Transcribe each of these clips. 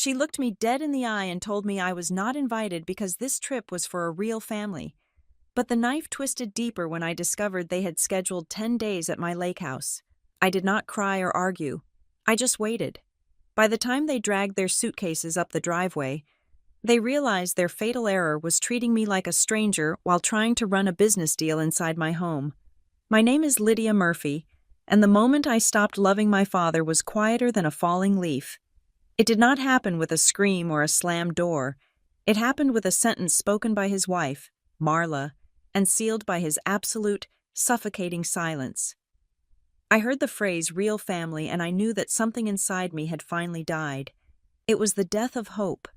She looked me dead in the eye and told me I was not invited because this trip was for a real family. But the knife twisted deeper when I discovered they had scheduled 10 days at my lake house. I did not cry or argue. I just waited. By the time they dragged their suitcases up the driveway, they realized their fatal error was treating me like a stranger while trying to run a business deal inside my home. My name is Lydia Murphy, and the moment I stopped loving my father was quieter than a falling leaf. It did not happen with a scream or a slammed door. It happened with a sentence spoken by his wife, Marla, and sealed by his absolute, suffocating silence. I heard the phrase real family and I knew that something inside me had finally died. It was the death of hope,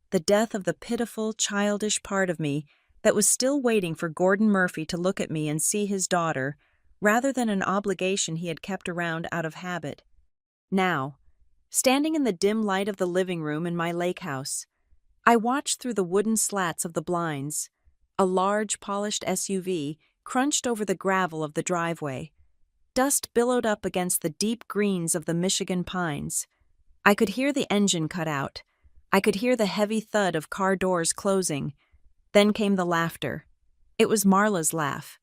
the death of the pitiful, childish part of me that was still waiting for Gordon Murphy to look at me and see his daughter, rather than an obligation he had kept around out of habit. Now, standing in the dim light of the living room in my lake house, I watched through the wooden slats of the blinds. A large, polished SUV crunched over the gravel of the driveway. Dust billowed up against the deep greens of the Michigan pines. I could hear the engine cut out. I could hear the heavy thud of car doors closing. Then came the laughter. It was Marla's laugh.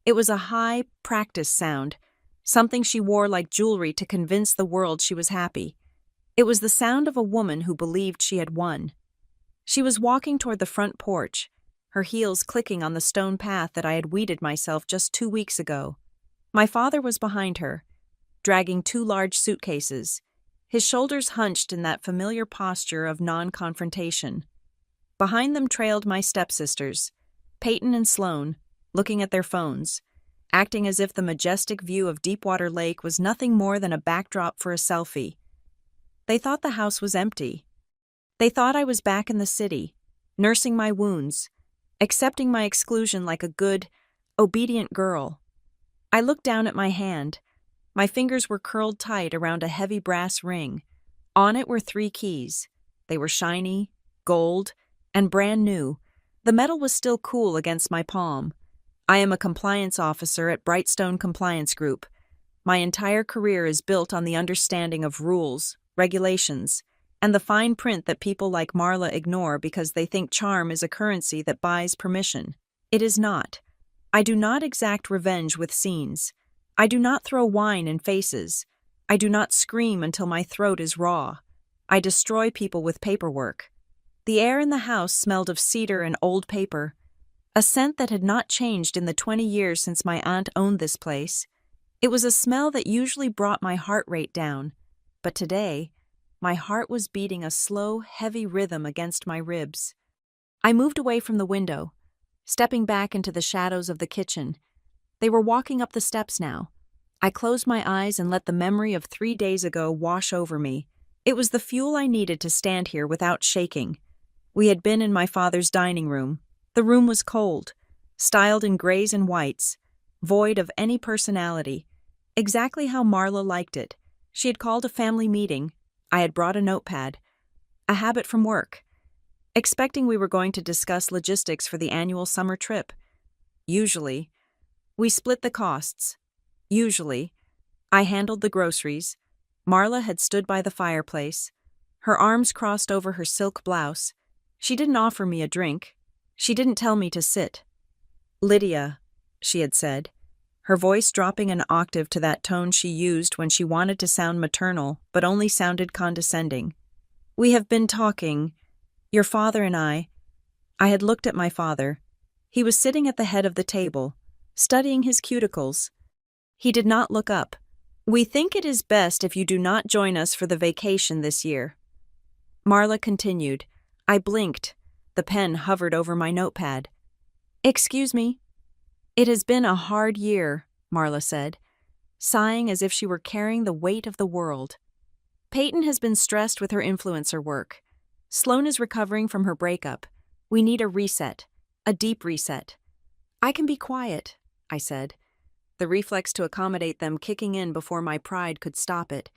It was a high, practiced sound, something she wore like jewelry to convince the world she was happy. It was the sound of a woman who believed she had won. She was walking toward the front porch, her heels clicking on the stone path that I had weeded myself just 2 weeks ago. My father was behind her, dragging 2 large suitcases, his shoulders hunched in that familiar posture of non-confrontation. Behind them trailed my stepsisters, Peyton and Sloane, looking at their phones, acting as if the majestic view of Deepwater Lake was nothing more than a backdrop for a selfie. They thought the house was empty. They thought I was back in the city, nursing my wounds, accepting my exclusion like a good, obedient girl. I looked down at my hand. My fingers were curled tight around a heavy brass ring. On it were 3 keys. They were shiny, gold, and brand new. The metal was still cool against my palm. I am a compliance officer at Brightstone Compliance Group. My entire career is built on the understanding of rules, regulations, and the fine print that people like Marla ignore because they think charm is a currency that buys permission. It is not. I do not exact revenge with scenes. I do not throw wine in faces. I do not scream until my throat is raw. I destroy people with paperwork. The air in the house smelled of cedar and old paper, a scent that had not changed in the 20 years since my aunt owned this place. It was a smell that usually brought my heart rate down, but today, my heart was beating a slow, heavy rhythm against my ribs. I moved away from the window, stepping back into the shadows of the kitchen. They were walking up the steps now. I closed my eyes and let the memory of 3 days ago wash over me. It was the fuel I needed to stand here without shaking. We had been in my father's dining room. The room was cold, styled in grays and whites, void of any personality, exactly how Marla liked it. She had called a family meeting. I had brought a notepad, a habit from work, expecting we were going to discuss logistics for the annual summer trip. Usually, we split the costs. Usually, I handled the groceries. Marla had stood by the fireplace, her arms crossed over her silk blouse. She didn't offer me a drink. She didn't tell me to sit. "Lydia," she had said, her voice dropping an octave to that tone she used when she wanted to sound maternal but only sounded condescending. "We have been talking, your father and I." I had looked at my father. He was sitting at the head of the table, studying his cuticles. He did not look up. "We think it is best if you do not join us for the vacation this year." Marla continued. I blinked. The pen hovered over my notepad. "Excuse me." "It has been a hard year," Marla said, sighing as if she were carrying the weight of the world. "Peyton has been stressed with her influencer work. Sloane is recovering from her breakup. We need a reset, a deep reset." "I can be quiet," I said, the reflex to accommodate them kicking in before my pride could stop it.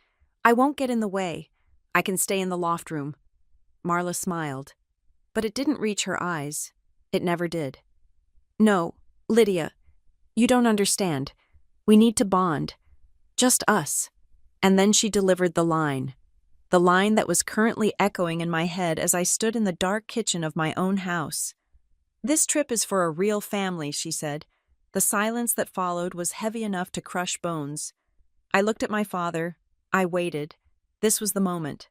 "I won't get in the way. I can stay in the loft room." Marla smiled, but it didn't reach her eyes. It never did. "No, Lydia, you don't understand. We need to bond. Just us." And then she delivered the line. the line that was currently echoing in my head as I stood in the dark kitchen of my own house. "This trip is for a real family," she said. The silence that followed was heavy enough to crush bones. I looked at my father. I waited. This was the moment.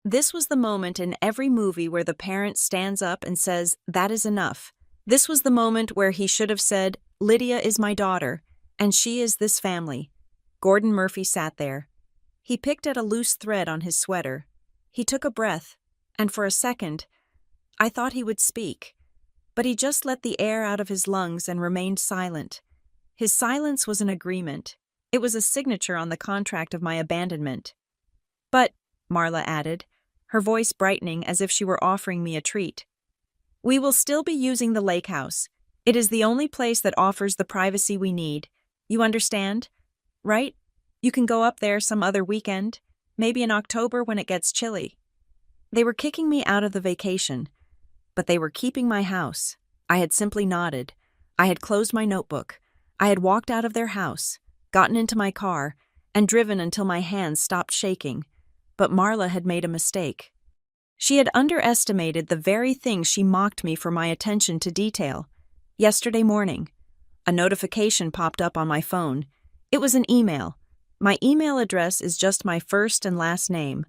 This was the moment in every movie where the parent stands up and says, "That is enough." This was the moment where he should have said, "Lydia is my daughter, and she is this family." Gordon Murphy sat there. He picked at a loose thread on his sweater. He took a breath, and for a second, I thought he would speak. But he just let the air out of his lungs and remained silent. His silence was an agreement. It was a signature on the contract of my abandonment. "But," Marla added, her voice brightening as if she were offering me a treat, "we will still be using the lake house. It is the only place that offers the privacy we need. You understand? Right? You can go up there some other weekend, maybe in October when it gets chilly." They were kicking me out of the vacation, but they were keeping my house. I had simply nodded. I had closed my notebook. I had walked out of their house, gotten into my car, and driven until my hands stopped shaking. But Marla had made a mistake. She had underestimated the very thing she mocked me for my attention to detail. Yesterday morning, a notification popped up on my phone. It was an email. My email address is just my first and last name.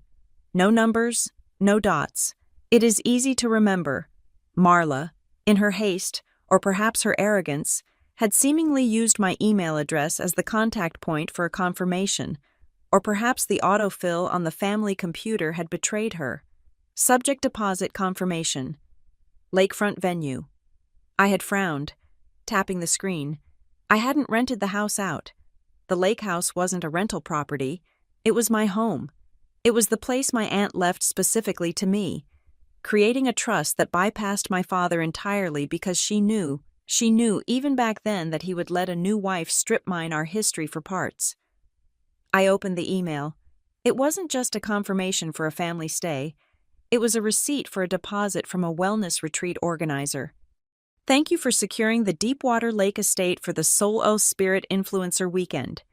No numbers, no dots. It is easy to remember. Marla, in her haste, or perhaps her arrogance, had seemingly used my email address as the contact point for a confirmation, or perhaps the autofill on the family computer had betrayed her. Subject deposit confirmation. Lakefront venue. I had frowned, tapping the screen. I hadn't rented the house out. The lake house wasn't a rental property. It was my home. It was the place my aunt left specifically to me, creating a trust that bypassed my father entirely because she knew even back then that he would let a new wife strip mine our history for parts. I opened the email. It wasn't just a confirmation for a family stay. It was a receipt for a deposit from a wellness retreat organizer. "Thank you for securing the Deepwater Lake Estate for the Soul O Spirit Influencer Weekend.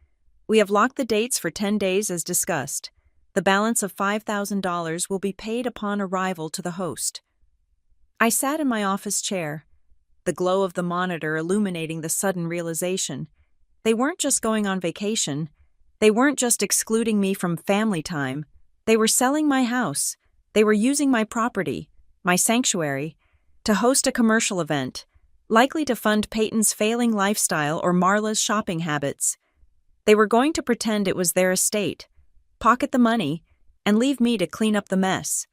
We have locked the dates for 10 days as discussed. The balance of $5,000 will be paid upon arrival to the host." I sat in my office chair, the glow of the monitor illuminating the sudden realization. They weren't just going on vacation. They weren't just excluding me from family time. They were selling my house. They were using my property, my sanctuary, to host a commercial event, likely to fund Peyton's failing lifestyle or Marla's shopping habits. They were going to pretend it was their estate, pocket the money, and leave me to clean up the mess.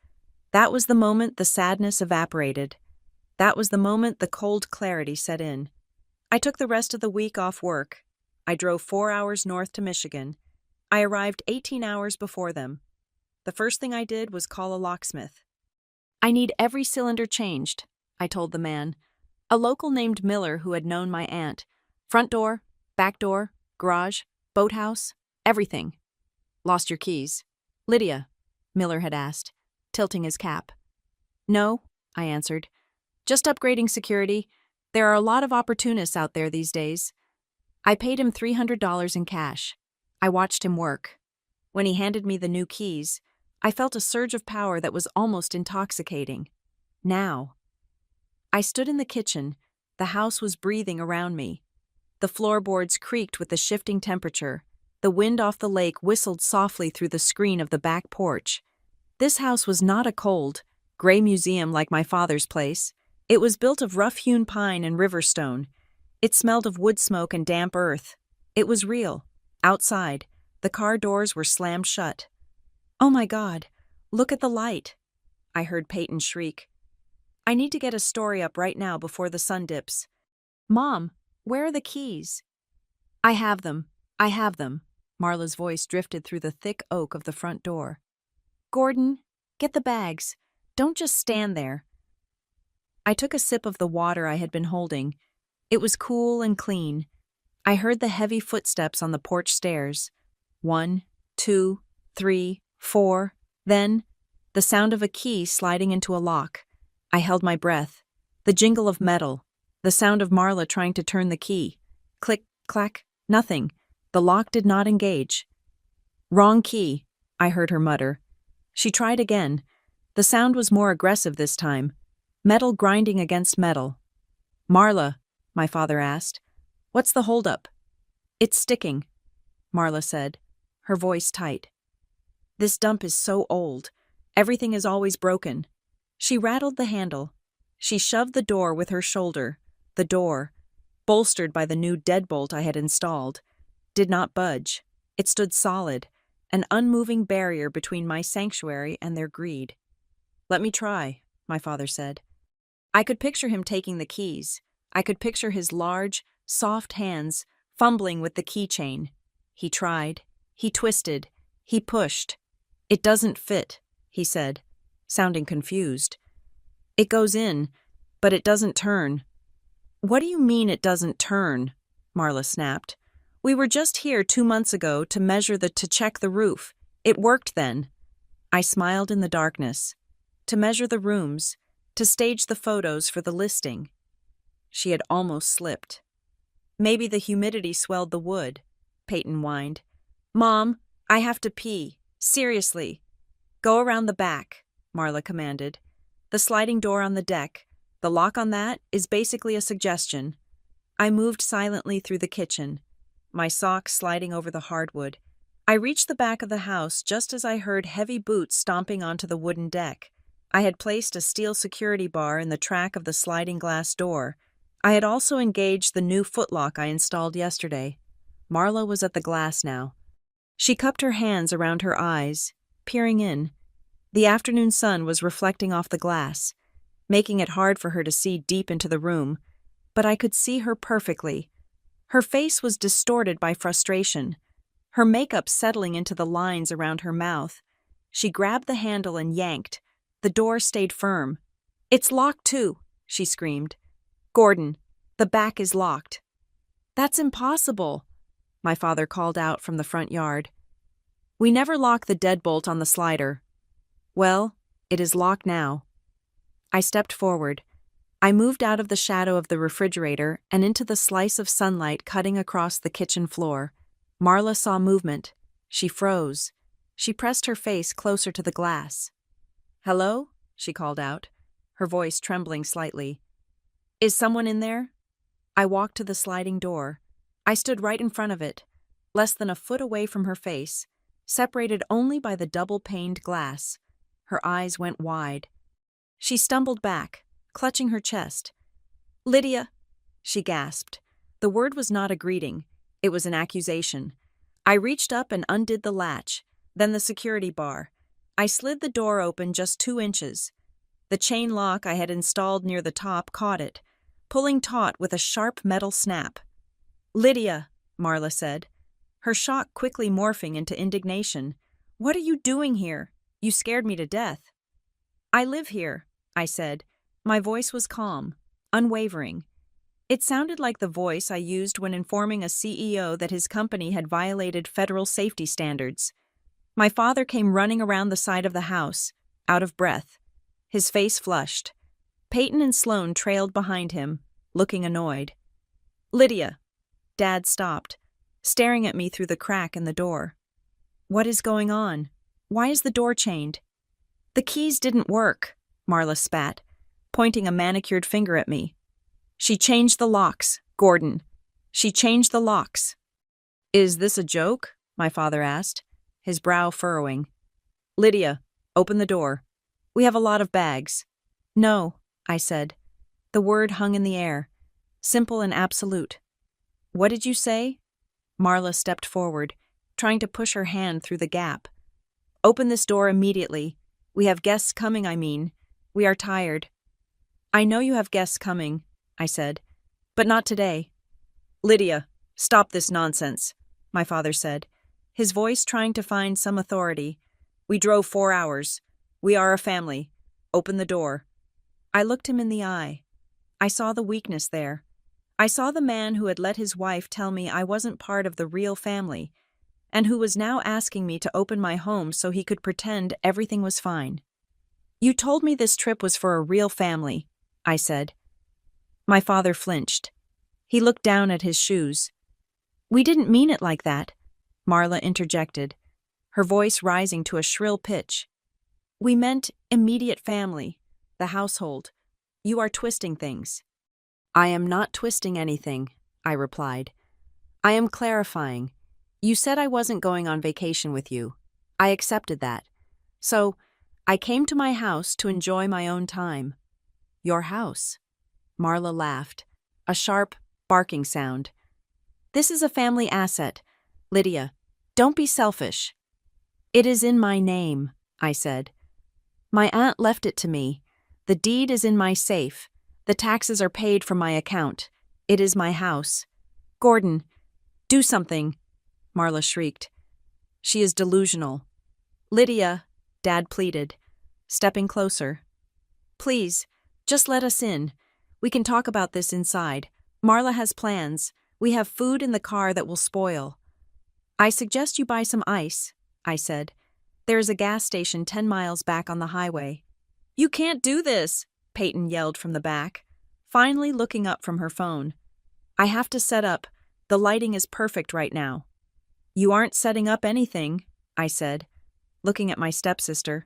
That was the moment the sadness evaporated. That was the moment the cold clarity set in. I took the rest of the week off work. I drove 4 hours north to Michigan. I arrived 18 hours before them. The first thing I did was call a locksmith. "I need every cylinder changed," I told the man, a local named Miller who had known my aunt. "Front door, back door, garage, boathouse, everything." "Lost your keys?" "Lydia," Miller had asked, tilting his cap. "No," I answered. "Just upgrading security. There are a lot of opportunists out there these days." I paid him $300 in cash. I watched him work. When he handed me the new keys, I felt a surge of power that was almost intoxicating. Now. I stood in the kitchen. The house was breathing around me. The floorboards creaked with the shifting temperature. The wind off the lake whistled softly through the screen of the back porch. This house was not a cold, gray museum like my father's place. It was built of rough-hewn pine and river stone. It smelled of wood smoke and damp earth. It was real. Outside, the car doors were slammed shut. "Oh my God, look at the light," I heard Peyton shriek. "I need to get a story up right now before the sun dips." "Mom, where are the keys?" I have them. Marla's voice drifted through the thick oak of the front door. "Gordon, get the bags. Don't just stand there." I took a sip of the water I had been holding. It was cool and clean. I heard the heavy footsteps on the porch stairs. 1, 2, 3, 4. Then, the sound of a key sliding into a lock. I held my breath. The jingle of metal. The sound of Marla trying to turn the key. Click, clack, nothing. The lock did not engage. "Wrong key," I heard her mutter. She tried again. The sound was more aggressive this time. Metal grinding against metal. "Marla," my father asked, "what's the holdup?" "It's sticking," Marla said, her voice tight. "This dump is so old. Everything is always broken." She rattled the handle. She shoved the door with her shoulder. The door, bolstered by the new deadbolt I had installed, did not budge. It stood solid, an unmoving barrier between my sanctuary and their greed. "Let me try," my father said. I could picture him taking the keys. I could picture his large, soft hands fumbling with the keychain. He tried. He twisted. He pushed. "It doesn't fit," he said, sounding confused. "It goes in, but it doesn't turn." "What do you mean it doesn't turn?" Marla snapped. "We were just here 2 months ago to check the roof. It worked then." I smiled in the darkness. "To measure the rooms, to stage the photos for the listing." She had almost slipped. "Maybe the humidity swelled the wood," Peyton whined. "Mom, I have to pee. Seriously." "Go around the back," Marla commanded. "The sliding door on the deck, the lock on that, is basically a suggestion." I moved silently through the kitchen, my socks sliding over the hardwood. I reached the back of the house just as I heard heavy boots stomping onto the wooden deck. I had placed a steel security bar in the track of the sliding glass door. I had also engaged the new footlock I installed yesterday. Marla was at the glass now. She cupped her hands around her eyes, peering in. The afternoon sun was reflecting off the glass, making it hard for her to see deep into the room, but I could see her perfectly. Her face was distorted by frustration, her makeup settling into the lines around her mouth. She grabbed the handle and yanked. The door stayed firm. "It's locked too," she screamed. "Gordon, the back is locked." "That's impossible," my father called out from the front yard. "We never lock the deadbolt on the slider." "Well, it is locked now." I stepped forward. I moved out of the shadow of the refrigerator and into the slice of sunlight cutting across the kitchen floor. Marla saw movement. She froze. She pressed her face closer to the glass. "Hello?" she called out, her voice trembling slightly. "Is someone in there?" I walked to the sliding door. I stood right in front of it, less than a foot away from her face, separated only by the double-paned glass. Her eyes went wide. She stumbled back, clutching her chest. "Lydia," she gasped. The word was not a greeting. It was an accusation. I reached up and undid the latch, then the security bar. I slid the door open just 2 inches. The chain lock I had installed near the top caught it, pulling taut with a sharp metal snap. "Lydia," Marla said, her shock quickly morphing into indignation. "What are you doing here? You scared me to death." "I live here," I said. My voice was calm, unwavering. It sounded like the voice I used when informing a CEO that his company had violated federal safety standards. My father came running around the side of the house, out of breath. His face flushed. Peyton and Sloane trailed behind him, looking annoyed. "Lydia." Dad stopped, staring at me through the crack in the door. "What is going on? Why is the door chained?" "The keys didn't work," Marla spat, pointing a manicured finger at me. "She changed the locks, Gordon. She changed the locks." "Is this a joke?" my father asked, his brow furrowing. "Lydia, open the door. We have a lot of bags." "No," I said. The word hung in the air, simple and absolute. "What did you say?" Marla stepped forward, trying to push her hand through the gap. "Open this door immediately. We have guests coming, I mean. We are tired." "I know you have guests coming," I said, "but not today." "Lydia, stop this nonsense," my father said, his voice trying to find some authority. "We drove 4 hours. We are a family. Open the door." I looked him in the eye. I saw the weakness there. I saw the man who had let his wife tell me I wasn't part of the real family, and who was now asking me to open my home so he could pretend everything was fine. "You told me this trip was for a real family," I said. My father flinched. He looked down at his shoes. "We didn't mean it like that," Marla interjected, her voice rising to a shrill pitch. We meant immediate family, the household. You are twisting things. I am not twisting anything, I replied. I am clarifying. You said I wasn't going on vacation with you. I accepted that. So, I came to my house to enjoy my own time. Your house. Marla laughed. A sharp, barking sound. This is a family asset. Lydia, don't be selfish. It is in my name, I said. My aunt left it to me. The deed is in my safe. The taxes are paid from my account. It is my house. Gordon, do something, Marla shrieked. She is delusional. Lydia, Dad pleaded, stepping closer. Please, just let us in. We can talk about this inside. Marla has plans. We have food in the car that will spoil. I suggest you buy some ice, I said. There is a gas station 10 miles back on the highway. You can't do this, Peyton yelled from the back, finally looking up from her phone. I have to set up. The lighting is perfect right now. You aren't setting up anything, I said, looking at my stepsister.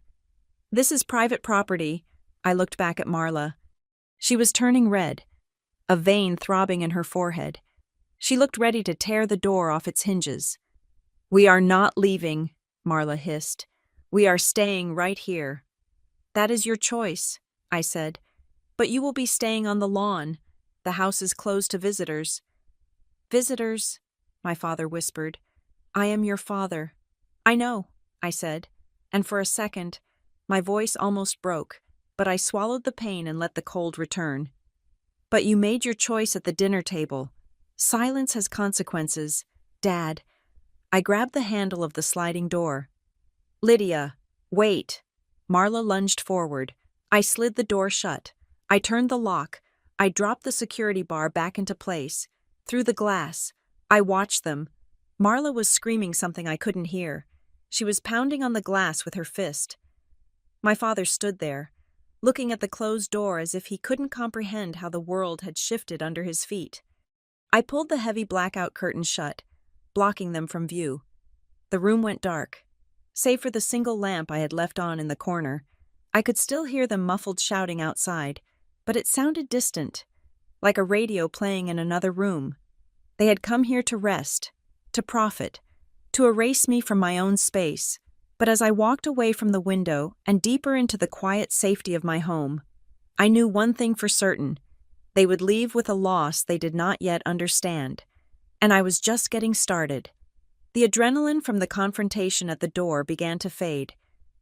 This is private property. I looked back at Marla. She was turning red, a vein throbbing in her forehead. She looked ready to tear the door off its hinges. We are not leaving, Marla hissed. We are staying right here. That is your choice, I said. But you will be staying on the lawn. The house is closed to visitors. Visitors, my father whispered. I am your father. I know, I said, and for a second, my voice almost broke, but I swallowed the pain and let the cold return. But you made your choice at the dinner table. Silence has consequences. Dad. I grabbed the handle of the sliding door. Lydia, wait. Marla lunged forward. I slid the door shut. I turned the lock. I dropped the security bar back into place. Through the glass, I watched them. Marla was screaming something I couldn't hear. She was pounding on the glass with her fist. My father stood there, looking at the closed door as if he couldn't comprehend how the world had shifted under his feet. I pulled the heavy blackout curtains shut, blocking them from view. The room went dark. Save for the single lamp I had left on in the corner, I could still hear them muffled shouting outside, but it sounded distant, like a radio playing in another room. They had come here to rest, to profit, to erase me from my own space. But as I walked away from the window and deeper into the quiet safety of my home, I knew one thing for certain. They would leave with a loss they did not yet understand. And I was just getting started. The adrenaline from the confrontation at the door began to fade,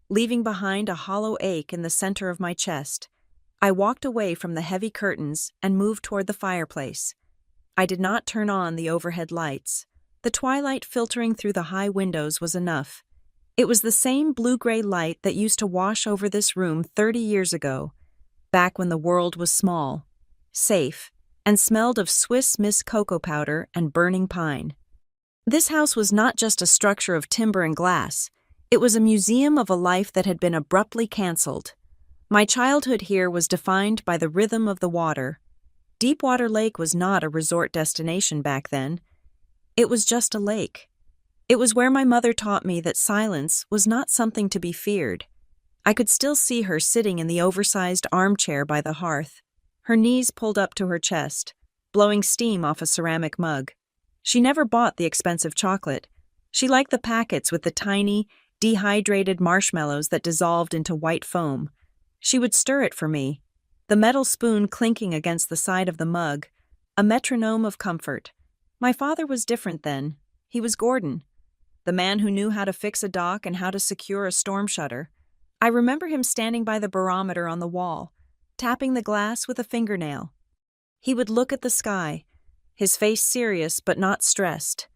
leaving behind a hollow ache in the center of my chest. I walked away from the heavy curtains and moved toward the fireplace. I did not turn on the overhead lights. The twilight filtering through the high windows was enough. It was the same blue-gray light that used to wash over this room 30 years ago, back when the world was small, safe, and smelled of Swiss Miss cocoa powder and burning pine. This house was not just a structure of timber and glass. It was a museum of a life that had been abruptly canceled. My childhood here was defined by the rhythm of the water. Deepwater Lake was not a resort destination back then. It was just a lake. It was where my mother taught me that silence was not something to be feared. I could still see her sitting in the oversized armchair by the hearth, her knees pulled up to her chest, blowing steam off a ceramic mug. She never bought the expensive chocolate. She liked the packets with the tiny, dehydrated marshmallows that dissolved into white foam. She would stir it for me, the metal spoon clinking against the side of the mug, a metronome of comfort. My father was different then. He was Gordon, the man who knew how to fix a dock and how to secure a storm shutter. I remember him standing by the barometer on the wall, tapping the glass with a fingernail. He would look at the sky, his face serious but not stressed,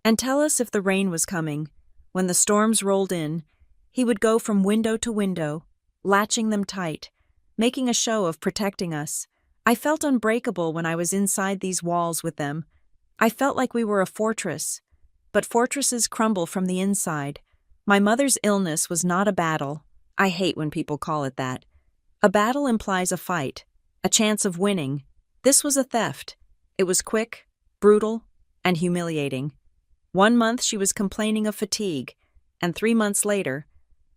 and tell us if the rain was coming. When the storms rolled in, he would go from window to window, latching them tight, making a show of protecting us. I felt unbreakable when I was inside these walls with them. I felt like we were a fortress, but fortresses crumble from the inside. My mother's illness was not a battle. I hate when people call it that. A battle implies a fight, a chance of winning. This was a theft. It was quick, brutal, and humiliating. 1 month she was complaining of fatigue, and 3 months later,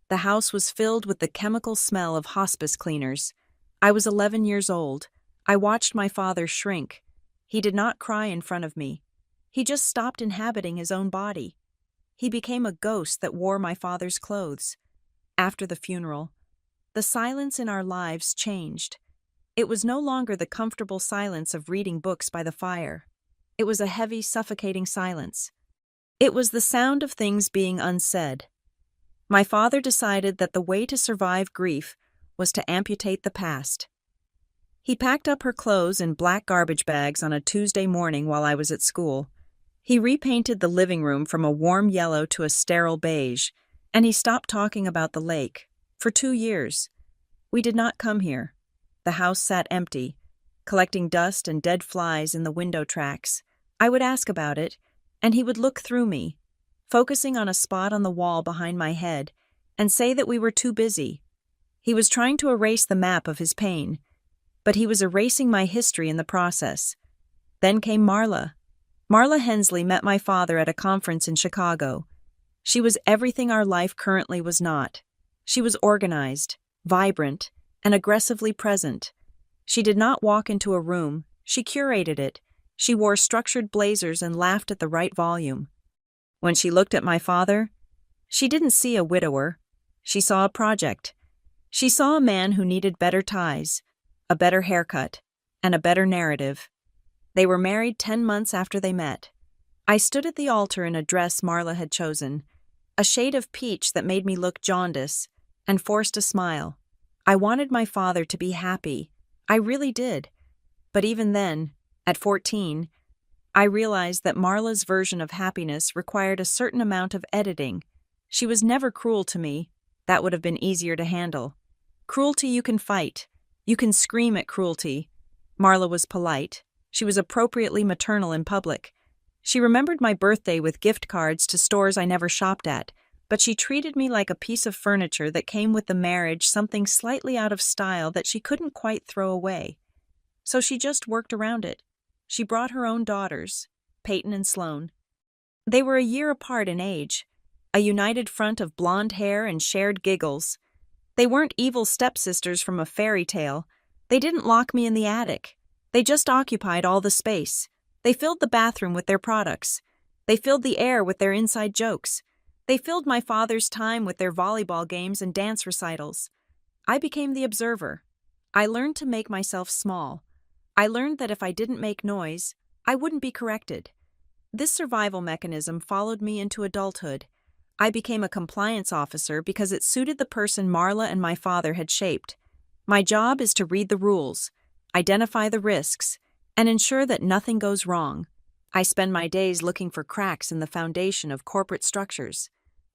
The house was filled with the chemical smell of hospice cleaners. I was 11 years old. I watched my father shrink. He did not cry in front of me. He just stopped inhabiting his own body. He became a ghost that wore my father's clothes. After the funeral, the silence in our lives changed. It was no longer the comfortable silence of reading books by the fire. It was a heavy, suffocating silence. It was the sound of things being unsaid. My father decided that the way to survive grief was to amputate the past. He packed up her clothes in black garbage bags on a Tuesday morning while I was at school. He repainted the living room from a warm yellow to a sterile beige, and he stopped talking about the lake. For 2 years. We did not come here. The house sat empty, collecting dust and dead flies in the window tracks. I would ask about it, and he would look through me, focusing on a spot on the wall behind my head, and say that we were too busy. He was trying to erase the map of his pain, but he was erasing my history in the process. Then came Marla. Marla Hensley met my father at a conference in Chicago. She was everything our life currently was not. She was organized, vibrant, and aggressively present. She did not walk into a room, she curated it. She wore structured blazers and laughed at the right volume. When she looked at my father, she didn't see a widower. She saw a project. She saw a man who needed better ties, a better haircut, and a better narrative. They were married 10 months after they met. I stood at the altar in a dress Marla had chosen, a shade of peach that made me look jaundiced, and forced a smile. I wanted my father to be happy. I really did. But even then, at 14, I realized that Marla's version of happiness required a certain amount of editing. She was never cruel to me. That would have been easier to handle. Cruelty you can fight. You can scream at cruelty. Marla was polite. She was appropriately maternal in public. She remembered my birthday with gift cards to stores I never shopped at, but she treated me like a piece of furniture that came with the marriage, something slightly out of style that she couldn't quite throw away. So she just worked around it. She brought her own daughters, Peyton and Sloane. They were a year apart in age, a united front of blonde hair and shared giggles. They weren't evil stepsisters from a fairy tale. They didn't lock me in the attic. They just occupied all the space. They filled the bathroom with their products. They filled the air with their inside jokes. They filled my father's time with their volleyball games and dance recitals. I became the observer. I learned to make myself small. I learned that if I didn't make noise, I wouldn't be corrected. This survival mechanism followed me into adulthood. I became a compliance officer because it suited the person Marla and my father had shaped. My job is to read the rules, identify the risks, and ensure that nothing goes wrong. I spend my days looking for cracks in the foundation of corporate structures.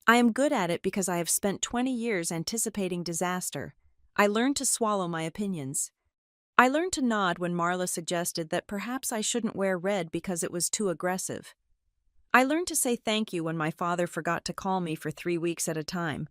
I am good at it because I have spent 20 years anticipating disaster. I learned to swallow my opinions. I learned to nod when Marla suggested that perhaps I shouldn't wear red because it was too aggressive. I learned to say thank you when my father forgot to call me for 3 weeks at a time.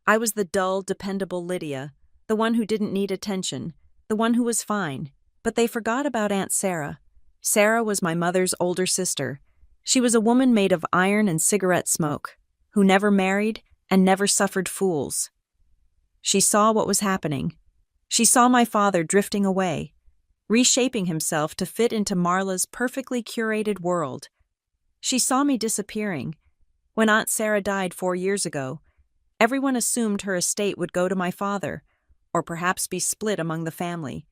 I was the dull, dependable Lydia, the one who didn't need attention, the one who was fine. But they forgot about Aunt Sarah. Sarah was my mother's older sister. She was a woman made of iron and cigarette smoke, who never married and never suffered fools. She saw what was happening. She saw my father drifting away, reshaping himself to fit into Marla's perfectly curated world. She saw me disappearing. When Aunt Sarah died 4 years ago, everyone assumed her estate would go to my father, or perhaps be split among the family.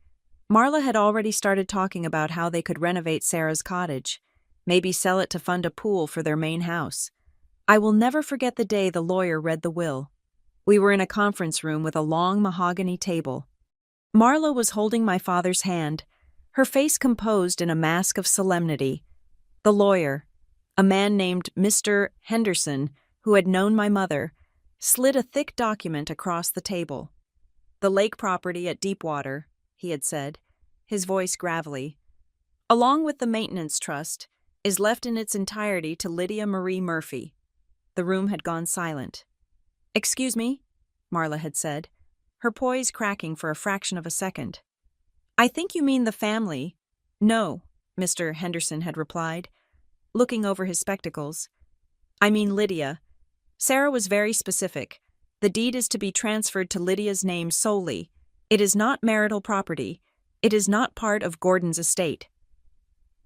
Marla had already started talking about how they could renovate Sarah's cottage, maybe sell it to fund a pool for their main house. I will never forget the day the lawyer read the will. We were in a conference room with a long mahogany table. Marla was holding my father's hand, her face composed in a mask of solemnity. The lawyer, a man named Mr. Henderson, who had known my mother, slid a thick document across the table. "The lake property at Deepwater," he had said, his voice gravelly, "along with the maintenance trust, is left in its entirety to Lydia Marie Murphy." The room had gone silent. "Excuse me," Marla had said, her poise cracking for a fraction of a second. "I think you mean the family." "No," Mr. Henderson had replied, looking over his spectacles. "I mean Lydia. Sarah was very specific. The deed is to be transferred to Lydia's name solely. It is not marital property. It is not part of Gordon's estate."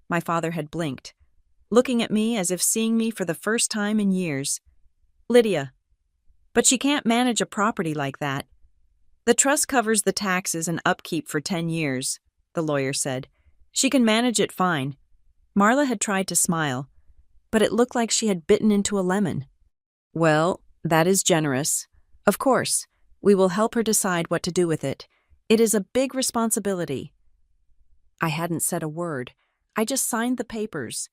My father had blinked, looking at me as if seeing me for the first time in years. "Lydia, but she can't manage a property like that. The trust covers the taxes and upkeep for 10 years, the lawyer said. She can manage it fine." Marla had tried to smile, but it looked like she had bitten into a lemon. "Well, that is generous. Of course, we will help her decide what to do with it. It is a big responsibility." I hadn't said a word. I just signed the papers.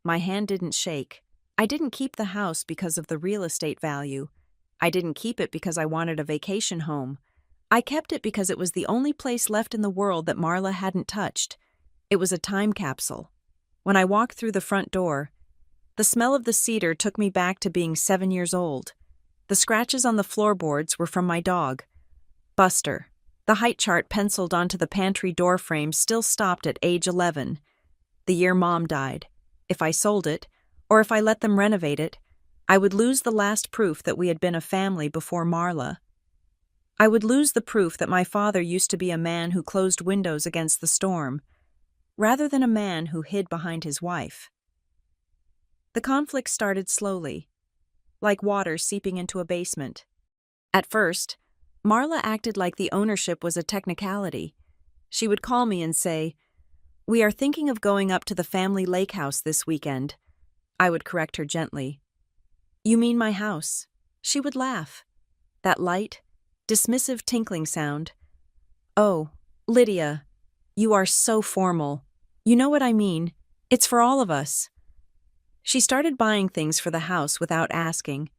My hand didn't shake. I didn't keep the house because of the real estate value. I didn't keep it because I wanted a vacation home. I kept it because it was the only place left in the world that Marla hadn't touched. It was a time capsule. When I walked through the front door, the smell of the cedar took me back to being 7 years old. The scratches on the floorboards were from my dog, Buster. The height chart penciled onto the pantry door frame still stopped at age 11, the year Mom died. If I sold it, or if I let them renovate it, I would lose the last proof that we had been a family before Marla. I would lose the proof that my father used to be a man who closed windows against the storm, rather than a man who hid behind his wife. The conflict started slowly, like water seeping into a basement. At first, Marla acted like the ownership was a technicality. She would call me and say, "We are thinking of going up to the family lake house this weekend." I would correct her gently. "You mean my house?" She would laugh. That light, dismissive tinkling sound. "Oh, Lydia, you are so formal. You know what I mean. It's for all of us." She started buying things for the house without asking.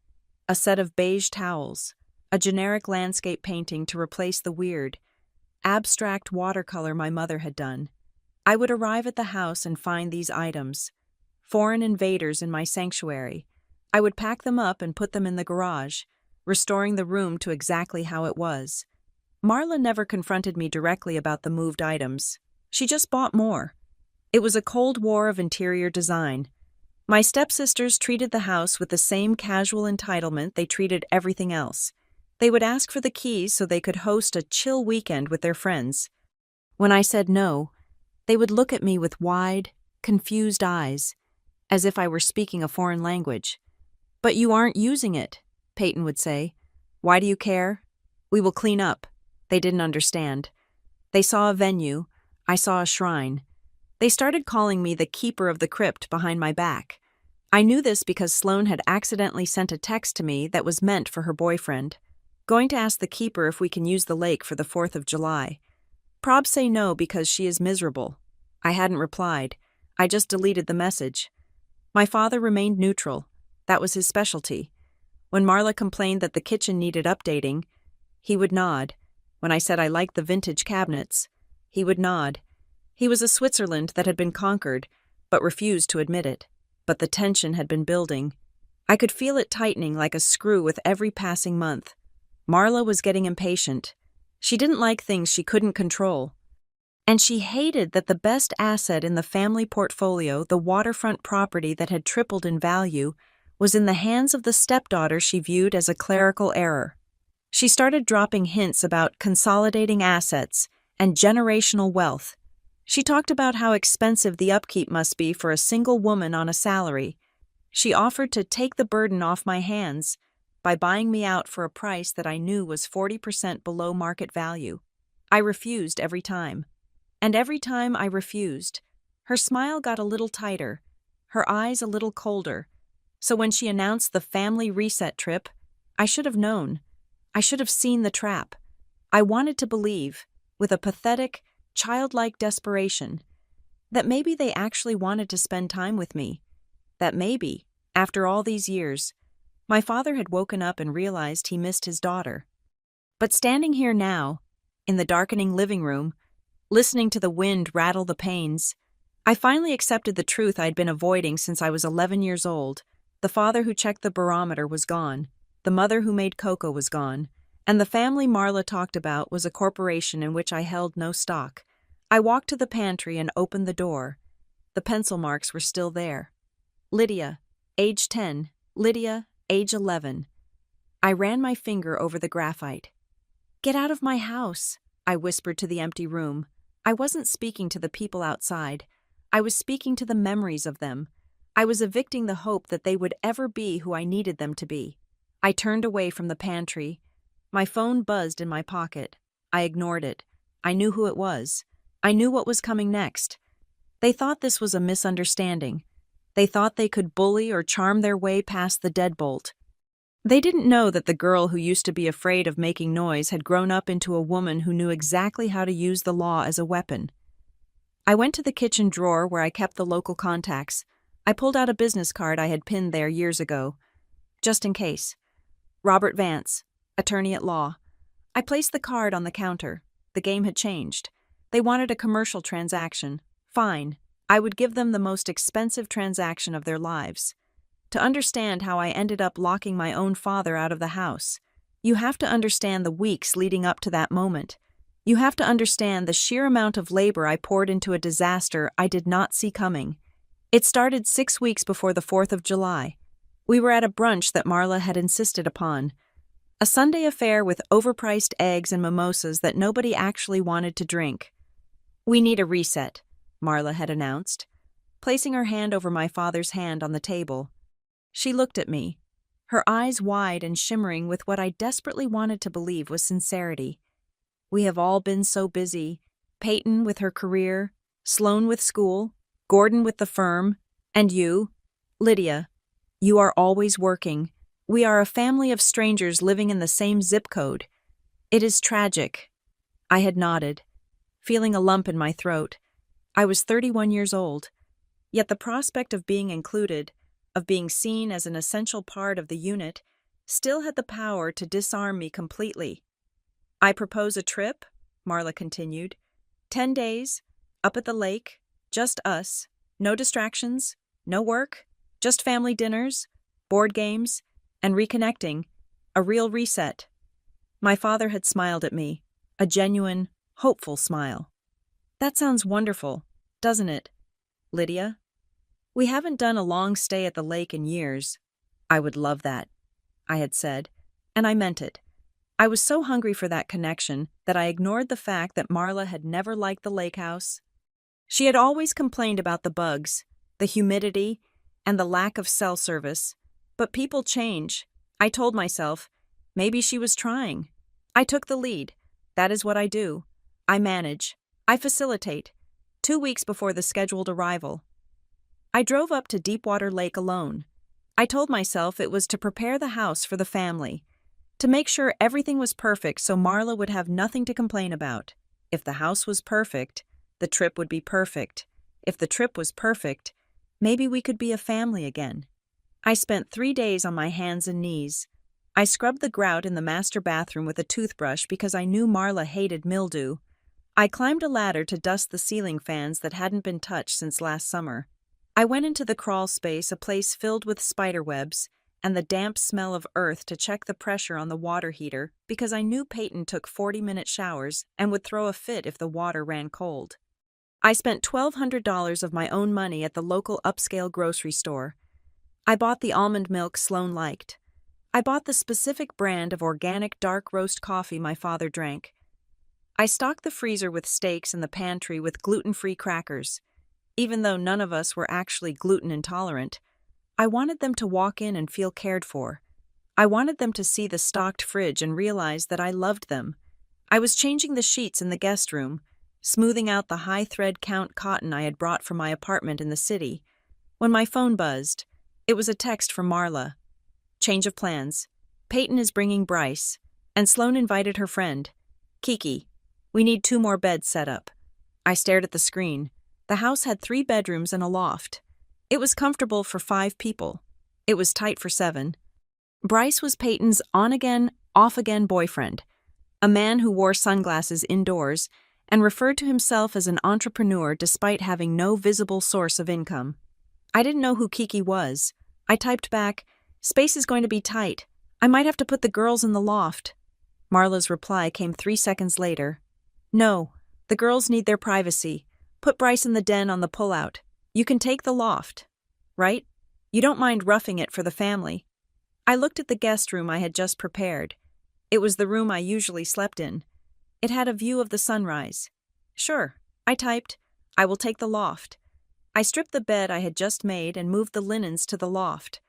A set of beige towels, a generic landscape painting to replace the weird, abstract watercolor my mother had done. I would arrive at the house and find these items, foreign invaders in my sanctuary. I would pack them up and put them in the garage, restoring the room to exactly how it was. Marla never confronted me directly about the moved items. She just bought more. It was a cold war of interior design. My stepsisters treated the house with the same casual entitlement they treated everything else. They would ask for the keys so they could host a chill weekend with their friends. When I said no, they would look at me with wide, confused eyes, as if I were speaking a foreign language. "But you aren't using it," Peyton would say. "Why do you care? We will clean up." They didn't understand. They saw a venue. I saw a shrine. They started calling me the keeper of the crypt behind my back. I knew this because Sloane had accidentally sent a text to me that was meant for her boyfriend. "Going to ask the keeper if we can use the lake for the 4th of July. Prob say no because she is miserable." I hadn't replied. I just deleted the message. My father remained neutral. That was his specialty. When Marla complained that the kitchen needed updating, he would nod. When I said I liked the vintage cabinets, he would nod. He was a Switzerland that had been conquered, but refused to admit it. But the tension had been building. I could feel it tightening like a screw with every passing month. Marla was getting impatient. She didn't like things she couldn't control. And she hated that the best asset in the family portfolio, the waterfront property that had tripled in value, was in the hands of the stepdaughter she viewed as a clerical error. She started dropping hints about consolidating assets and generational wealth. She talked about how expensive the upkeep must be for a single woman on a salary. She offered to take the burden off my hands by buying me out for a price that I knew was 40% below market value. I refused every time. And every time I refused, her smile got a little tighter, her eyes a little colder. So when she announced the family reset trip, I should have known. I should have seen the trap. I wanted to believe, with a pathetic, childlike desperation, that maybe they actually wanted to spend time with me. That maybe, after all these years, my father had woken up and realized he missed his daughter. But standing here now, in the darkening living room, listening to the wind rattle the panes, I finally accepted the truth I'd been avoiding since I was 11 years old. The father who checked the barometer was gone, the mother who made cocoa was gone, and the family Marla talked about was a corporation in which I held no stock. I walked to the pantry and opened the door. The pencil marks were still there. Lydia, age 10, Lydia, age 11. I ran my finger over the graphite. "Get out of my house," I whispered to the empty room. I wasn't speaking to the people outside. I was speaking to the memories of them. I was evicting the hope that they would ever be who I needed them to be. I turned away from the pantry. My phone buzzed in my pocket. I ignored it. I knew who it was. I knew what was coming next. They thought this was a misunderstanding. They thought they could bully or charm their way past the deadbolt. They didn't know that the girl who used to be afraid of making noise had grown up into a woman who knew exactly how to use the law as a weapon. I went to the kitchen drawer where I kept the local contacts. I pulled out a business card I had pinned there years ago, just in case. Robert Vance, attorney at law. I placed the card on the counter. The game had changed. They wanted a commercial transaction. Fine. I would give them the most expensive transaction of their lives. To understand how I ended up locking my own father out of the house, you have to understand the weeks leading up to that moment. You have to understand the sheer amount of labor I poured into a disaster I did not see coming. It started 6 weeks before the 4th of July. We were at a brunch that Marla had insisted upon. A Sunday affair with overpriced eggs and mimosas that nobody actually wanted to drink. "We need a reset," Marla had announced, placing her hand over my father's hand on the table. She looked at me, her eyes wide and shimmering with what I desperately wanted to believe was sincerity. "We have all been so busy. Peyton with her career, Sloan with school, Gordon with the firm, and you, Lydia. You are always working. We are a family of strangers living in the same zip code. It is tragic." I had nodded, feeling a lump in my throat. I was 31 years old, yet the prospect of being included, of being seen as an essential part of the unit, still had the power to disarm me completely. "I propose a trip," Marla continued. 10 days, up at the lake, just us, no distractions, no work, just family dinners, board games, and reconnecting, a real reset. My father had smiled at me, a genuine, hopeful smile. "That sounds wonderful, doesn't it, Lydia? We haven't done a long stay at the lake in years." "I would love that," I had said, and I meant it. I was so hungry for that connection that I ignored the fact that Marla had never liked the lake house. She had always complained about the bugs, the humidity, and the lack of cell service. But people change. I told myself, maybe she was trying. I took the lead. That is what I do. I manage. I facilitate. 2 weeks before the scheduled arrival. I drove up to Deepwater Lake alone. I told myself it was to prepare the house for the family, to make sure everything was perfect so Marla would have nothing to complain about. If the house was perfect, the trip would be perfect. If the trip was perfect, maybe we could be a family again. I spent 3 days on my hands and knees. I scrubbed the grout in the master bathroom with a toothbrush because I knew Marla hated mildew. I climbed a ladder to dust the ceiling fans that hadn't been touched since last summer. I went into the crawl space, a place filled with spider webs, and the damp smell of earth to check the pressure on the water heater because I knew Peyton took 40-minute showers and would throw a fit if the water ran cold. I spent $1,200 of my own money at the local upscale grocery store. I bought the almond milk Sloan liked. I bought the specific brand of organic dark roast coffee my father drank. I stocked the freezer with steaks and the pantry with gluten-free crackers. Even though none of us were actually gluten intolerant, I wanted them to walk in and feel cared for. I wanted them to see the stocked fridge and realize that I loved them. I was changing the sheets in the guest room, smoothing out the high thread count cotton I had brought from my apartment in the city, when my phone buzzed. It was a text from Marla. "Change of plans. Peyton is bringing Bryce, and Sloan invited her friend, Kiki. We need 2 more beds set up." I stared at the screen. The house had 3 bedrooms and a loft. It was comfortable for 5 people. It was tight for 7. Bryce was Peyton's on-again, off-again boyfriend, a man who wore sunglasses indoors and referred to himself as an entrepreneur despite having no visible source of income. I didn't know who Kiki was. I typed back, "Space is going to be tight. I might have to put the girls in the loft." Marla's reply came 3 seconds later. "No, the girls need their privacy. Put Bryce in the den on the pullout. You can take the loft. Right? You don't mind roughing it for the family." I looked at the guest room I had just prepared. It was the room I usually slept in. It had a view of the sunrise. Sure, I typed. I will take the loft. I stripped the bed I had just made and moved the linens to the loft.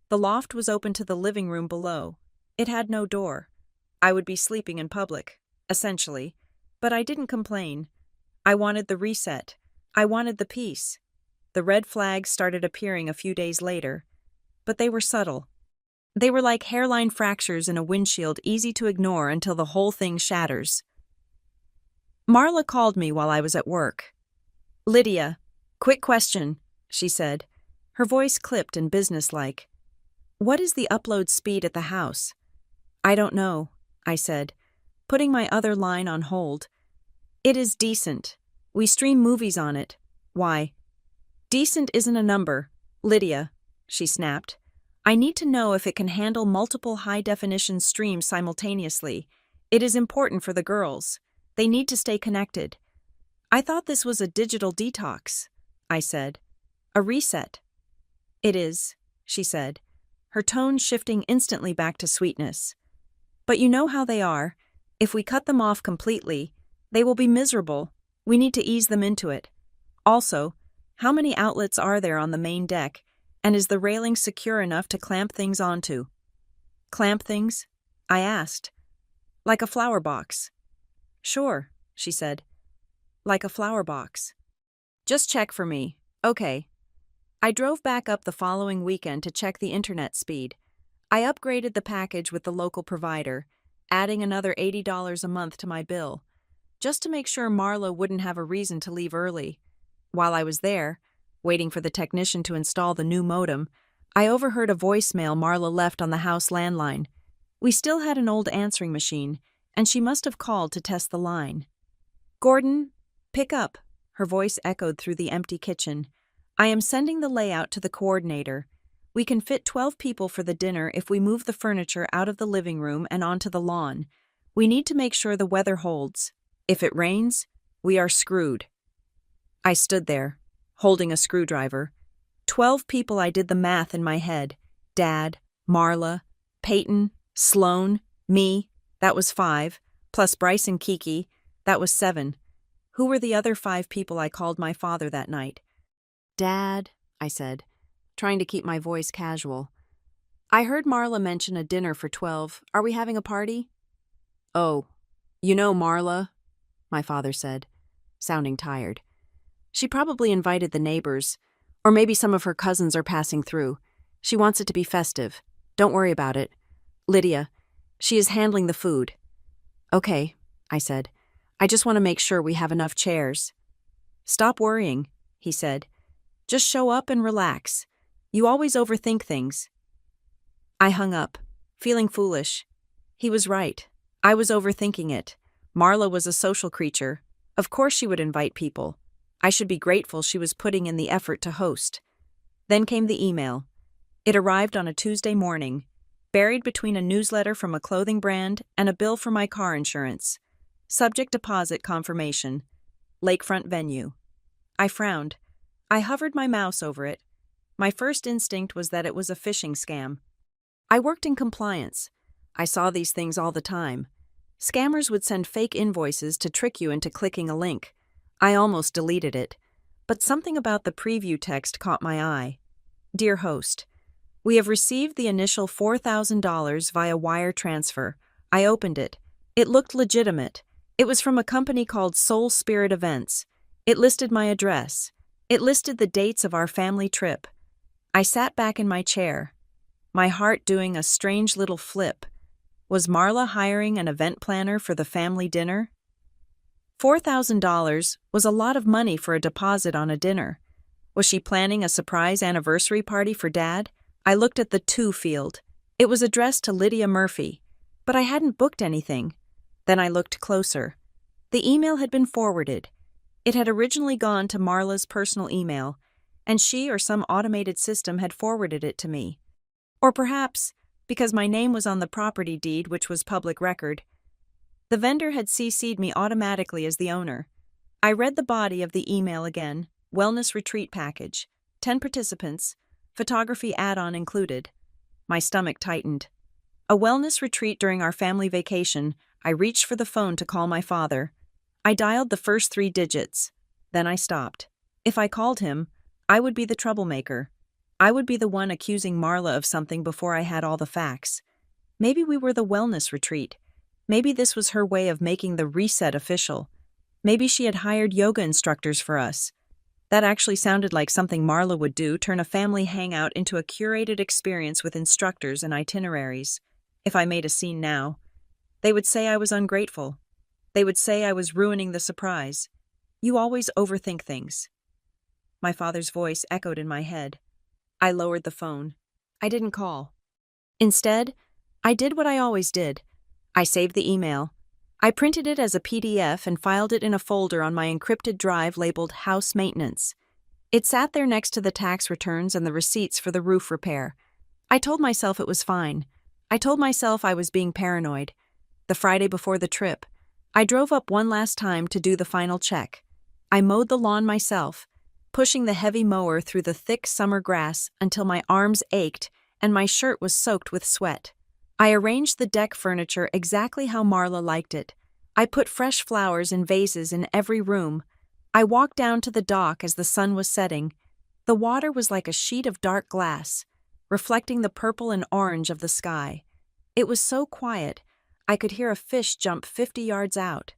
The loft was open to the living room below. It had no door. I would be sleeping in public, essentially. But I didn't complain. I wanted the reset. I wanted the peace. The red flags started appearing a few days later. But they were subtle. They were like hairline fractures in a windshield, easy to ignore until the whole thing shatters. Marla called me while I was at work. "Lydia, quick question," she said. Her voice clipped and businesslike. "What is the upload speed at the house?" "I don't know," I said, putting my other line on hold. "It is decent. We stream movies on it. Why?" "Decent isn't a number, Lydia," she snapped. "I need to know if it can handle multiple high-definition streams simultaneously. It is important for the girls. They need to stay connected." "I thought this was a digital detox," I said. "A reset." "It is," she said, her tone shifting instantly back to sweetness. "But you know how they are. If we cut them off completely, they will be miserable. We need to ease them into it. Also, how many outlets are there on the main deck, and is the railing secure enough to clamp things onto?" "Clamp things?" I asked. "Like a flower box." "Sure," she said. "Like a flower box. Just check for me." "Okay." I drove back up the following weekend to check the internet speed. I upgraded the package with the local provider, adding another $80 a month to my bill, just to make sure Marla wouldn't have a reason to leave early. While I was there, waiting for the technician to install the new modem, I overheard a voicemail Marla left on the house landline. We still had an old answering machine, and she must have called to test the line. "Gordon, pick up," her voice echoed through the empty kitchen. "I am sending the layout to the coordinator. We can fit 12 people for the dinner if we move the furniture out of the living room and onto the lawn. We need to make sure the weather holds. If it rains, we are screwed." I stood there, holding a screwdriver. 12 people. I did the math in my head. Dad, Marla, Peyton, Sloan, me, that was 5, plus Bryce and Kiki, that was 7. Who were the other 5 people I called my father that night? "Dad," I said, trying to keep my voice casual. "I heard Marla mention a dinner for 12. Are we having a party?" "Oh, you know Marla," my father said, sounding tired. "She probably invited the neighbors, or maybe some of her cousins are passing through. She wants it to be festive. Don't worry about it. Lydia, she is handling the food." "Okay," I said. "I just want to make sure we have enough chairs." "Stop worrying," he said. "Just show up and relax. You always overthink things." I hung up, feeling foolish. He was right. I was overthinking it. Marla was a social creature. Of course she would invite people. I should be grateful she was putting in the effort to host. Then came the email. It arrived on a Tuesday morning, buried between a newsletter from a clothing brand and a bill for my car insurance. Subject deposit confirmation. Lakefront venue. I frowned. I hovered my mouse over it. My first instinct was that it was a phishing scam. I worked in compliance. I saw these things all the time. Scammers would send fake invoices to trick you into clicking a link. I almost deleted it. But something about the preview text caught my eye. "Dear host, we have received the initial $4,000 via wire transfer." I opened it. It looked legitimate. It was from a company called Soul Spirit Events. It listed my address. It listed the dates of our family trip. I sat back in my chair, my heart doing a strange little flip. Was Marla hiring an event planner for the family dinner? $4,000 was a lot of money for a deposit on a dinner. Was she planning a surprise anniversary party for Dad? I looked at the to field. It was addressed to Lydia Murphy, but I hadn't booked anything. Then I looked closer. The email had been forwarded. It had originally gone to Marla's personal email, and she or some automated system had forwarded it to me. Or perhaps, because my name was on the property deed, which was public record, the vendor had CC'd me automatically as the owner. I read the body of the email again. Wellness retreat package, 10 participants, photography add-on included. My stomach tightened. A wellness retreat during our family vacation. I reached for the phone to call my father. I dialed the first 3 digits. Then I stopped. If I called him, I would be the troublemaker. I would be the one accusing Marla of something before I had all the facts. Maybe we were the wellness retreat. Maybe this was her way of making the reset official. Maybe she had hired yoga instructors for us. That actually sounded like something Marla would do, turn a family hangout into a curated experience with instructors and itineraries. If I made a scene now, they would say I was ungrateful. They would say I was ruining the surprise. You always overthink things. My father's voice echoed in my head. I lowered the phone. I didn't call. Instead, I did what I always did. I saved the email. I printed it as a PDF and filed it in a folder on my encrypted drive labeled House Maintenance. It sat there next to the tax returns and the receipts for the roof repair. I told myself it was fine. I told myself I was being paranoid. The Friday before the trip, I drove up one last time to do the final check. I mowed the lawn myself, pushing the heavy mower through the thick summer grass until my arms ached and my shirt was soaked with sweat. I arranged the deck furniture exactly how Marla liked it. I put fresh flowers in vases in every room. I walked down to the dock as the sun was setting. The water was like a sheet of dark glass, reflecting the purple and orange of the sky. It was so quiet, I could hear a fish jump 50 yards out.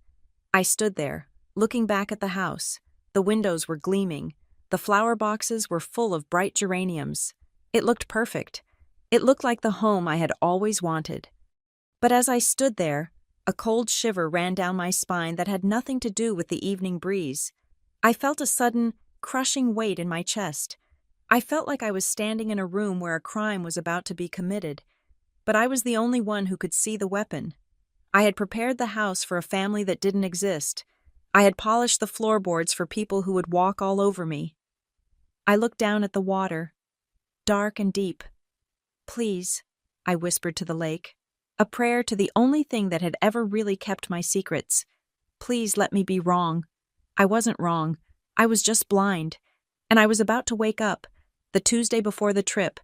I stood there, looking back at the house. The windows were gleaming. The flower boxes were full of bright geraniums. It looked perfect. It looked like the home I had always wanted. But as I stood there, a cold shiver ran down my spine that had nothing to do with the evening breeze. I felt a sudden, crushing weight in my chest. I felt like I was standing in a room where a crime was about to be committed, but I was the only one who could see the weapon. I had prepared the house for a family that didn't exist. I had polished the floorboards for people who would walk all over me. I looked down at the water, dark and deep. Please, I whispered to the lake, a prayer to the only thing that had ever really kept my secrets. Please let me be wrong. I wasn't wrong. I was just blind. And I was about to wake up, the Tuesday before the trip.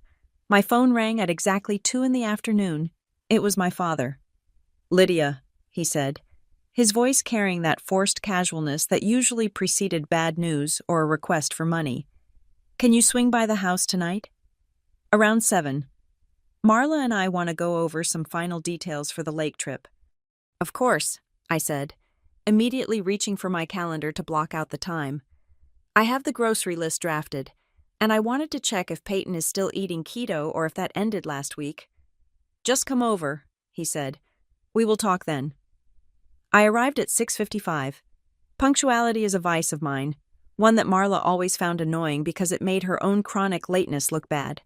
My phone rang at exactly 2 p.m. It was my father. Lydia, he said, his voice carrying that forced casualness that usually preceded bad news or a request for money. Can you swing by the house tonight? Around 7. Marla and I want to go over some final details for the lake trip. Of course, I said, immediately reaching for my calendar to block out the time. I have the grocery list drafted, and I wanted to check if Peyton is still eating keto or if that ended last week. Just come over, he said. We will talk then. I arrived at 6:55. Punctuality is a vice of mine, one that Marla always found annoying because it made her own chronic lateness look bad.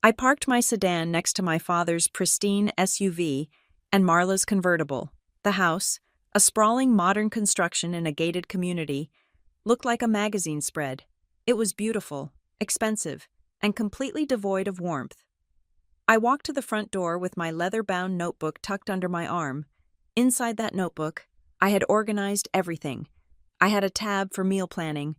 I parked my sedan next to my father's pristine SUV and Marla's convertible. The house, a sprawling modern construction in a gated community, looked like a magazine spread. It was beautiful, expensive, and completely devoid of warmth. I walked to the front door with my leather-bound notebook tucked under my arm. Inside that notebook, I had organized everything. I had a tab for meal planning,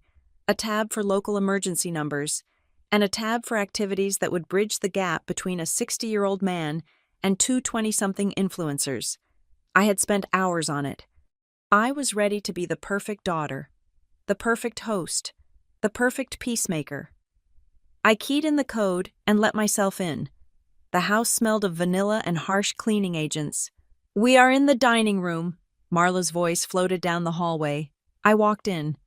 a tab for local emergency numbers, and a tab for activities that would bridge the gap between a 60-year-old man and 2 20-something influencers. I had spent hours on it. I was ready to be the perfect daughter, the perfect host, the perfect peacemaker. I keyed in the code and let myself in. The house smelled of vanilla and harsh cleaning agents. We are in the dining room, Marla's voice floated down the hallway. I walked in.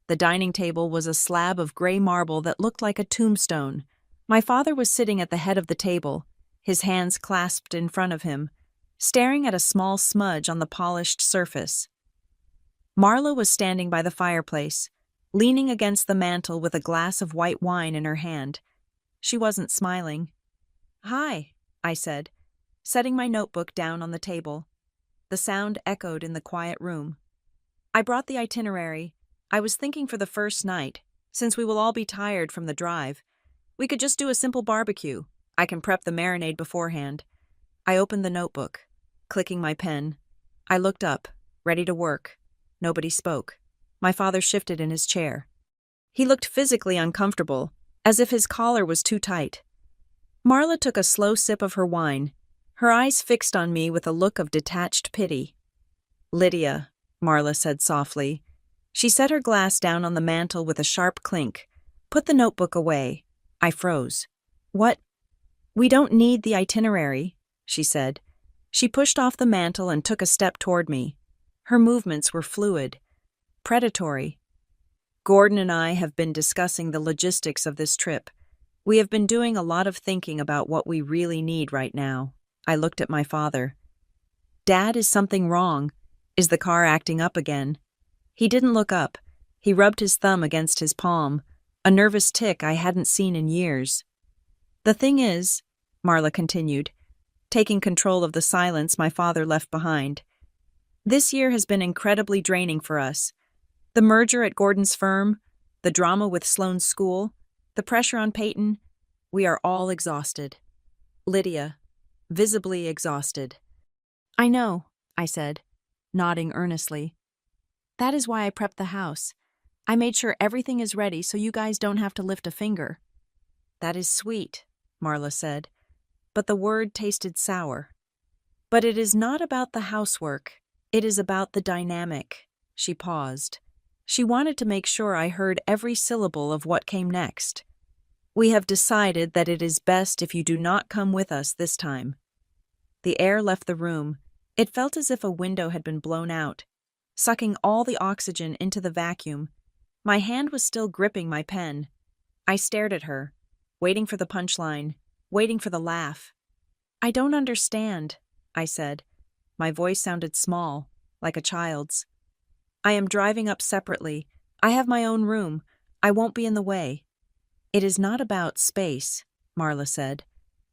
The dining table was a slab of gray marble that looked like a tombstone. My father was sitting at the head of the table, his hands clasped in front of him, staring at a small smudge on the polished surface. Marla was standing by the fireplace, leaning against the mantel with a glass of white wine in her hand. She wasn't smiling. Hi, I said, setting my notebook down on the table. The sound echoed in the quiet room. I brought the itinerary. I was thinking for the first night, since we will all be tired from the drive, we could just do a simple barbecue. I can prep the marinade beforehand. I opened the notebook, clicking my pen. I looked up, ready to work. Nobody spoke. My father shifted in his chair. He looked physically uncomfortable, as if his collar was too tight. Marla took a slow sip of her wine, her eyes fixed on me with a look of detached pity. "Lydia," Marla said softly. She set her glass down on the mantel with a sharp clink. "Put the notebook away." I froze. "What?" "We don't need the itinerary," she said. She pushed off the mantel and took a step toward me. Her movements were fluid, predatory. "Gordon and I have been discussing the logistics of this trip. We have been doing a lot of thinking about what we really need right now." I looked at my father. "Dad, is something wrong? Is the car acting up again?" He didn't look up. He rubbed his thumb against his palm, a nervous tic I hadn't seen in years. "The thing is," Marla continued, taking control of the silence my father left behind, "this year has been incredibly draining for us. The merger at Gordon's firm, the drama with Sloane's school, the pressure on Peyton, we are all exhausted." Lydia, visibly exhausted. "I know," I said, nodding earnestly. "That is why I prepped the house. I made sure everything is ready so you guys don't have to lift a finger." "That is sweet," Marla said, but the word tasted sour. "But it is not about the housework. It is about the dynamic." She paused. She wanted to make sure I heard every syllable of what came next. "We have decided that it is best if you do not come with us this time." The air left the room. It felt as if a window had been blown out, sucking all the oxygen into the vacuum. My hand was still gripping my pen. I stared at her, waiting for the punchline, waiting for the laugh. "I don't understand," I said. My voice sounded small, like a child's. "I am driving up separately. I have my own room. I won't be in the way." "It is not about space," Marla said,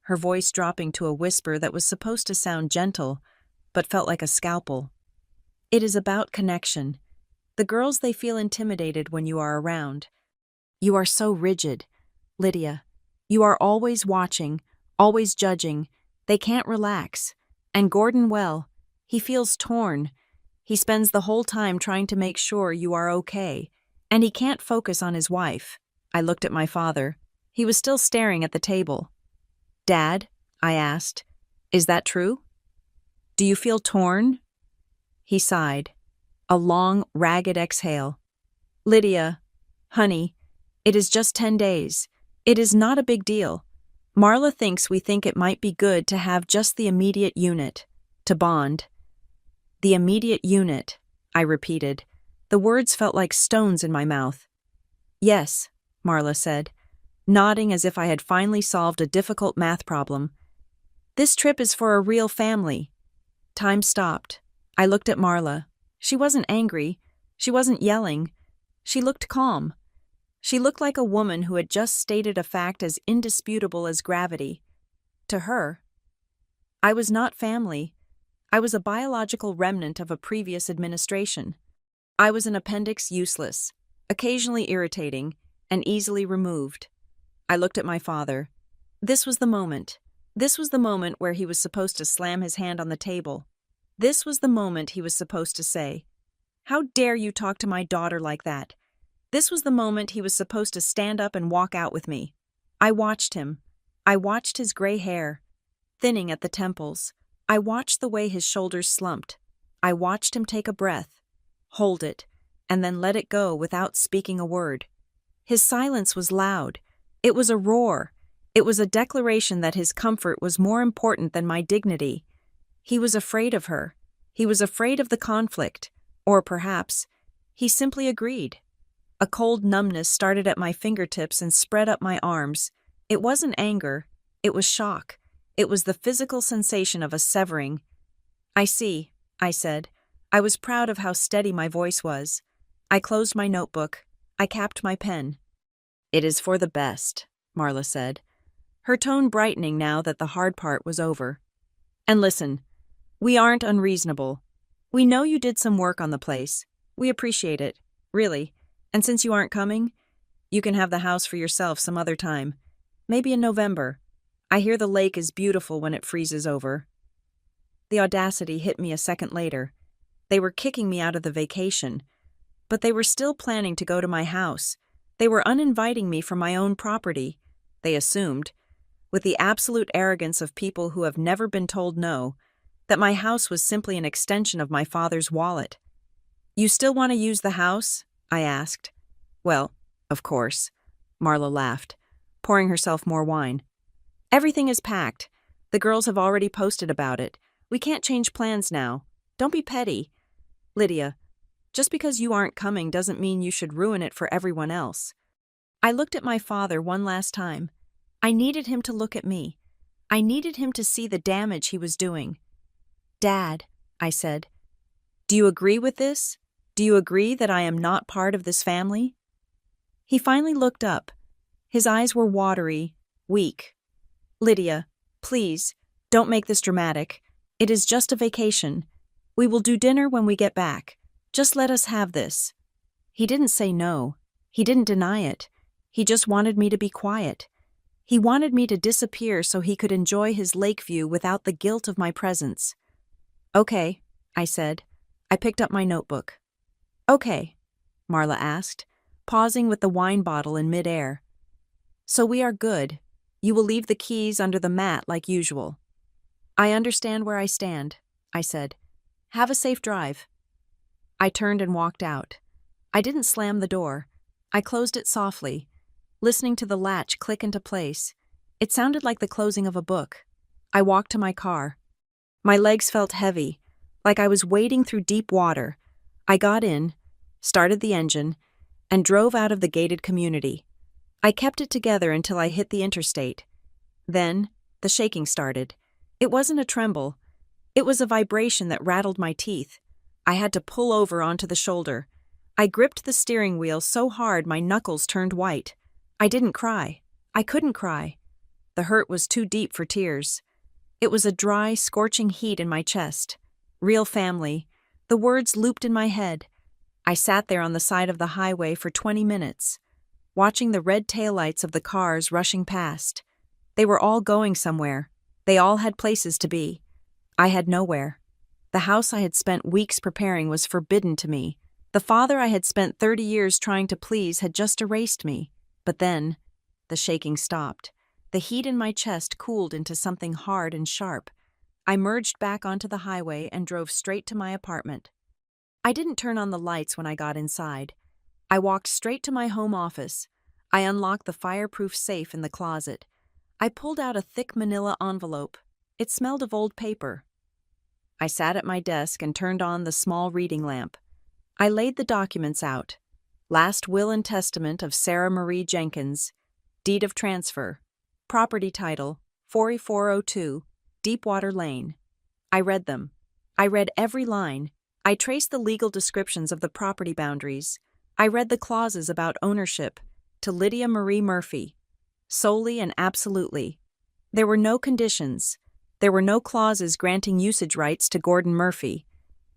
her voice dropping to a whisper that was supposed to sound gentle, but felt like a scalpel. "It is about connection. The girls, they feel intimidated when you are around. You are so rigid, Lydia. You are always watching, always judging. They can't relax. And Gordon, well, he feels torn. He spends the whole time trying to make sure you are okay, and he can't focus on his wife." I looked at my father. He was still staring at the table. "Dad," I asked, "is that true? Do you feel torn?" He sighed. A long, ragged exhale. "Lydia, honey, it is just 10 days. It is not a big deal. Marla thinks we think it might be good to have just the immediate unit, to bond." "The immediate unit," I repeated. The words felt like stones in my mouth. "Yes," Marla said, nodding as if I had finally solved a difficult math problem. "This trip is for a real family." Time stopped. I looked at Marla. She wasn't angry. She wasn't yelling. She looked calm. She looked like a woman who had just stated a fact as indisputable as gravity. To her, I was not family. I was a biological remnant of a previous administration. I was an appendix useless, occasionally irritating, and easily removed. I looked at my father. This was the moment. This was the moment where he was supposed to slam his hand on the table. This was the moment he was supposed to say, "How dare you talk to my daughter like that?" This was the moment he was supposed to stand up and walk out with me. I watched him. I watched his gray hair, thinning at the temples. I watched the way his shoulders slumped. I watched him take a breath, hold it, and then let it go without speaking a word. His silence was loud. It was a roar. It was a declaration that his comfort was more important than my dignity. He was afraid of her. He was afraid of the conflict. Or perhaps, he simply agreed. A cold numbness started at my fingertips and spread up my arms. It wasn't anger. It was shock. It was the physical sensation of a severing. "I see," I said. I was proud of how steady my voice was. I closed my notebook. I capped my pen. "It is for the best," Marla said, her tone brightening now that the hard part was over. "And listen, we aren't unreasonable. We know you did some work on the place. We appreciate it, really. And since you aren't coming, you can have the house for yourself some other time. Maybe in November. I hear the lake is beautiful when it freezes over." The audacity hit me a second later. They were kicking me out of the vacation, but they were still planning to go to my house. They were uninviting me from my own property, they assumed. with the absolute arrogance of people who have never been told no, that my house was simply an extension of my father's wallet. "You still want to use the house?" I asked. "Well, of course," Marla laughed, pouring herself more wine. "Everything is packed. The girls have already posted about it. We can't change plans now. Don't be petty. Lydia, just because you aren't coming doesn't mean you should ruin it for everyone else." I looked at my father one last time. I needed him to look at me. I needed him to see the damage he was doing. "Dad," I said, "do you agree with this? Do you agree that I am not part of this family?" He finally looked up. His eyes were watery, weak. "Lydia, please, don't make this dramatic. It is just a vacation. We will do dinner when we get back. Just let us have this." He didn't say no. He didn't deny it. He just wanted me to be quiet. He wanted me to disappear so he could enjoy his lake view without the guilt of my presence. "Okay," I said. I picked up my notebook. "Okay," Marla asked, pausing with the wine bottle in midair. "So we are good. You will leave the keys under the mat like usual." "I understand where I stand," I said. "Have a safe drive." I turned and walked out. I didn't slam the door. I closed it softly, listening to the latch click into place. It sounded like the closing of a book. I walked to my car. My legs felt heavy, like I was wading through deep water. I got in, started the engine, and drove out of the gated community. I kept it together until I hit the interstate. Then, the shaking started. It wasn't a tremble. It was a vibration that rattled my teeth. I had to pull over onto the shoulder. I gripped the steering wheel so hard my knuckles turned white. I didn't cry. I couldn't cry. The hurt was too deep for tears. It was a dry, scorching heat in my chest. Real family. The words looped in my head. I sat there on the side of the highway for 20 minutes, watching the red taillights of the cars rushing past. They were all going somewhere. They all had places to be. I had nowhere. The house I had spent weeks preparing was forbidden to me. The father I had spent 30 years trying to please had just erased me. But then, the shaking stopped. The heat in my chest cooled into something hard and sharp. I merged back onto the highway and drove straight to my apartment. I didn't turn on the lights when I got inside. I walked straight to my home office. I unlocked the fireproof safe in the closet. I pulled out a thick manila envelope. It smelled of old paper. I sat at my desk and turned on the small reading lamp. I laid the documents out. Last will and testament of Sarah Marie Jenkins. Deed of transfer. Property title, 4402, Deepwater Lane. I read them. I read every line. I traced the legal descriptions of the property boundaries. I read the clauses about ownership to Lydia Marie Murphy, solely and absolutely. There were no conditions. There were no clauses granting usage rights to Gordon Murphy.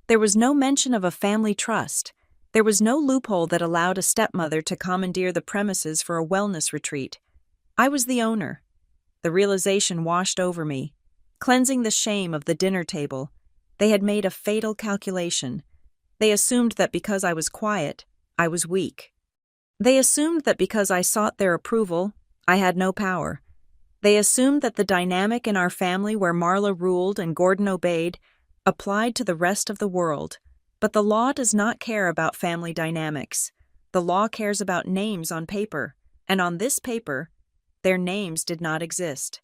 There was no mention of a family trust. There was no loophole that allowed a stepmother to commandeer the premises for a wellness retreat. I was the owner. The realization washed over me, cleansing the shame of the dinner table. They had made a fatal calculation. They assumed that because I was quiet, I was weak. They assumed that because I sought their approval, I had no power. They assumed that the dynamic in our family where Marla ruled and Gordon obeyed applied to the rest of the world. But the law does not care about family dynamics. The law cares about names on paper, and on this paper, their names did not exist.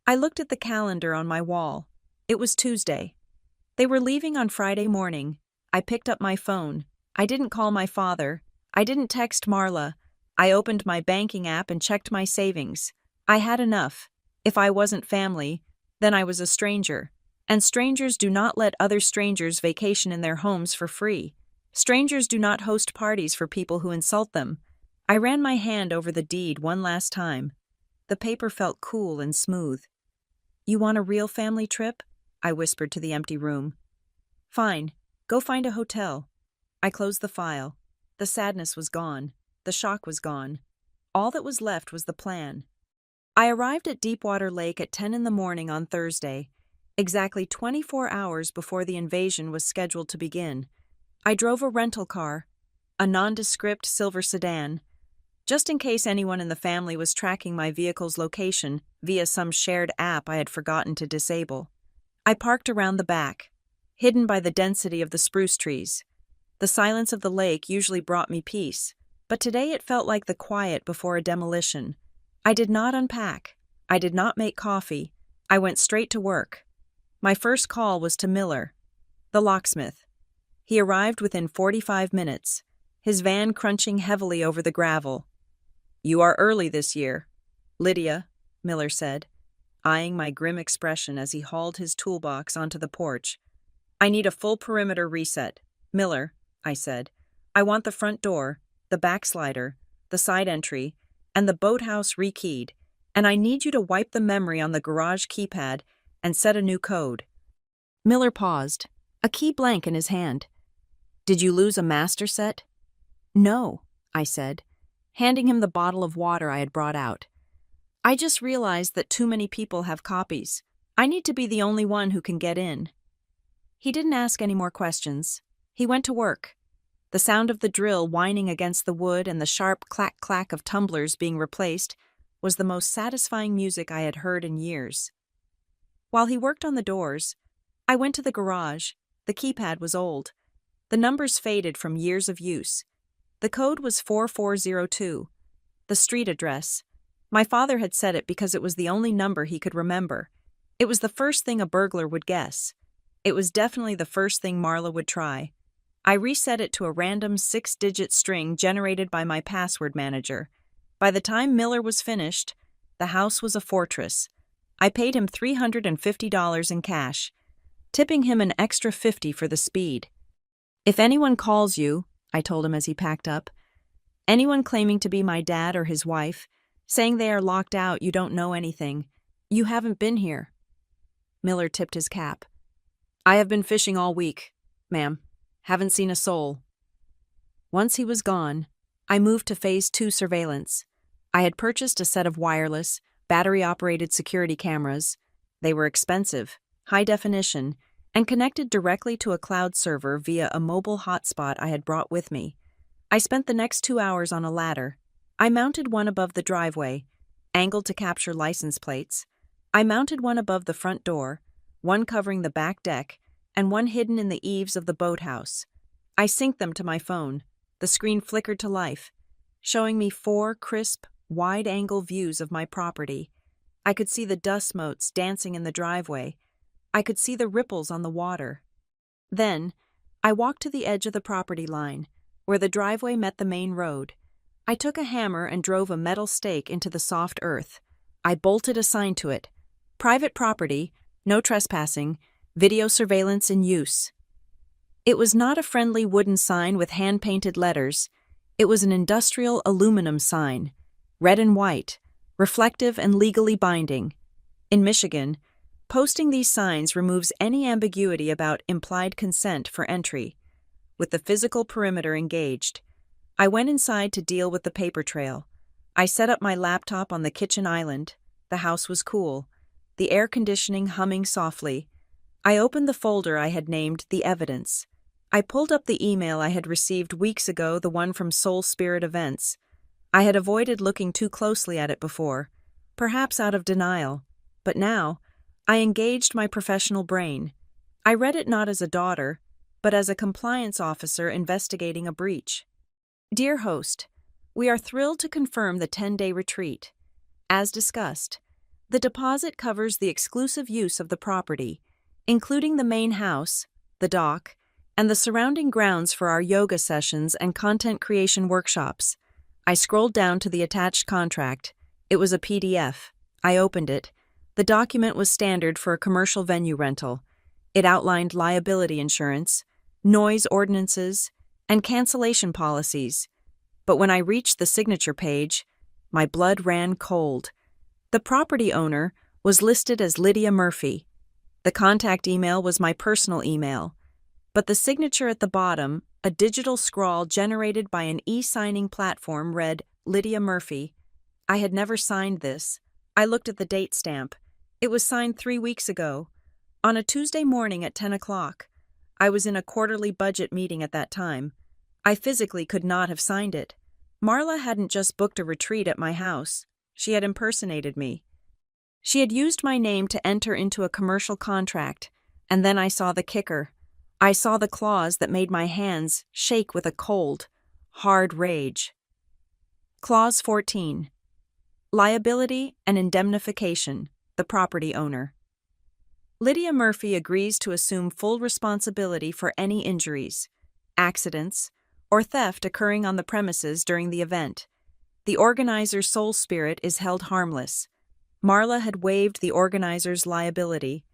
I looked at the calendar on my wall. It was Tuesday. They were leaving on Friday morning. I picked up my phone. I didn't call my father. I didn't text Marla. I opened my banking app and checked my savings. I had enough. If I wasn't family, then I was a stranger. And strangers do not let other strangers vacation in their homes for free. Strangers do not host parties for people who insult them. I ran my hand over the deed one last time. The paper felt cool and smooth. "You want a real family trip?" I whispered to the empty room. "Fine, go find a hotel." I closed the file. The sadness was gone. The shock was gone. All that was left was the plan. I arrived at Deepwater Lake at 10 in the morning on Thursday, exactly 24 hours before the invasion was scheduled to begin. I drove a rental car, a nondescript silver sedan. just in case anyone in the family was tracking my vehicle's location via some shared app I had forgotten to disable. I parked around the back, hidden by the density of the spruce trees. The silence of the lake usually brought me peace, but today it felt like the quiet before a demolition. I did not unpack. I did not make coffee. I went straight to work. My first call was to Miller, the locksmith. He arrived within 45 minutes, his van crunching heavily over the gravel. "You are early this year, Lydia," Miller said, eyeing my grim expression as he hauled his toolbox onto the porch. "I need a full perimeter reset." "Miller," I said, "I want the front door, the backslider, the side entry, and the boathouse rekeyed, and I need you to wipe the memory on the garage keypad and set a new code." Miller paused, a key blank in his hand. "Did you lose a master set?" "No," I said, handing him the bottle of water I had brought out. "I just realized that too many people have copies. I need to be the only one who can get in." He didn't ask any more questions. He went to work. The sound of the drill whining against the wood and the sharp clack-clack of tumblers being replaced was the most satisfying music I had heard in years. While he worked on the doors, I went to the garage. The keypad was old. The numbers faded from years of use. The code was 4402, the street address. My father had said it because it was the only number he could remember. It was the first thing a burglar would guess. It was definitely the first thing Marla would try. I reset it to a random 6-digit string generated by my password manager. By the time Miller was finished, the house was a fortress. I paid him $350 in cash, tipping him an extra $50 for the speed. "If anyone calls you," I told him as he packed up, "anyone claiming to be my dad or his wife, saying they are locked out, you don't know anything. You haven't been here." Miller tipped his cap. "I have been fishing all week, ma'am. Haven't seen a soul." Once he was gone, I moved to Phase 2 surveillance. I had purchased a set of wireless, battery-operated security cameras. They were expensive, high definition, and connected directly to a cloud server via a mobile hotspot I had brought with me. I spent the next 2 hours on a ladder. I mounted one above the driveway, angled to capture license plates. I mounted one above the front door, one covering the back deck, and one hidden in the eaves of the boathouse. I synced them to my phone. The screen flickered to life, showing me 4 crisp, wide-angle views of my property. I could see the dust motes dancing in the driveway. I could see the ripples on the water. Then, I walked to the edge of the property line, where the driveway met the main road. I took a hammer and drove a metal stake into the soft earth. I bolted a sign to it. "Private property, no trespassing, video surveillance in use." It was not a friendly wooden sign with hand-painted letters. It was an industrial aluminum sign, red and white, reflective and legally binding. In Michigan, posting these signs removes any ambiguity about implied consent for entry. With the physical perimeter engaged, I went inside to deal with the paper trail. I set up my laptop on the kitchen island. The house was cool, the air conditioning humming softly. I opened the folder I had named The Evidence. I pulled up the email I had received weeks ago, the one from Soul Spirit Events. I had avoided looking too closely at it before, perhaps out of denial, but now, I engaged my professional brain. I read it not as a daughter, but as a compliance officer investigating a breach. "Dear host, we are thrilled to confirm the 10-day retreat. As discussed, the deposit covers the exclusive use of the property, including the main house, the dock, and the surrounding grounds for our yoga sessions and content creation workshops." I scrolled down to the attached contract. It was a PDF. I opened it. The document was standard for a commercial venue rental. It outlined liability insurance, noise ordinances, and cancellation policies. But when I reached the signature page, my blood ran cold. The property owner was listed as Lydia Murphy. The contact email was my personal email, but the signature at the bottom, a digital scrawl generated by an e-signing platform, read Lydia Murphy. I had never signed this. I looked at the date stamp. It was signed 3 weeks ago, on a Tuesday morning at 10 o'clock. I was in a quarterly budget meeting at that time. I physically could not have signed it. Marla hadn't just booked a retreat at my house. She had impersonated me. She had used my name to enter into a commercial contract, and then I saw the kicker. I saw the clause that made my hands shake with a cold, hard rage. Clause 14. Liability and indemnification, the property owner. Lydia Murphy agrees to assume full responsibility for any injuries, accidents, or theft occurring on the premises during the event. The organizer's soul spirit is held harmless. Marla had waived the organizer's liability.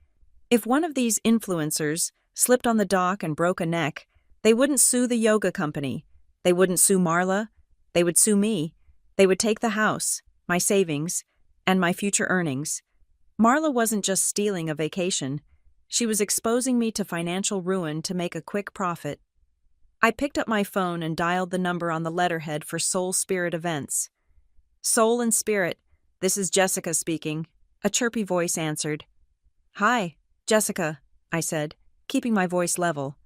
If one of these influencers slipped on the dock and broke a neck, they wouldn't sue the yoga company. They wouldn't sue Marla. They would sue me. They would take the house, my savings, and my future earnings. Marla wasn't just stealing a vacation. She was exposing me to financial ruin to make a quick profit. I picked up my phone and dialed the number on the letterhead for Soul Spirit Events. Soul and Spirit, this is Jessica speaking. A chirpy voice answered. Hi, Jessica, I said, keeping my voice level.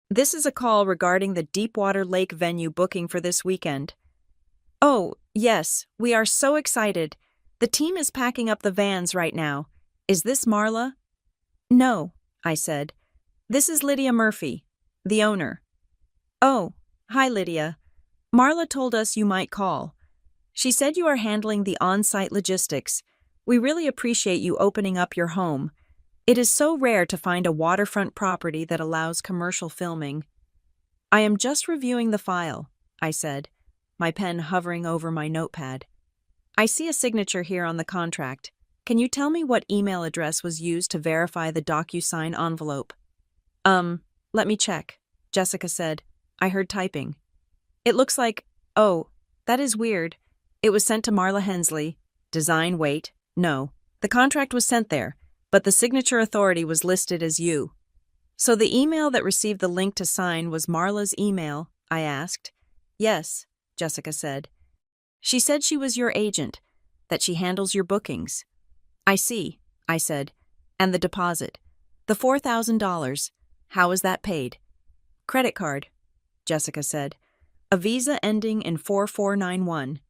This is a call regarding the Deepwater Lake venue booking for this weekend. Oh, yes, we are so excited. The team is packing up the vans right now. Is this Marla? No, I said. This is Lydia Murphy, the owner. Oh, hi Lydia. Marla told us you might call. She said you are handling the on-site logistics. We really appreciate you opening up your home. It is so rare to find a waterfront property that allows commercial filming. I am just reviewing the file, I said, my pen hovering over my notepad. I see a signature here on the contract. Can you tell me what email address was used to verify the DocuSign envelope? Let me check, Jessica said. I heard typing. It looks like, oh, that is weird. It was sent to Marla Hensley. Design, wait, no. The contract was sent there, but the signature authority was listed as you. So the email that received the link to sign was Marla's email, I asked. Yes, Jessica said. She said she was your agent, that she handles your bookings. I see, I said. And the deposit. The $4,000. How is that paid? Credit card, Jessica said. A Visa ending in 4491.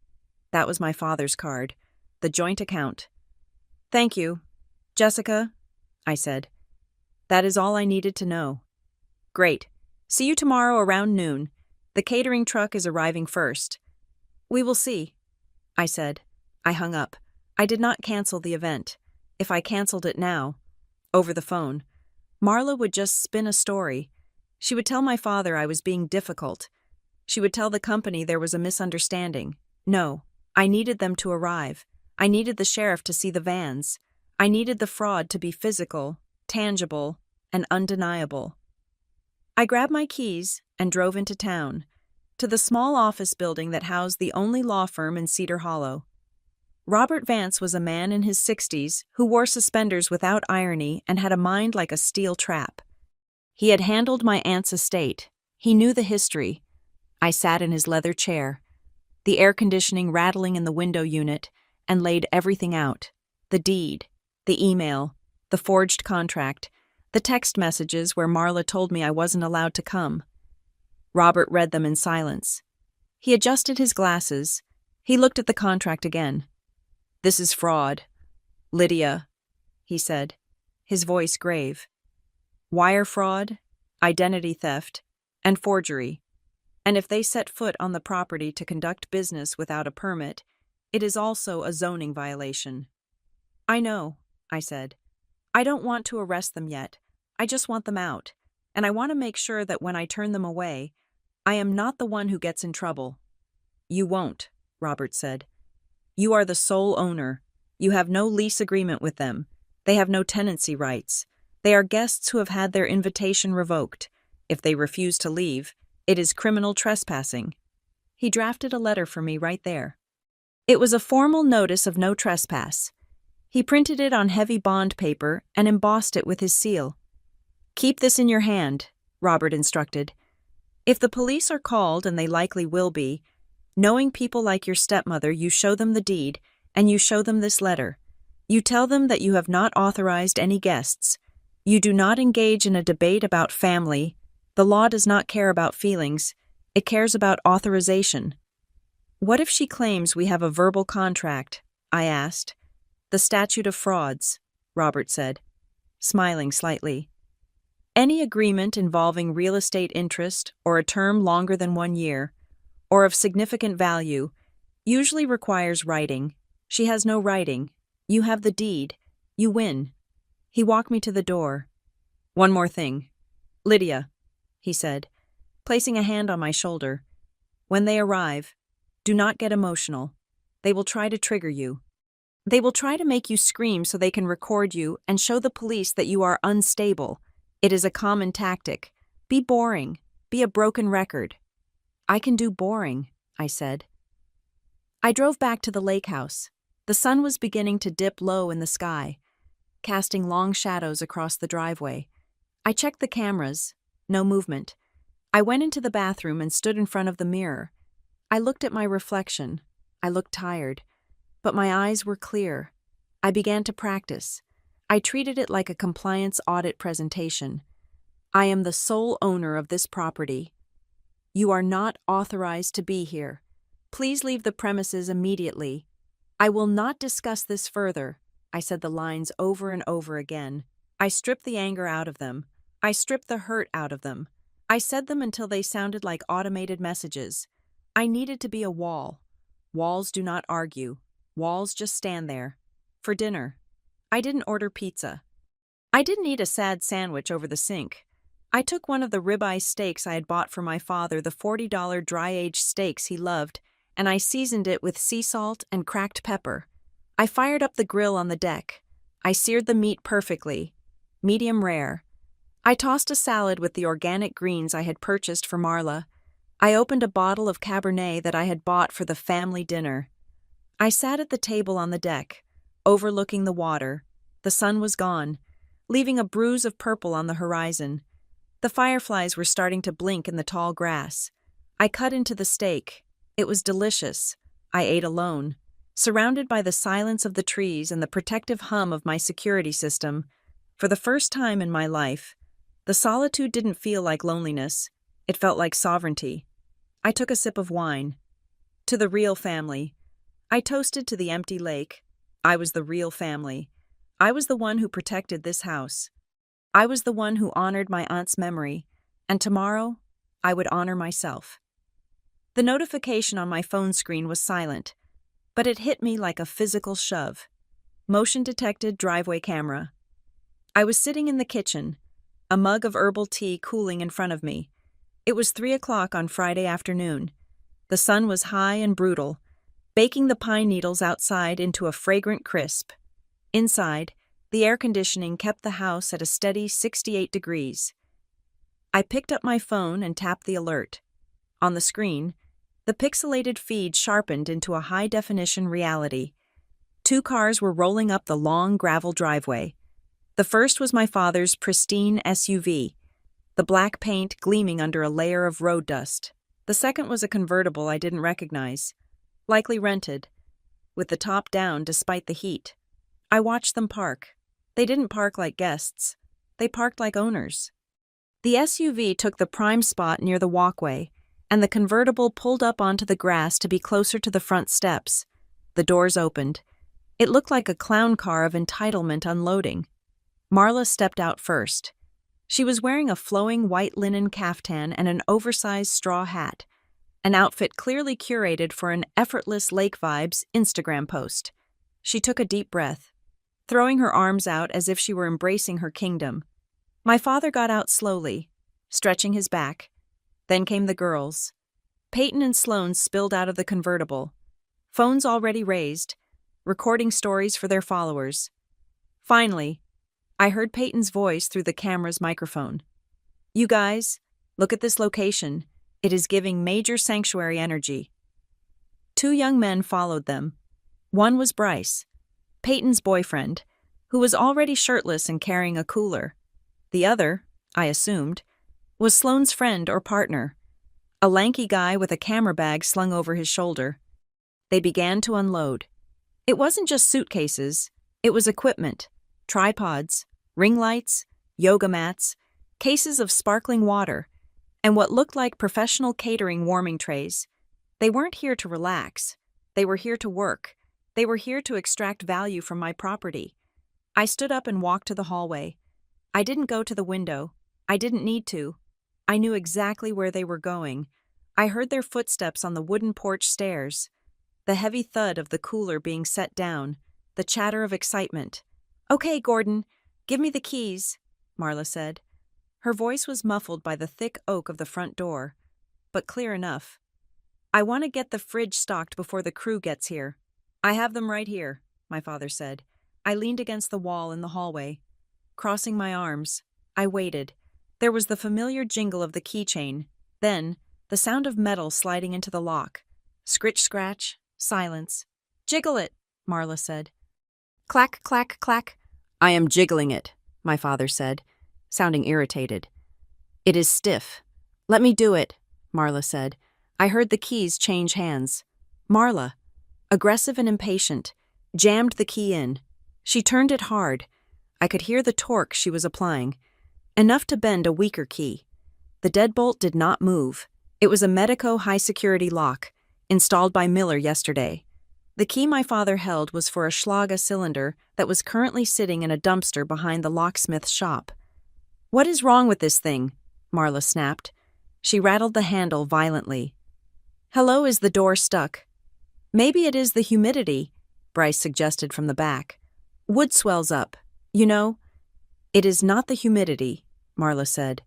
That was my father's card. The joint account. Thank you, Jessica, I said. That is all I needed to know. Great. See you tomorrow around noon. The catering truck is arriving first. We will see, I said. I hung up. I did not cancel the event. If I canceled it now, over the phone, Marla would just spin a story. She would tell my father I was being difficult. She would tell the company there was a misunderstanding. No, I needed them to arrive. I needed the sheriff to see the vans. I needed the fraud to be physical, tangible, and undeniable. I grabbed my keys and drove into town, to the small office building that housed the only law firm in Cedar Hollow. Robert Vance was a man in his 60s who wore suspenders without irony and had a mind like a steel trap. He had handled my aunt's estate. He knew the history. I sat in his leather chair, the air conditioning rattling in the window unit, and laid everything out. The deed, the email, the forged contract, the text messages where Marla told me I wasn't allowed to come. Robert read them in silence. He adjusted his glasses. He looked at the contract again. This is fraud. Lydia, he said, his voice grave. Wire fraud, identity theft, and forgery. And if they set foot on the property to conduct business without a permit, it is also a zoning violation. I know, I said. I don't want to arrest them yet. I just want them out. And I want to make sure that when I turn them away, I am not the one who gets in trouble. You won't, Robert said. You are the sole owner. You have no lease agreement with them. They have no tenancy rights. They are guests who have had their invitation revoked. If they refuse to leave, it is criminal trespassing. He drafted a letter for me right there. It was a formal notice of no trespass. He printed it on heavy bond paper and embossed it with his seal. Keep this in your hand, Robert instructed. If the police are called, and they likely will be, knowing people like your stepmother, you show them the deed, and you show them this letter. You tell them that you have not authorized any guests. You do not engage in a debate about family. The law does not care about feelings. It cares about authorization. What if she claims we have a verbal contract? I asked. The statute of frauds, Robert said, smiling slightly. Any agreement involving real estate interest or a term longer than 1 year, or of significant value, usually requires writing. She has no writing. You have the deed. You win. He walked me to the door. One more thing. Lydia, he said, placing a hand on my shoulder. When they arrive, do not get emotional. They will try to trigger you. They will try to make you scream so they can record you and show the police that you are unstable. It is a common tactic. Be boring. Be a broken record. I can do boring, I said. I drove back to the lake house. The sun was beginning to dip low in the sky, casting long shadows across the driveway. I checked the cameras. No movement. I went into the bathroom and stood in front of the mirror. I looked at my reflection. I looked tired, but my eyes were clear. I began to practice. I treated it like a compliance audit presentation. I am the sole owner of this property. You are not authorized to be here. Please leave the premises immediately. I will not discuss this further. I said the lines over and over again. I stripped the anger out of them. I stripped the hurt out of them. I said them until they sounded like automated messages. I needed to be a wall. Walls do not argue. Walls just stand there. For dinner, I didn't order pizza. I didn't eat a sad sandwich over the sink. I took one of the ribeye steaks I had bought for my father, the $40 dry-aged steaks he loved, and I seasoned it with sea salt and cracked pepper. I fired up the grill on the deck. I seared the meat perfectly, medium rare. I tossed a salad with the organic greens I had purchased for Marla. I opened a bottle of Cabernet that I had bought for the family dinner. I sat at the table on the deck, overlooking the water. The sun was gone, leaving a bruise of purple on the horizon. The fireflies were starting to blink in the tall grass. I cut into the steak. It was delicious. I ate alone, surrounded by the silence of the trees and the protective hum of my security system. For the first time in my life, the solitude didn't feel like loneliness. It felt like sovereignty. I took a sip of wine. To the real family. I toasted to the empty lake. I was the real family. I was the one who protected this house. I was the one who honored my aunt's memory, and tomorrow, I would honor myself. The notification on my phone screen was silent, but it hit me like a physical shove. Motion-detected driveway camera. I was sitting in the kitchen, a mug of herbal tea cooling in front of me. It was 3 o'clock on Friday afternoon. The sun was high and brutal, baking the pine needles outside into a fragrant crisp. Inside, the air conditioning kept the house at a steady 68 degrees. I picked up my phone and tapped the alert. On the screen, the pixelated feed sharpened into a high-definition reality. 2 cars were rolling up the long gravel driveway. The first was my father's pristine SUV, the black paint gleaming under a layer of road dust. The second was a convertible I didn't recognize, likely rented, with the top down despite the heat. I watched them park. They didn't park like guests. They parked like owners. The SUV took the prime spot near the walkway, and the convertible pulled up onto the grass to be closer to the front steps. The doors opened. It looked like a clown car of entitlement unloading. Marla stepped out first. She was wearing a flowing white linen caftan and an oversized straw hat, an outfit clearly curated for an effortless Lake Vibes Instagram post. She took a deep breath, throwing her arms out as if she were embracing her kingdom. My father got out slowly, stretching his back. Then came the girls. Peyton and Sloane spilled out of the convertible, phones already raised, recording stories for their followers. Finally, I heard Peyton's voice through the camera's microphone. "You guys, look at this location. It is giving major sanctuary energy." 2 young men followed them. One was Bryce, Peyton's boyfriend, who was already shirtless and carrying a cooler. The other, I assumed, was Sloane's friend or partner, a lanky guy with a camera bag slung over his shoulder. They began to unload. It wasn't just suitcases, it was equipment, tripods, ring lights, yoga mats, cases of sparkling water, and what looked like professional catering warming trays. They weren't here to relax. They were here to work. They were here to extract value from my property. I stood up and walked to the hallway. I didn't go to the window. I didn't need to. I knew exactly where they were going. I heard their footsteps on the wooden porch stairs, the heavy thud of the cooler being set down, the chatter of excitement. "Okay, Gordon, give me the keys," Marla said. Her voice was muffled by the thick oak of the front door, but clear enough. "I want to get the fridge stocked before the crew gets here." "I have them right here," my father said. I leaned against the wall in the hallway. Crossing my arms, I waited. There was the familiar jingle of the keychain, then the sound of metal sliding into the lock. Scritch-scratch, silence. "Jiggle it," Marla said. Clack, clack, clack. "I am jiggling it," my father said, sounding irritated. "It is stiff." "Let me do it," Marla said. I heard the keys change hands. Marla, aggressive and impatient, jammed the key in. She turned it hard. I could hear the torque she was applying, enough to bend a weaker key. The deadbolt did not move. It was a Medeco high-security lock, installed by Miller yesterday. The key my father held was for a Schlager cylinder that was currently sitting in a dumpster behind the locksmith's shop. "What is wrong with this thing?" Marla snapped. She rattled the handle violently. "Hello, is the door stuck?" "Maybe it is the humidity," Bryce suggested from the back. "Wood swells up, you know." "It is not the humidity," Marla said.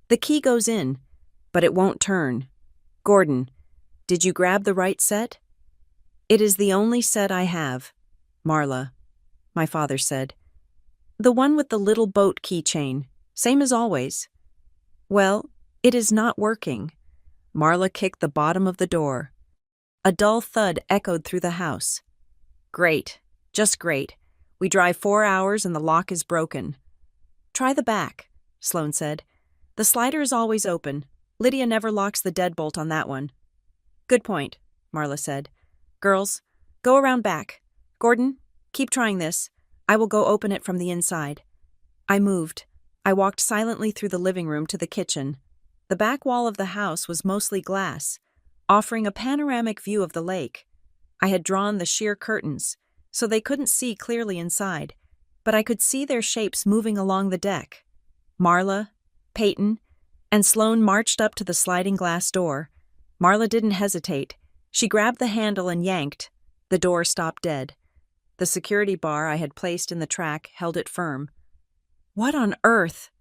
"The key goes in, but it won't turn. Gordon, did you grab the right set?" "It is the only set I have, Marla," my father said. "The one with the little boat keychain, same as always." "Well, it is not working." Marla kicked the bottom of the door. A dull thud echoed through the house. "Great, just great. We drive 4 hours and the lock is broken." "Try the back," Sloan said. "The slider is always open. Lydia never locks the deadbolt on that one." "Good point," Marla said. "Girls, go around back. Gordon, keep trying this. I will go open it from the inside." I moved. I walked silently through the living room to the kitchen. The back wall of the house was mostly glass, offering a panoramic view of the lake. I had drawn the sheer curtains, so they couldn't see clearly inside, but I could see their shapes moving along the deck. Marla, Peyton, and Sloan marched up to the sliding glass door. Marla didn't hesitate. She grabbed the handle and yanked. The door stopped dead. The security bar I had placed in the track held it firm. "What on earth?"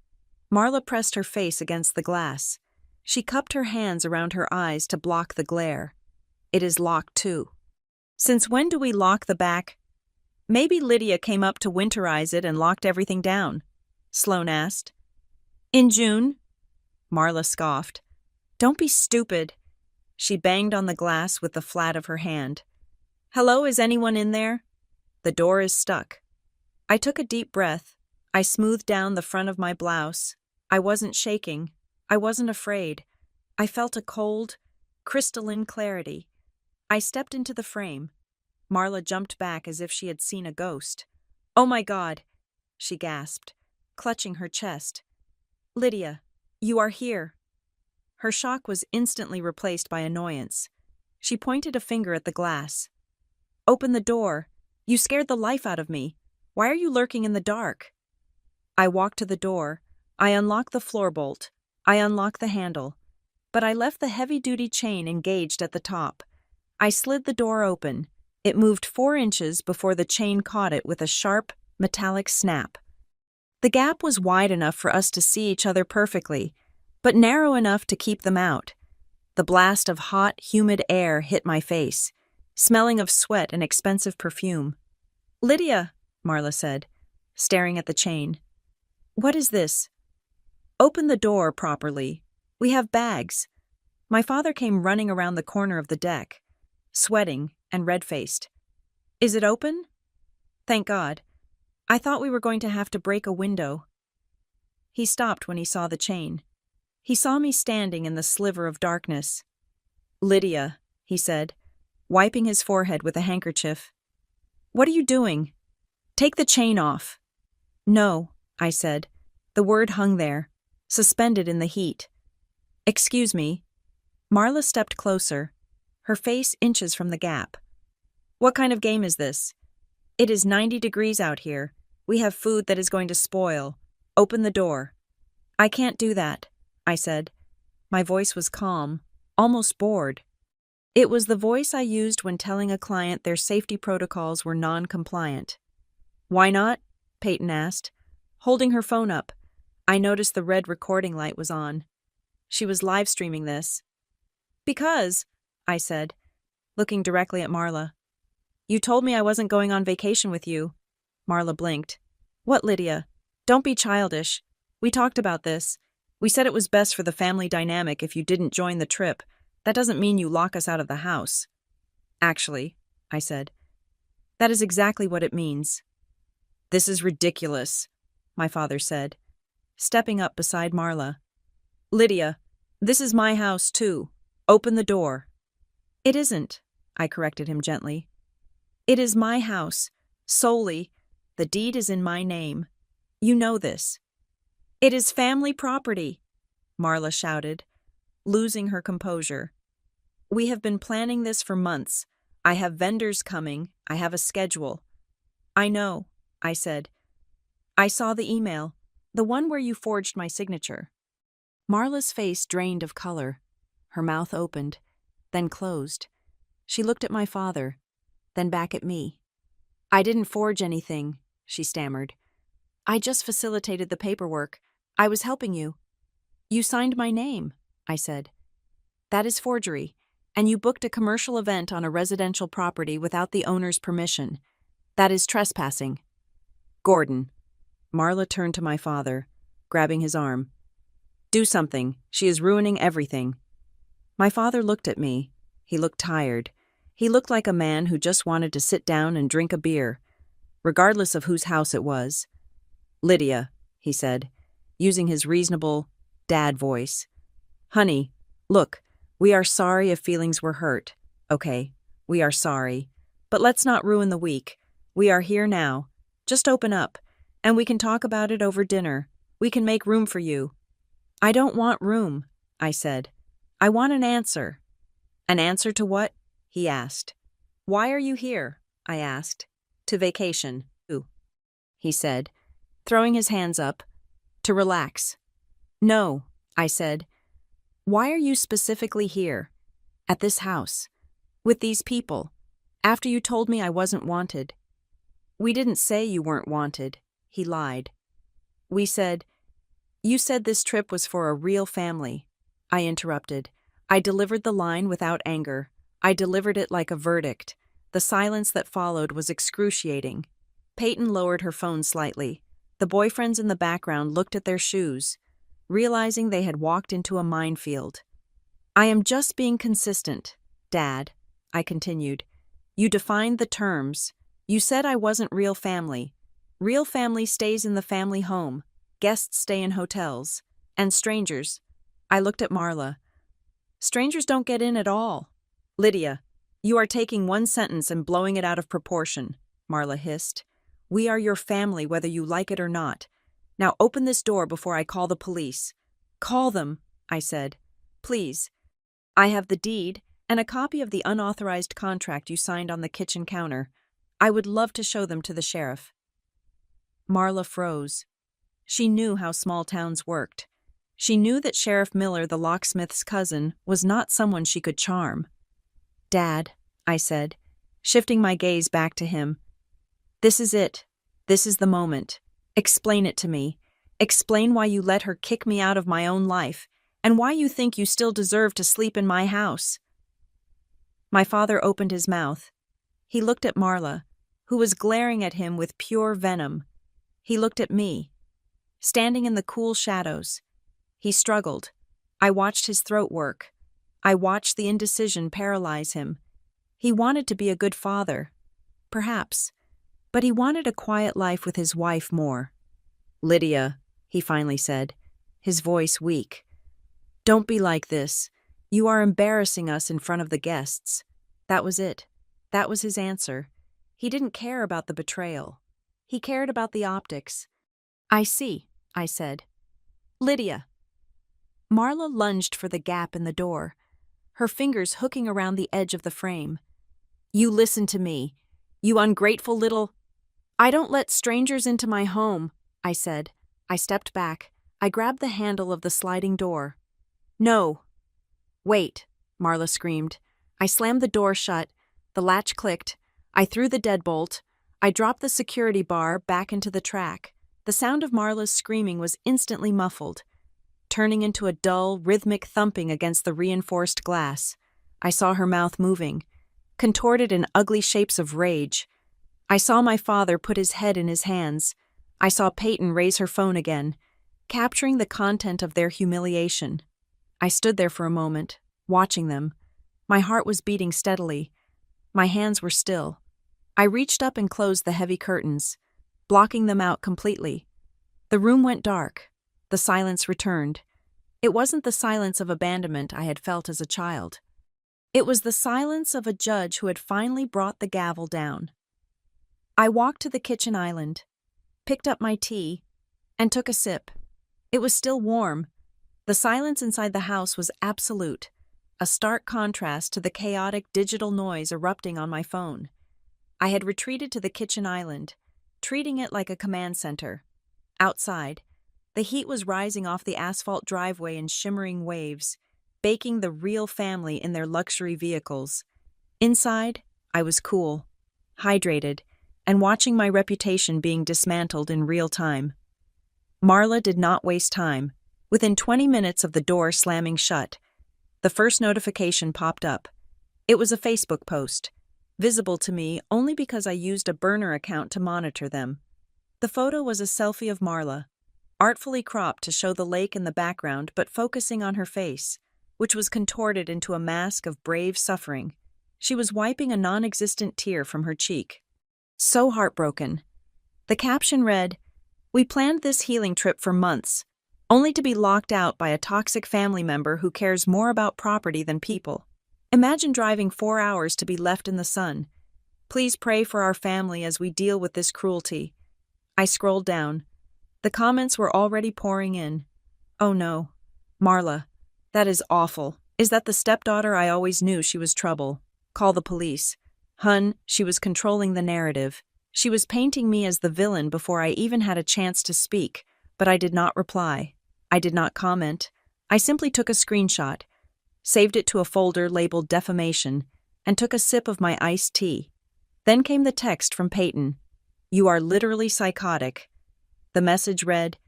Marla pressed her face against the glass. She cupped her hands around her eyes to block the glare. "It is locked too." "Since when do we lock the back?" "Maybe Lydia came up to winterize it and locked everything down," Sloan asked. "In June?" Marla scoffed. "Don't be stupid." She banged on the glass with the flat of her hand. "Hello, is anyone in there?" "The door is stuck." I took a deep breath. I smoothed down the front of my blouse. I wasn't shaking. I wasn't afraid. I felt a cold, crystalline clarity. I stepped into the frame. Marla jumped back as if she had seen a ghost. "Oh my God," she gasped, clutching her chest. "Lydia, you are here." Her shock was instantly replaced by annoyance. She pointed a finger at the glass. "Open the door. You scared the life out of me. Why are you lurking in the dark?" I walked to the door. I unlocked the floor bolt. I unlocked the handle. But I left the heavy-duty chain engaged at the top. I slid the door open. It moved 4 inches before the chain caught it with a sharp, metallic snap. The gap was wide enough for us to see each other perfectly, but narrow enough to keep them out. The blast of hot, humid air hit my face, smelling of sweat and expensive perfume. "Lydia," Marla said, staring at the chain. "What is this?" "Open the door properly. We have bags." My father came running around the corner of the deck, sweating and red-faced. "Is it open?" "Thank God. I thought we were going to have to break a window." He stopped when he saw the chain. He saw me standing in the sliver of darkness. "Lydia," he said, wiping his forehead with a handkerchief. "What are you doing? Take the chain off." "No," I said. The word hung there, suspended in the heat. "Excuse me." Marla stepped closer. her face inches from the gap. What kind of game is this? It is 90 degrees out here. We have food that is going to spoil. Open the door. I can't do that, I said. My voice was calm, almost bored. It was the voice I used when telling a client their safety protocols were non-compliant. Why not? Peyton asked. Holding her phone up, I noticed the red recording light was on. She was live streaming this. Because, I said, looking directly at Marla. You told me I wasn't going on vacation with you. Marla blinked. What, Lydia? Don't be childish. We talked about this. We said it was best for the family dynamic if you didn't join the trip. That doesn't mean you lock us out of the house. Actually, I said, that is exactly what it means. This is ridiculous, my father said, stepping up beside Marla. Lydia, this is my house too. Open the door. It isn't, I corrected him gently. It is my house, solely. The deed is in my name. You know this. It is family property, Marla shouted, losing her composure. We have been planning this for months. I have vendors coming. I have a schedule. I know, I said. I saw the email, the one where you forged my signature. Marla's face drained of color. Her mouth opened, then closed. She looked at my father, then back at me. I didn't forge anything, she stammered. I just facilitated the paperwork. I was helping you. You signed my name, I said. That is forgery, and you booked a commercial event on a residential property without the owner's permission. That is trespassing. Gordon. Marla turned to my father, grabbing his arm. Do something. She is ruining everything. My father looked at me. He looked tired. He looked like a man who just wanted to sit down and drink a beer, regardless of whose house it was. Lydia, he said, using his reasonable dad voice. Honey, look, we are sorry if feelings were hurt. Okay, we are sorry. But let's not ruin the week. We are here now. Just open up, and we can talk about it over dinner. We can make room for you. I don't want room, I said. I want an answer. An answer to what? He asked. Why are you here? I asked. To vacation. Ooh, he said, throwing his hands up. To relax. No, I said. Why are you specifically here? At this house? With these people? After you told me I wasn't wanted? We didn't say you weren't wanted. He lied. We said, you said this trip was for a real family. I interrupted. I delivered the line without anger. I delivered it like a verdict. The silence that followed was excruciating. Peyton lowered her phone slightly. The boyfriends in the background looked at their shoes, realizing they had walked into a minefield. I am just being consistent, Dad, I continued. You defined the terms. You said I wasn't real family. Real family stays in the family home. Guests stay in hotels. And strangers. I looked at Marla. Strangers don't get in at all. Lydia, you are taking one sentence and blowing it out of proportion, Marla hissed. We are your family whether you like it or not. Now open this door before I call the police. Call them, I said. Please. I have the deed and a copy of the unauthorized contract you signed on the kitchen counter. I would love to show them to the sheriff. Marla froze. She knew how small towns worked. She knew that Sheriff Miller, the locksmith's cousin, was not someone she could charm. Dad, I said, shifting my gaze back to him. This is it. This is the moment. Explain it to me. Explain why you let her kick me out of my own life, and why you think you still deserve to sleep in my house. My father opened his mouth. He looked at Marla, who was glaring at him with pure venom. He looked at me, standing in the cool shadows. He struggled. I watched his throat work. I watched the indecision paralyze him. He wanted to be a good father, perhaps, but he wanted a quiet life with his wife more. Lydia, he finally said, his voice weak. Don't be like this. You are embarrassing us in front of the guests. That was it. That was his answer. He didn't care about the betrayal. He cared about the optics. I see, I said. Lydia. Marla lunged for the gap in the door. her fingers hooking around the edge of the frame. "You listen to me. You ungrateful little—" "I don't let strangers into my home," I said. I stepped back. I grabbed the handle of the sliding door. "No." "Wait," Marla screamed. I slammed the door shut. The latch clicked. I threw the deadbolt. I dropped the security bar back into the track. The sound of Marla's screaming was instantly muffled, turning into a dull, rhythmic thumping against the reinforced glass. I saw her mouth moving, contorted in ugly shapes of rage. I saw my father put his head in his hands. I saw Peyton raise her phone again, capturing the content of their humiliation. I stood there for a moment, watching them. My heart was beating steadily. My hands were still. I reached up and closed the heavy curtains, blocking them out completely. The room went dark. The silence returned. It wasn't the silence of abandonment I had felt as a child. It was the silence of a judge who had finally brought the gavel down. I walked to the kitchen island, picked up my tea, and took a sip. It was still warm. The silence inside the house was absolute, a stark contrast to the chaotic digital noise erupting on my phone. I had retreated to the kitchen island, treating it like a command center. Outside, the heat was rising off the asphalt driveway in shimmering waves, baking the real family in their luxury vehicles. Inside, I was cool, hydrated, and watching my reputation being dismantled in real time. Marla did not waste time. Within 20 minutes of the door slamming shut, the first notification popped up. It was a Facebook post, visible to me only because I used a burner account to monitor them. The photo was a selfie of Marla, artfully cropped to show the lake in the background but focusing on her face, which was contorted into a mask of brave suffering. She was wiping a non-existent tear from her cheek. So heartbroken. The caption read, "We planned this healing trip for months, only to be locked out by a toxic family member who cares more about property than people. Imagine driving 4 hours to be left in the sun. Please pray for our family as we deal with this cruelty." I scrolled down. The comments were already pouring in. "Oh no. Marla, that is awful. Is that the stepdaughter? I always knew she was trouble. Call the police. Hun, she was controlling the narrative. She was painting me as the villain before I even had a chance to speak, but I did not reply. I did not comment. I simply took a screenshot, saved it to a folder labeled defamation, and took a sip of my iced tea. Then came the text from Peyton. "You are literally psychotic." The message read,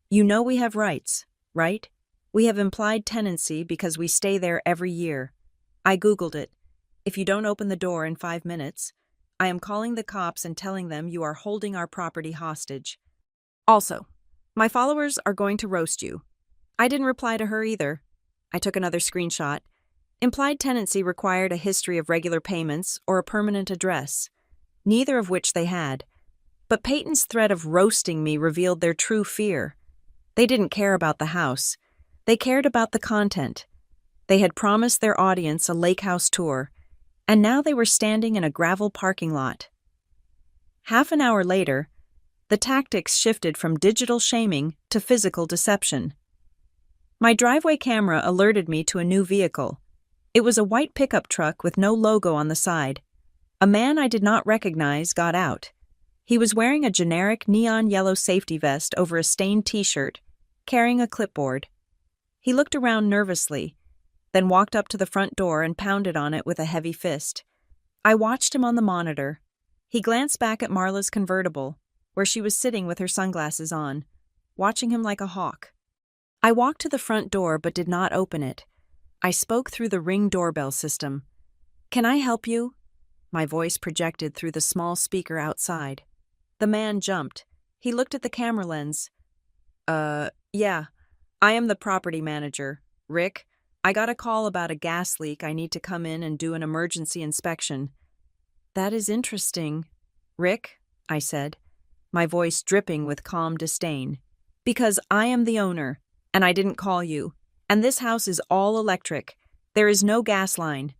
"You know we have rights, right? We have implied tenancy because we stay there every year." I Googled it. "If you don't open the door in 5 minutes, I am calling the cops and telling them you are holding our property hostage. Also, my followers are going to roast you." I didn't reply to her either. I took another screenshot. Implied tenancy required a history of regular payments or a permanent address, neither of which they had. But Peyton's threat of roasting me revealed their true fear. They didn't care about the house. They cared about the content. They had promised their audience a lake house tour, and now they were standing in a gravel parking lot. Half an hour later, the tactics shifted from digital shaming to physical deception. My driveway camera alerted me to a new vehicle. It was a white pickup truck with no logo on the side. A man I did not recognize got out. He was wearing a generic neon yellow safety vest over a stained t-shirt, carrying a clipboard. He looked around nervously, then walked up to the front door and pounded on it with a heavy fist. I watched him on the monitor. He glanced back at Marla's convertible, where she was sitting with her sunglasses on, watching him like a hawk. I walked to the front door but did not open it. I spoke through the Ring doorbell system. "Can I help you?" My voice projected through the small speaker outside. The man jumped. He looked at the camera lens. Yeah, I am the property manager. Rick, I got a call about a gas leak. I need to come in and do an emergency inspection." "That is interesting." "Rick," I said, my voice dripping with calm disdain, "because I am the owner, and I didn't call you, and this house is all electric. There is no gas line."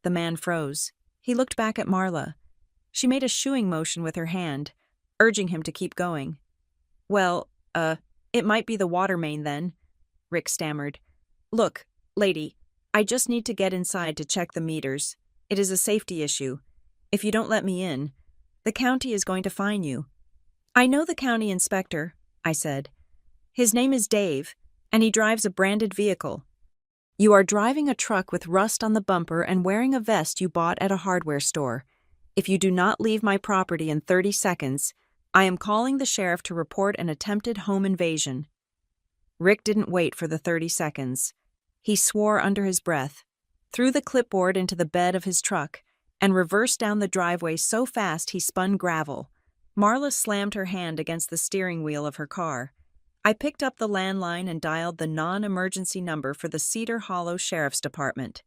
The man froze. He looked back at Marla. She made a shooing motion with her hand, urging him to keep going. "Well, it might be the water main then," Rick stammered. "Look, lady, I just need to get inside to check the meters. It is a safety issue. If you don't let me in, the county is going to fine you." "I know the county inspector," I said. "His name is Dave, and he drives a branded vehicle." "You are driving a truck with rust on the bumper and wearing a vest you bought at a hardware store. If you do not leave my property in 30 seconds, I am calling the sheriff to report an attempted home invasion." Rick didn't wait for the 30 seconds. He swore under his breath, threw the clipboard into the bed of his truck, and reversed down the driveway so fast he spun gravel. Marla slammed her hand against the steering wheel of her car. I picked up the landline and dialed the non-emergency number for the Cedar Hollow Sheriff's Department.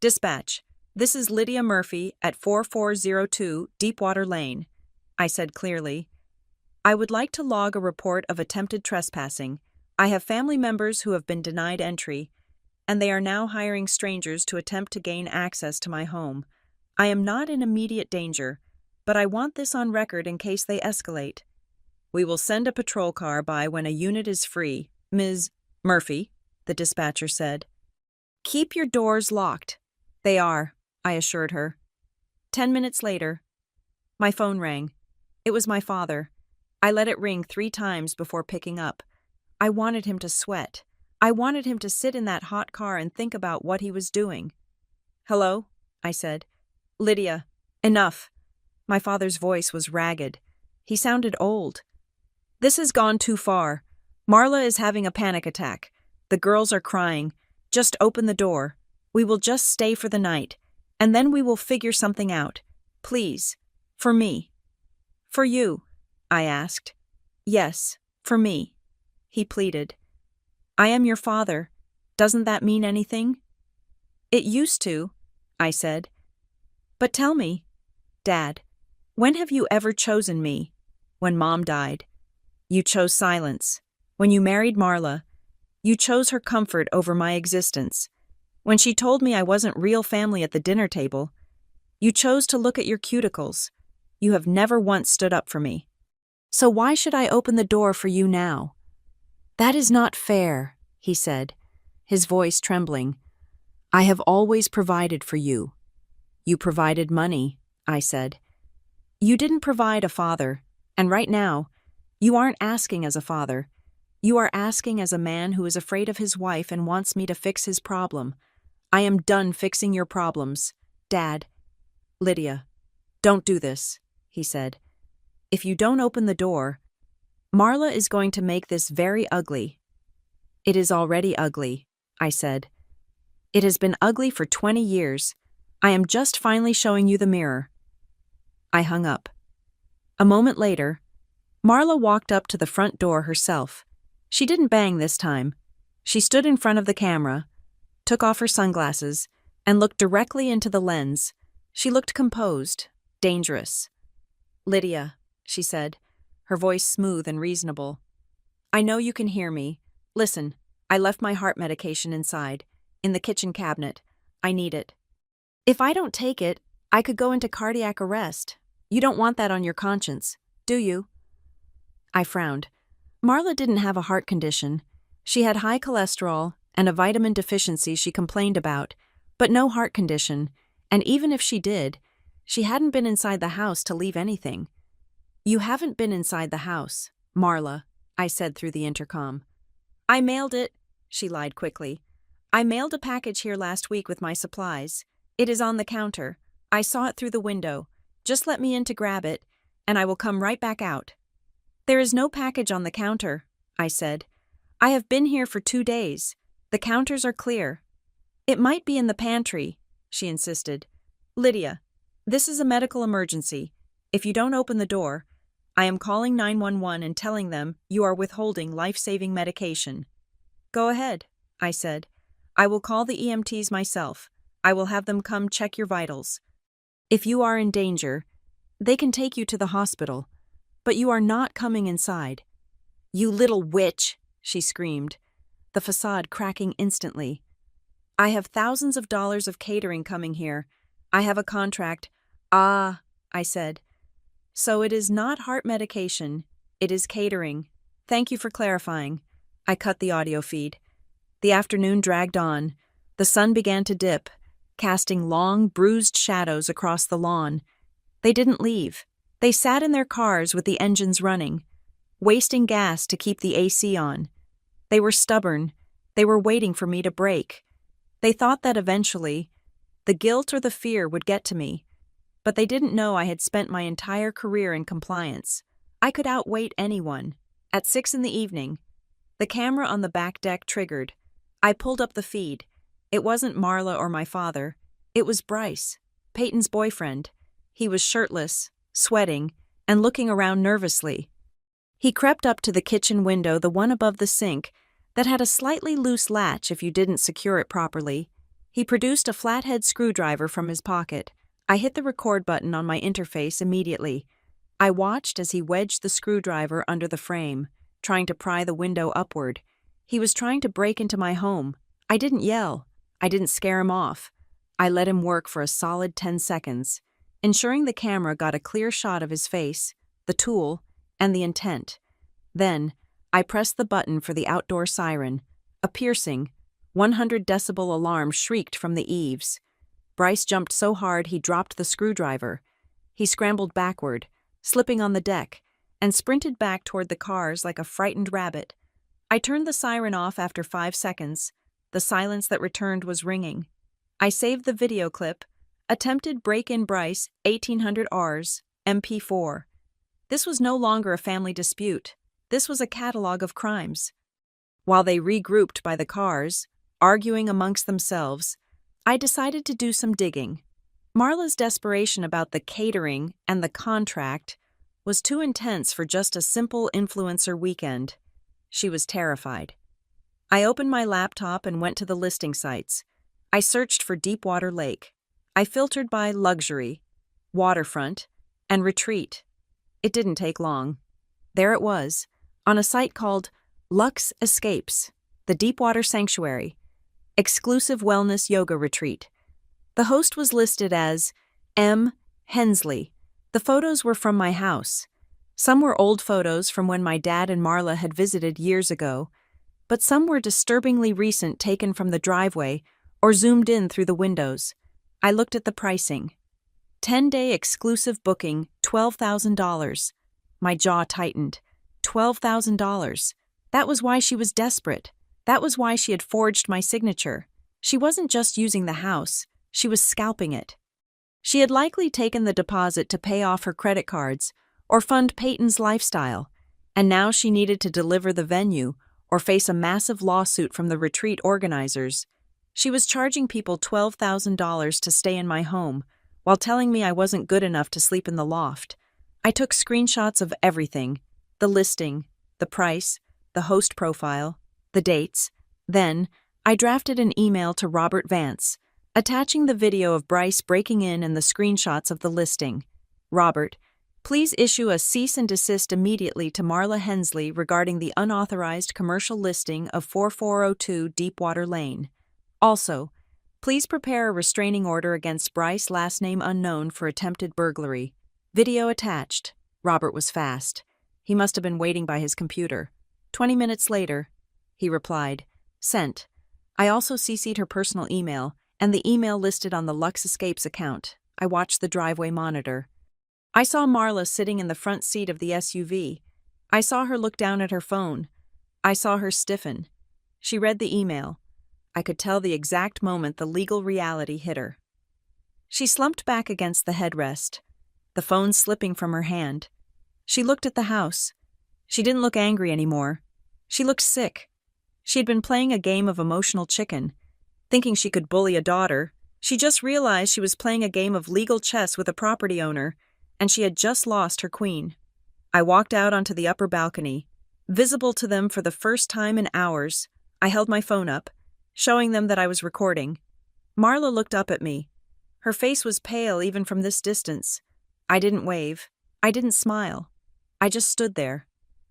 "Dispatch, this is Lydia Murphy at 4402 Deepwater Lane," I said clearly. "I would like to log a report of attempted trespassing. I have family members who have been denied entry, and they are now hiring strangers to attempt to gain access to my home. I am not in immediate danger, but I want this on record in case they escalate. We will send a patrol car by when a unit is free, Ms. Murphy," the dispatcher said. "Keep your doors locked." "They are," I assured her. 10 minutes later, my phone rang. It was my father. I let it ring 3 times before picking up. I wanted him to sweat. I wanted him to sit in that hot car and think about what he was doing. "Hello?" I said. "Lydia, enough." My father's voice was ragged. He sounded old. "This has gone too far. Marla is having a panic attack. The girls are crying. Just open the door. We will just stay for the night, and then we will figure something out. Please. For me." "For you?" I asked. "Yes, for me," he pleaded. "I am your father. Doesn't that mean anything?" "It used to," I said. "But tell me, Dad, when have you ever chosen me?" "When Mom died. You chose silence. When you married Marla, you chose her comfort over my existence. When she told me I wasn't real family at the dinner table, you chose to look at your cuticles. You have never once stood up for me. So why should I open the door for you now?" "That is not fair," he said, his voice trembling. "I have always provided for you." "You provided money," I said. "You didn't provide a father, and right now, you aren't asking as a father. You are asking as a man who is afraid of his wife and wants me to fix his problem. I am done fixing your problems, Dad." "Lydia, don't do this," he said. "If you don't open the door, Marla is going to make this very ugly." "It is already ugly," I said. "It has been ugly for 20 years. I am just finally showing you the mirror." I hung up. A moment later, Marla walked up to the front door herself. She didn't bang this time. She stood in front of the camera, took off her sunglasses, and looked directly into the lens. She looked composed, dangerous. "Lydia," she said, her voice smooth and reasonable. "I know you can hear me. Listen, I left my heart medication inside, in the kitchen cabinet. I need it. If I don't take it, I could go into cardiac arrest. You don't want that on your conscience, do you?" I frowned. Marla didn't have a heart condition. She had high cholesterol and a vitamin deficiency she complained about, but no heart condition, and even if she did, she hadn't been inside the house to leave anything. "You haven't been inside the house, Marla," I said through the intercom. "I mailed it," she lied quickly. "I mailed a package here last week with my supplies. It is on the counter. I saw it through the window. Just let me in to grab it, and I will come right back out." "There is no package on the counter," I said. "I have been here for 2 days. The counters are clear." "It might be in the pantry," she insisted. "Lydia, this is a medical emergency. If you don't open the door, I am calling 911 and telling them you are withholding life-saving medication." "Go ahead," I said. "I will call the EMTs myself. I will have them come check your vitals. If you are in danger, they can take you to the hospital, but you are not coming inside." "You little witch," she screamed, the facade cracking instantly. "I have thousands of dollars of catering coming here. I have a contract." "Ah," I said. "So it is not heart medication, it is catering. Thank you for clarifying." I cut the audio feed. The afternoon dragged on. The sun began to dip, casting long, bruised shadows across the lawn. They didn't leave. They sat in their cars with the engines running, wasting gas to keep the AC on. They were stubborn. They were waiting for me to break. They thought that eventually, the guilt or the fear would get to me. But they didn't know I had spent my entire career in compliance. I could outwait anyone. At 6 p.m, the camera on the back deck triggered. I pulled up the feed. It wasn't Marla or my father. It was Bryce, Peyton's boyfriend. He was shirtless, sweating, and looking around nervously. He crept up to the kitchen window, the one above the sink, that had a slightly loose latch if you didn't secure it properly. He produced a flathead screwdriver from his pocket. I hit the record button on my interface immediately. I watched as he wedged the screwdriver under the frame, trying to pry the window upward. He was trying to break into my home. I didn't yell. I didn't scare him off. I let him work for a solid 10 seconds, ensuring the camera got a clear shot of his face, the tool, and the intent. Then, I pressed the button for the outdoor siren. A piercing, 100-decibel alarm shrieked from the eaves. Bryce jumped so hard he dropped the screwdriver. He scrambled backward, slipping on the deck, and sprinted back toward the cars like a frightened rabbit. I turned the siren off after 5 seconds. The silence that returned was ringing. I saved the video clip. Attempted break-in Bryce, 1800 Rs, MP4. This was no longer a family dispute. This was a catalog of crimes. While they regrouped by the cars, arguing amongst themselves, I decided to do some digging. Marla's desperation about the catering and the contract was too intense for just a simple influencer weekend. She was terrified. I opened my laptop and went to the listing sites. I searched for Deepwater Lake. I filtered by luxury, waterfront, and retreat. It didn't take long. There it was, on a site called Lux Escapes, the Deepwater Sanctuary, exclusive wellness yoga retreat. The host was listed as M. Hensley. The photos were from my house. Some were old photos from when my dad and Marla had visited years ago, but some were disturbingly recent, taken from the driveway or zoomed in through the windows. I looked at the pricing. 10-day exclusive booking, $12,000. My jaw tightened. $12,000. That was why she was desperate. That was why she had forged my signature. She wasn't just using the house, she was scalping it. She had likely taken the deposit to pay off her credit cards or fund Peyton's lifestyle, and now she needed to deliver the venue or face a massive lawsuit from the retreat organizers. She was charging people $12,000 to stay in my home, while telling me I wasn't good enough to sleep in the loft. I took screenshots of everything: the listing, the price, the host profile, the dates. Then, I drafted an email to Robert Vance, attaching the video of Bryce breaking in and the screenshots of the listing. Robert, please issue a cease and desist immediately to Marla Hensley regarding the unauthorized commercial listing of 4402 Deepwater Lane. Also, please prepare a restraining order against Bryce, last name unknown, for attempted burglary. Video attached. Robert was fast. He must have been waiting by his computer. 20 minutes later, he replied, "Sent." I also CC'd her personal email and the email listed on the Lux Escapes account. I watched the driveway monitor. I saw Marla sitting in the front seat of the SUV. I saw her look down at her phone. I saw her stiffen. She read the email. I could tell the exact moment the legal reality hit her. She slumped back against the headrest, the phone slipping from her hand. She looked at the house. She didn't look angry anymore. She looked sick. She had been playing a game of emotional chicken, thinking she could bully a daughter. She just realized she was playing a game of legal chess with a property owner, and she had just lost her queen. I walked out onto the upper balcony. Visible to them for the first time in hours, I held my phone up, showing them that I was recording. Marla looked up at me. Her face was pale even from this distance. I didn't wave. I didn't smile. I just stood there,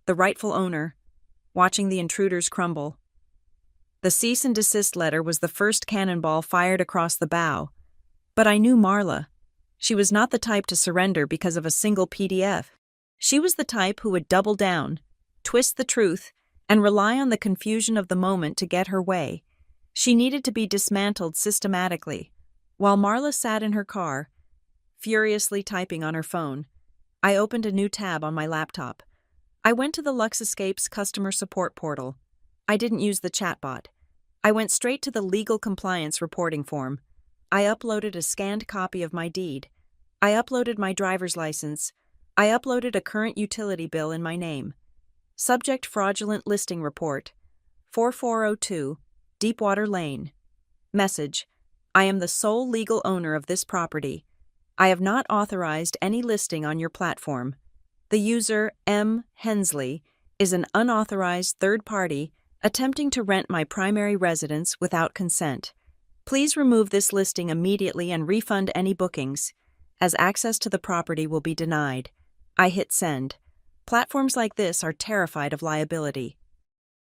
the rightful owner, watching the intruders crumble. The cease and desist letter was the first cannonball fired across the bow. But I knew Marla. She was not the type to surrender because of a single PDF. She was the type who would double down, twist the truth, and rely on the confusion of the moment to get her way. She needed to be dismantled systematically. While Marla sat in her car, furiously typing on her phone, I opened a new tab on my laptop. I went to the Lux Escapes customer support portal. I didn't use the chatbot. I went straight to the legal compliance reporting form. I uploaded a scanned copy of my deed. I uploaded my driver's license. I uploaded a current utility bill in my name. Subject fraudulent listing report. 4402, Deepwater Lane. Message: I am the sole legal owner of this property. I have not authorized any listing on your platform. The user, M. Hensley, is an unauthorized third party attempting to rent my primary residence without consent. Please remove this listing immediately and refund any bookings, as access to the property will be denied. I hit send. Platforms like this are terrified of liability.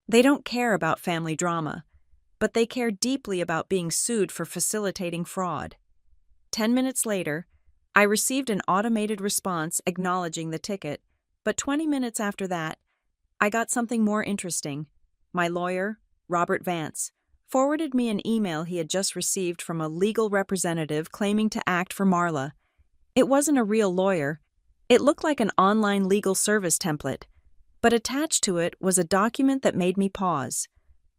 They don't care about family drama, but they care deeply about being sued for facilitating fraud. 10 minutes later, I received an automated response acknowledging the ticket, but 20 minutes after that, I got something more interesting. My lawyer, Robert Vance, forwarded me an email he had just received from a legal representative claiming to act for Marla. It wasn't a real lawyer. It looked like an online legal service template, but attached to it was a document that made me pause.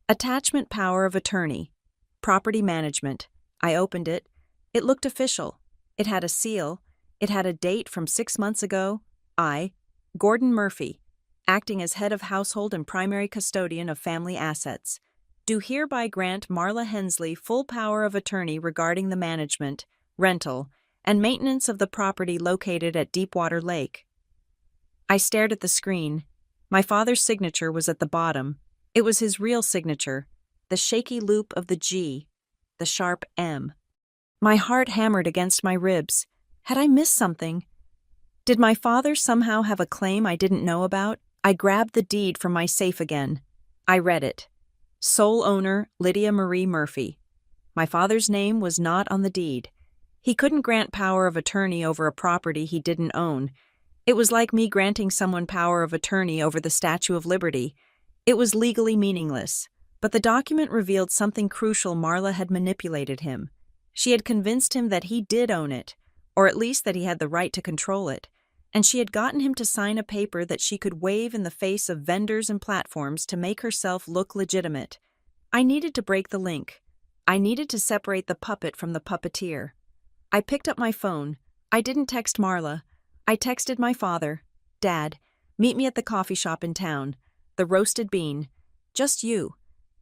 Attachment power of attorney. Property management. I opened it. It looked official. It had a seal. It had a date from 6 months ago. I, Gordon Murphy, acting as head of household and primary custodian of family assets, do hereby grant Marla Hensley full power of attorney regarding the management, rental, and maintenance of the property located at Deepwater Lake. I stared at the screen. My father's signature was at the bottom. It was his real signature, the shaky loop of the G, the sharp M. My heart hammered against my ribs. Had I missed something? Did my father somehow have a claim I didn't know about? I grabbed the deed from my safe again. I read it. Sole owner, Lydia Marie Murphy. My father's name was not on the deed. He couldn't grant power of attorney over a property he didn't own. It was like me granting someone power of attorney over the Statue of Liberty. It was legally meaningless, but the document revealed something crucial. Marla had manipulated him. She had convinced him that he did own it, or at least that he had the right to control it, and she had gotten him to sign a paper that she could wave in the face of vendors and platforms to make herself look legitimate. I needed to break the link. I needed to separate the puppet from the puppeteer. I picked up my phone. I didn't text Marla. I texted my father. Dad, meet me at the coffee shop in town. The Roasted Bean. Just you.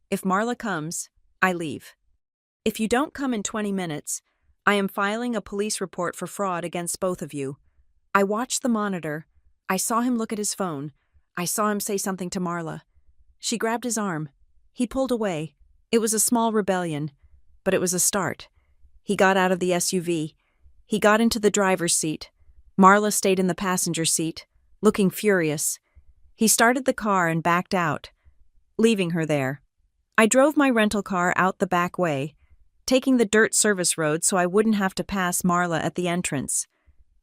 If Marla comes, I leave. If you don't come in 20 minutes, I am filing a police report for fraud against both of you. I watched the monitor. I saw him look at his phone. I saw him say something to Marla. She grabbed his arm. He pulled away. It was a small rebellion, but it was a start. He got out of the SUV. He got into the driver's seat. Marla stayed in the passenger seat, looking furious. He started the car and backed out, leaving her there. I drove my rental car out the back way, taking the dirt service road so I wouldn't have to pass Marla at the entrance.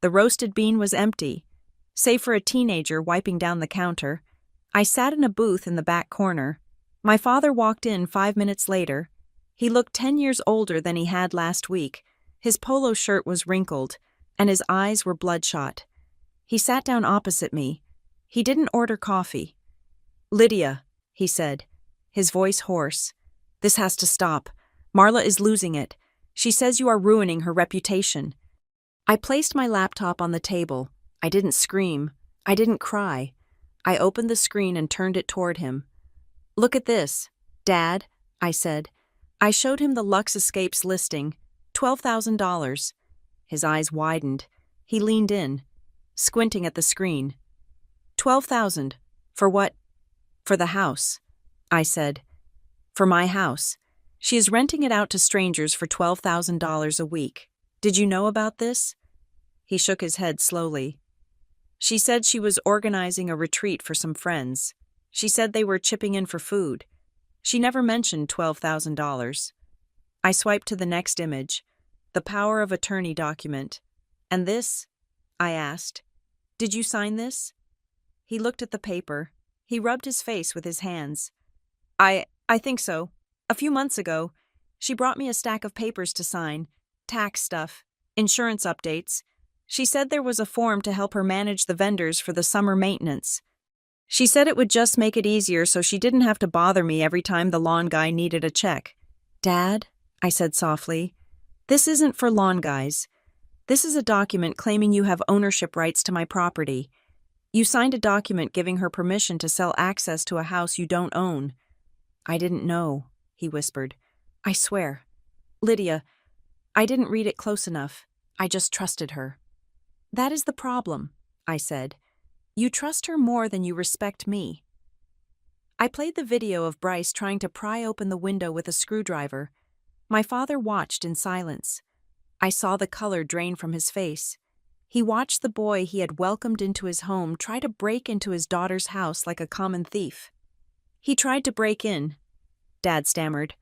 The Roasted Bean was empty, save for a teenager wiping down the counter. I sat in a booth in the back corner. My father walked in 5 minutes later. He looked 10 years older than he had last week. His polo shirt was wrinkled, and his eyes were bloodshot. He sat down opposite me. He didn't order coffee. "Lydia," he said, his voice hoarse, "this has to stop. Marla is losing it. She says you are ruining her reputation." I placed my laptop on the table. I didn't scream. I didn't cry. I opened the screen and turned it toward him. "Look at this, Dad," I said. I showed him the Lux Escapes listing, $12,000. His eyes widened. He leaned in, squinting at the screen. $12,000. For what? For the house, I said. For my house. She is renting it out to strangers for $12,000 a week. Did you know about this? He shook his head slowly. She said she was organizing a retreat for some friends. She said they were chipping in for food. She never mentioned $12,000. I swiped to the next image, the power of attorney document. "And this?" I asked. "Did you sign this?" He looked at the paper. He rubbed his face with his hands. I think so. A few months ago, She brought me a stack of papers to sign, tax stuff, insurance updates. She said there was a form to help her manage the vendors for the summer maintenance. She said it would just make it easier so she didn't have to bother me every time the lawn guy needed a check. "Dad," I said softly, "this isn't for lawn guys. This is a document claiming you have ownership rights to my property. You signed a document giving her permission to sell access to a house you don't own." "I didn't know," he whispered. "I swear. Lydia, I didn't read it close enough. I just trusted her." "That is the problem," I said. "You trust her more than you respect me." I played the video of Bryce trying to pry open the window with a screwdriver. My father watched in silence. I saw the color drain from his face. He watched the boy he had welcomed into his home try to break into his daughter's house like a common thief. "He tried to break in," Dad stammered.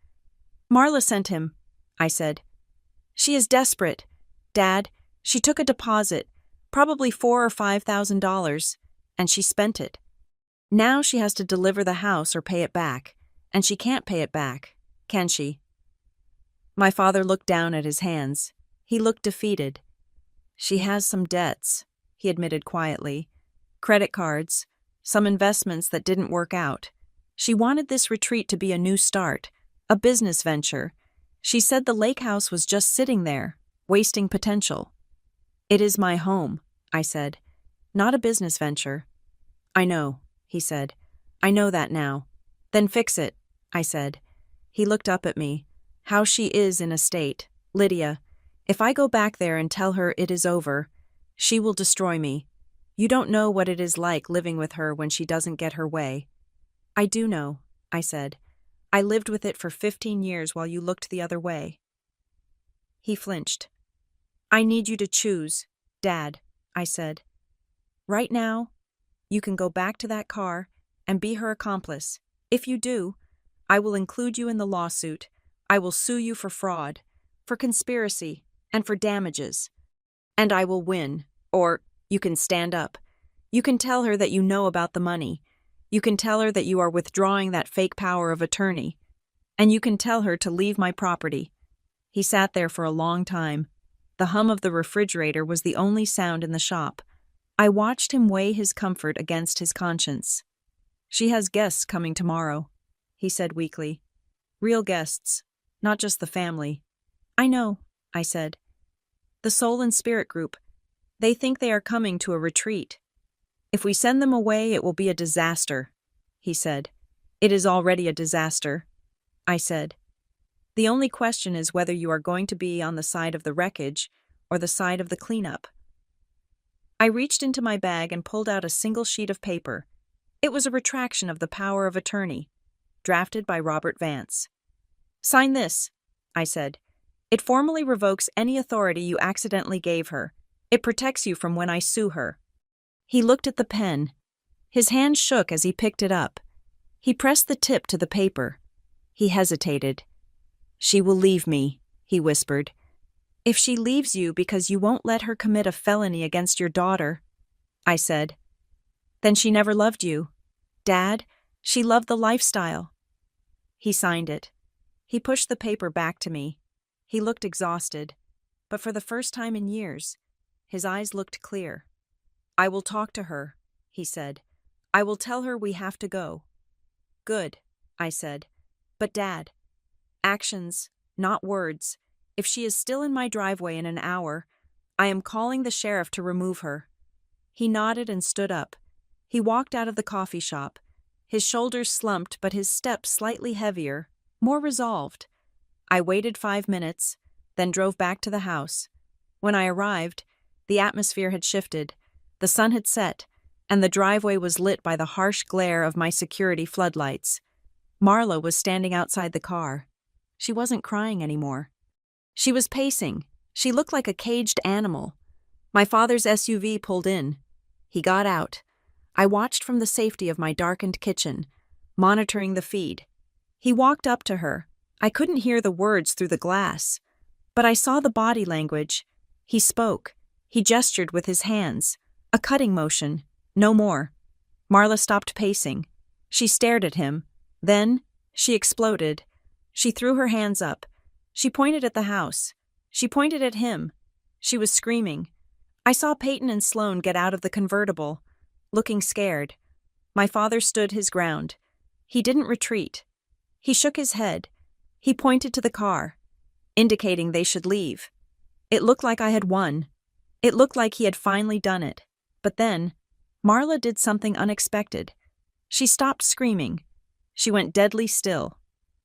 "Marla sent him," I said. "She is desperate, Dad. She took a deposit, probably $4,000 or $5,000, and she spent it. Now she has to deliver the house or pay it back, and she can't pay it back, can she?" My father looked down at his hands. He looked defeated. "She has some debts," he admitted quietly. "Credit cards, some investments that didn't work out. She wanted this retreat to be a new start, a business venture. She said the lake house was just sitting there, wasting potential." "It is my home," I said, "not a business venture." "I know," he said. "I know that now." "Then fix it," I said. He looked up at me. "How she is in a state, Lydia. If I go back there and tell her it is over, she will destroy me. You don't know what it is like living with her when she doesn't get her way." "I do know," I said. "I lived with it for 15 years while you looked the other way." He flinched. "I need you to choose, Dad," I said. "Right now, you can go back to that car and be her accomplice. If you do, I will include you in the lawsuit. I will sue you for fraud, for conspiracy, and for damages. And I will win. Or you can stand up. You can tell her that you know about the money. You can tell her that you are withdrawing that fake power of attorney. And you can tell her to leave my property." He sat there for a long time. The hum of the refrigerator was the only sound in the shop. I watched him weigh his comfort against his conscience. "She has guests coming tomorrow," he said weakly. "Real guests, not just the family." "I know," I said. "The Soul and Spirit group. They think they are coming to a retreat. If we send them away, it will be a disaster," he said. "It is already a disaster," I said. "The only question is whether you are going to be on the side of the wreckage or the side of the cleanup." I reached into my bag and pulled out a single sheet of paper. It was a retraction of the power of attorney, drafted by Robert Vance. "Sign this," I said. "It formally revokes any authority you accidentally gave her. It protects you from when I sue her." He looked at the pen. His hand shook as he picked it up. He pressed the tip to the paper. He hesitated. "She will leave me," he whispered. "If she leaves you because you won't let her commit a felony against your daughter," I said. "Then she never loved you. Dad, she loved the lifestyle." He signed it. He pushed the paper back to me. He looked exhausted, but for the first time in years, his eyes looked clear. "I will talk to her," he said. "I will tell her we have to go." "Good," I said. "But Dad, actions, not words. If she is still in my driveway in an hour, I am calling the sheriff to remove her." He nodded and stood up. He walked out of the coffee shop. His shoulders slumped, but his step slightly heavier, more resolved. I waited 5 minutes, then drove back to the house. When I arrived, the atmosphere had shifted, the sun had set, and the driveway was lit by the harsh glare of my security floodlights. Marla was standing outside the car. She wasn't crying anymore. She was pacing. She looked like a caged animal. My father's SUV pulled in. He got out. I watched from the safety of my darkened kitchen, monitoring the feed. He walked up to her. I couldn't hear the words through the glass, but I saw the body language. He spoke. He gestured with his hands. A cutting motion. No more. Marla stopped pacing. She stared at him. Then, she exploded. She threw her hands up. She pointed at the house. She pointed at him. She was screaming. I saw Peyton and Sloane get out of the convertible, looking scared. My father stood his ground. He didn't retreat. He shook his head. He pointed to the car, indicating they should leave. It looked like I had won. It looked like he had finally done it. But then, Marla did something unexpected. She stopped screaming. She went deadly still.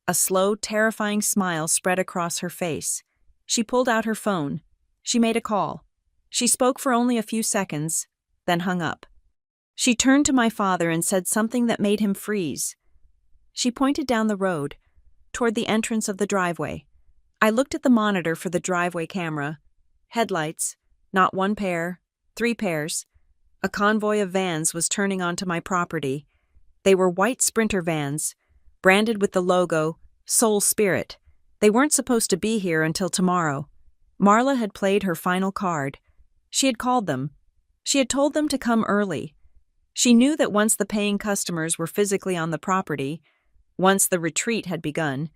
A slow, terrifying smile spread across her face. She pulled out her phone. She made a call. She spoke for only a few seconds, then hung up. She turned to my father and said something that made him freeze. She pointed down the road, toward the entrance of the driveway. I looked at the monitor for the driveway camera. Headlights, not one pair, 3 pairs. A convoy of vans was turning onto my property. They were white Sprinter vans, branded with the logo, Soul Spirit. They weren't supposed to be here until tomorrow. Marla had played her final card. She had called them. She had told them to come early. She knew that once the paying customers were physically on the property, once the retreat had begun,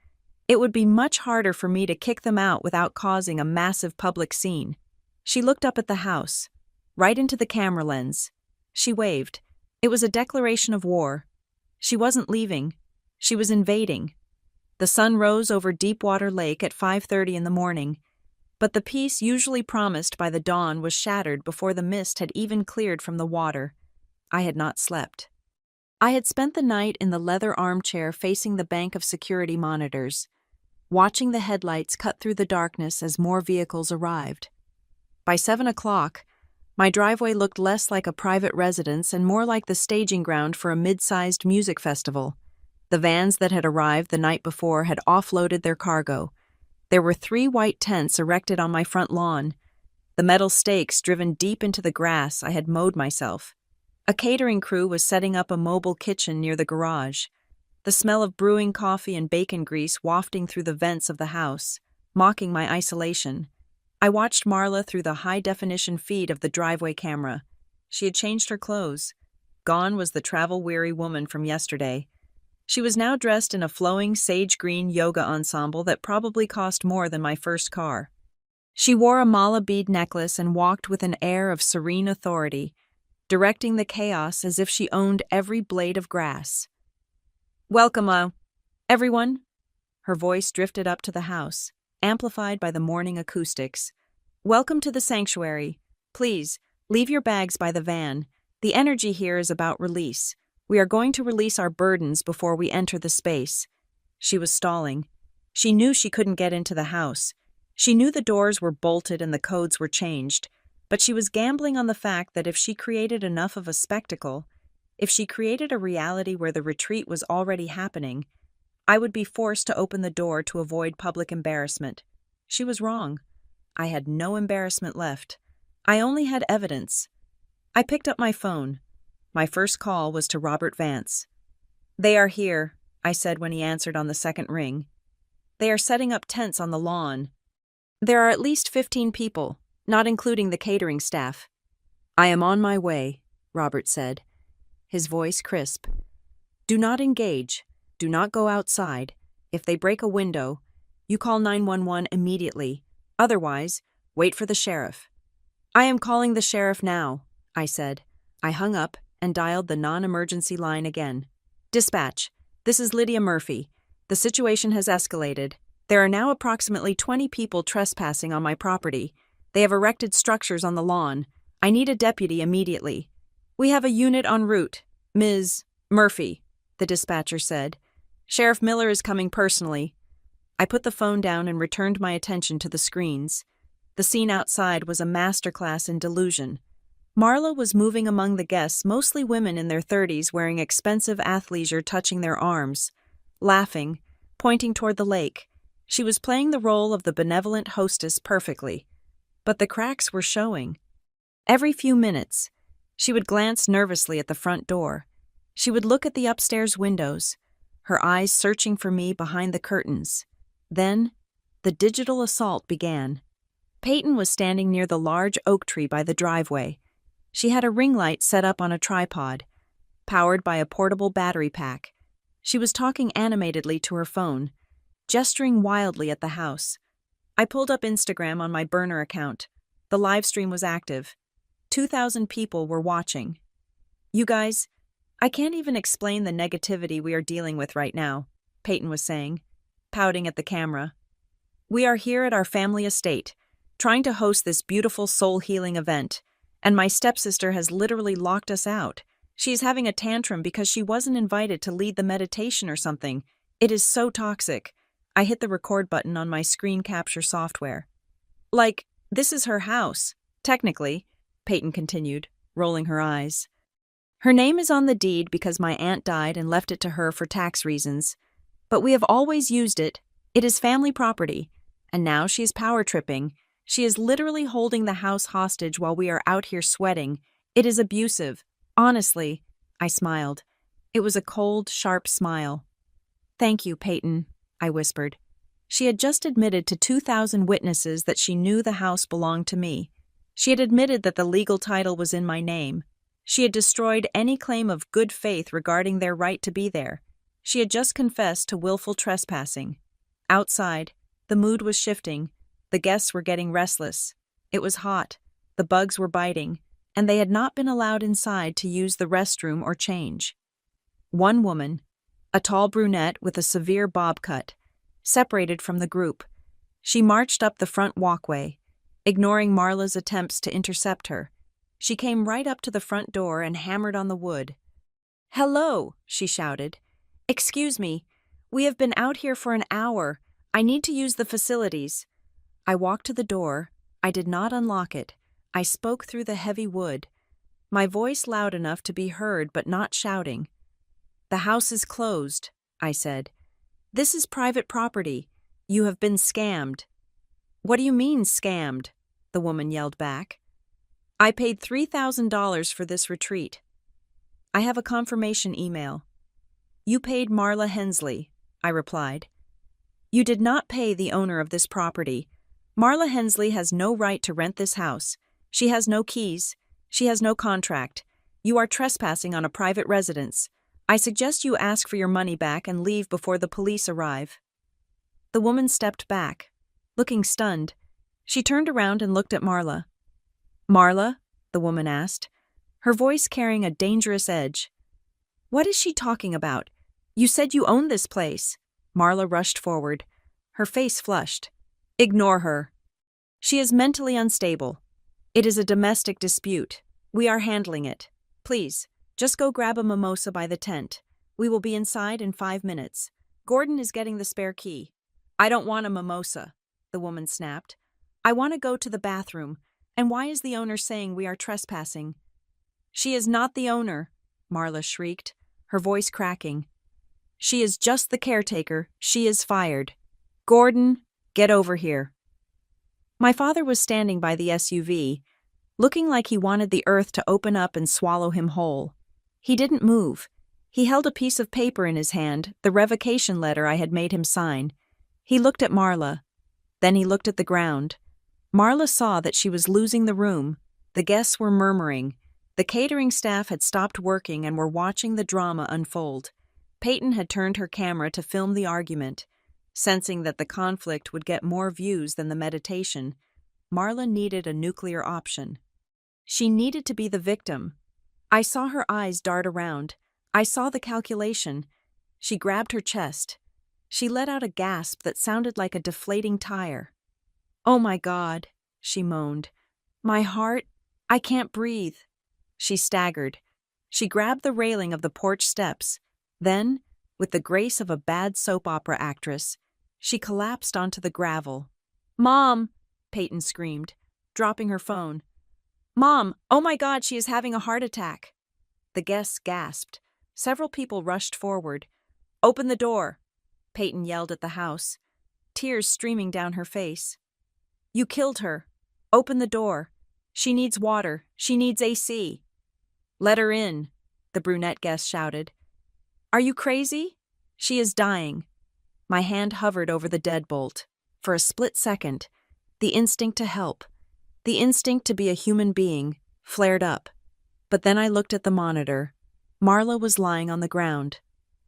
it would be much harder for me to kick them out without causing a massive public scene. She looked up at the house, right into the camera lens. She waved. It was a declaration of war. She wasn't leaving. She was invading. The sun rose over Deepwater Lake at 5:30 in the morning, but the peace usually promised by the dawn was shattered before the mist had even cleared from the water. I had not slept. I had spent the night in the leather armchair facing the bank of security monitors, watching the headlights cut through the darkness as more vehicles arrived. By 7 o'clock, my driveway looked less like a private residence and more like the staging ground for a mid-sized music festival. The vans that had arrived the night before had offloaded their cargo. There were 3 white tents erected on my front lawn, the metal stakes driven deep into the grass I had mowed myself. A catering crew was setting up a mobile kitchen near the garage, the smell of brewing coffee and bacon grease wafting through the vents of the house, mocking my isolation. I watched Marla through the high-definition feed of the driveway camera. She had changed her clothes. Gone was the travel-weary woman from yesterday. She was now dressed in a flowing sage-green yoga ensemble that probably cost more than my first car. She wore a mala bead necklace and walked with an air of serene authority, directing the chaos as if she owned every blade of grass. "Welcome, everyone." Her voice drifted up to the house, amplified by the morning acoustics. "Welcome to the sanctuary. Please, leave your bags by the van. The energy here is about release. We are going to release our burdens before we enter the space." She was stalling. She knew she couldn't get into the house. She knew the doors were bolted and the codes were changed, but she was gambling on the fact that if she created enough of a spectacle, if she created a reality where the retreat was already happening, I would be forced to open the door to avoid public embarrassment. She was wrong. I had no embarrassment left. I only had evidence. I picked up my phone. My first call was to Robert Vance. "They are here," I said when he answered on the second ring. "They are setting up tents on the lawn. There are at least 15 people, not including the catering staff." "I am on my way," Robert said, his voice crisp. "Do not engage. Do not go outside. If they break a window, you call 911 immediately. Otherwise, wait for the sheriff." "I am calling the sheriff now," I said. I hung up and dialed the non-emergency line again. "Dispatch, this is Lydia Murphy. The situation has escalated. There are now approximately 20 people trespassing on my property. They have erected structures on the lawn. I need a deputy immediately." "We have a unit en route, Ms. Murphy," the dispatcher said. "Sheriff Miller is coming personally." I put the phone down and returned my attention to the screens. The scene outside was a masterclass in delusion. Marla was moving among the guests, mostly women in their 30s wearing expensive athleisure touching their arms, laughing, pointing toward the lake. She was playing the role of the benevolent hostess perfectly. But the cracks were showing. Every few minutes, she would glance nervously at the front door. She would look at the upstairs windows, her eyes searching for me behind the curtains. Then, the digital assault began. Peyton was standing near the large oak tree by the driveway. She had a ring light set up on a tripod, powered by a portable battery pack. She was talking animatedly to her phone, gesturing wildly at the house. I pulled up Instagram on my burner account. The live stream was active. 2,000 people were watching. You guys, I can't even explain the negativity we are dealing with right now, Peyton was saying, pouting at the camera. We are here at our family estate, trying to host this beautiful soul-healing event, and my stepsister has literally locked us out. She is having a tantrum because she wasn't invited to lead the meditation or something. It is so toxic. I hit the record button on my screen capture software. Like, this is her house, technically, Peyton continued, rolling her eyes. Her name is on the deed because my aunt died and left it to her for tax reasons. But we have always used it. It is family property. And now she is power tripping. She is literally holding the house hostage while we are out here sweating. It is abusive. Honestly, I smiled. It was a cold, sharp smile. Thank you, Peyton, I whispered. She had just admitted to 2,000 witnesses that she knew the house belonged to me. She had admitted that the legal title was in my name. She had destroyed any claim of good faith regarding their right to be there. She had just confessed to willful trespassing. Outside, the mood was shifting. The guests were getting restless. It was hot. The bugs were biting, and they had not been allowed inside to use the restroom or change. One woman, a tall brunette with a severe bob cut, separated from the group. She marched up the front walkway, ignoring Marla's attempts to intercept her. She came right up to the front door and hammered on the wood. "Hello," she shouted. "Excuse me. We have been out here for an hour. I need to use the facilities." I walked to the door. I did not unlock it. I spoke through the heavy wood, my voice loud enough to be heard but not shouting. "The house is closed," I said. "This is private property. You have been scammed." "What do you mean, scammed?" the woman yelled back. "I paid $3,000 for this retreat. I have a confirmation email." "You paid Marla Hensley," I replied. "You did not pay the owner of this property. Marla Hensley has no right to rent this house. She has no keys. She has no contract. You are trespassing on a private residence. I suggest you ask for your money back and leave before the police arrive." The woman stepped back, looking stunned. She turned around and looked at Marla. "Marla?" the woman asked, her voice carrying a dangerous edge. "What is she talking about? You said you owned this place." Marla rushed forward, her face flushed. "Ignore her. She is mentally unstable. It is a domestic dispute. We are handling it. Please, just go grab a mimosa by the tent. We will be inside in 5 minutes. Gordon is getting the spare key." "I don't want a mimosa," the woman snapped. "I want to go to the bathroom. And why is the owner saying we are trespassing?" "She is not the owner," Marla shrieked, her voice cracking. "She is just the caretaker. She is fired. Gordon, get over here." My father was standing by the SUV, looking like he wanted the earth to open up and swallow him whole. He didn't move. He held a piece of paper in his hand, the revocation letter I had made him sign. He looked at Marla. Then he looked at the ground. Marla saw that she was losing the room. The guests were murmuring. The catering staff had stopped working and were watching the drama unfold. Peyton had turned her camera to film the argument. Sensing that the conflict would get more views than the meditation, Marla needed a nuclear option. She needed to be the victim. I saw her eyes dart around. I saw the calculation. She grabbed her chest. She let out a gasp that sounded like a deflating tire. "Oh my God," she moaned. "My heart, I can't breathe." She staggered. She grabbed the railing of the porch steps. Then, with the grace of a bad soap opera actress, she collapsed onto the gravel. "Mom!" Peyton screamed, dropping her phone. "Mom, oh my God, she is having a heart attack." The guests gasped. Several people rushed forward. "Open the door," Peyton yelled at the house, tears streaming down her face. "You killed her. Open the door. She needs water. She needs AC." "Let her in," the brunette guest shouted. "Are you crazy? She is dying." My hand hovered over the deadbolt. For a split second, the instinct to help, the instinct to be a human being, flared up. But then I looked at the monitor. Marla was lying on the ground,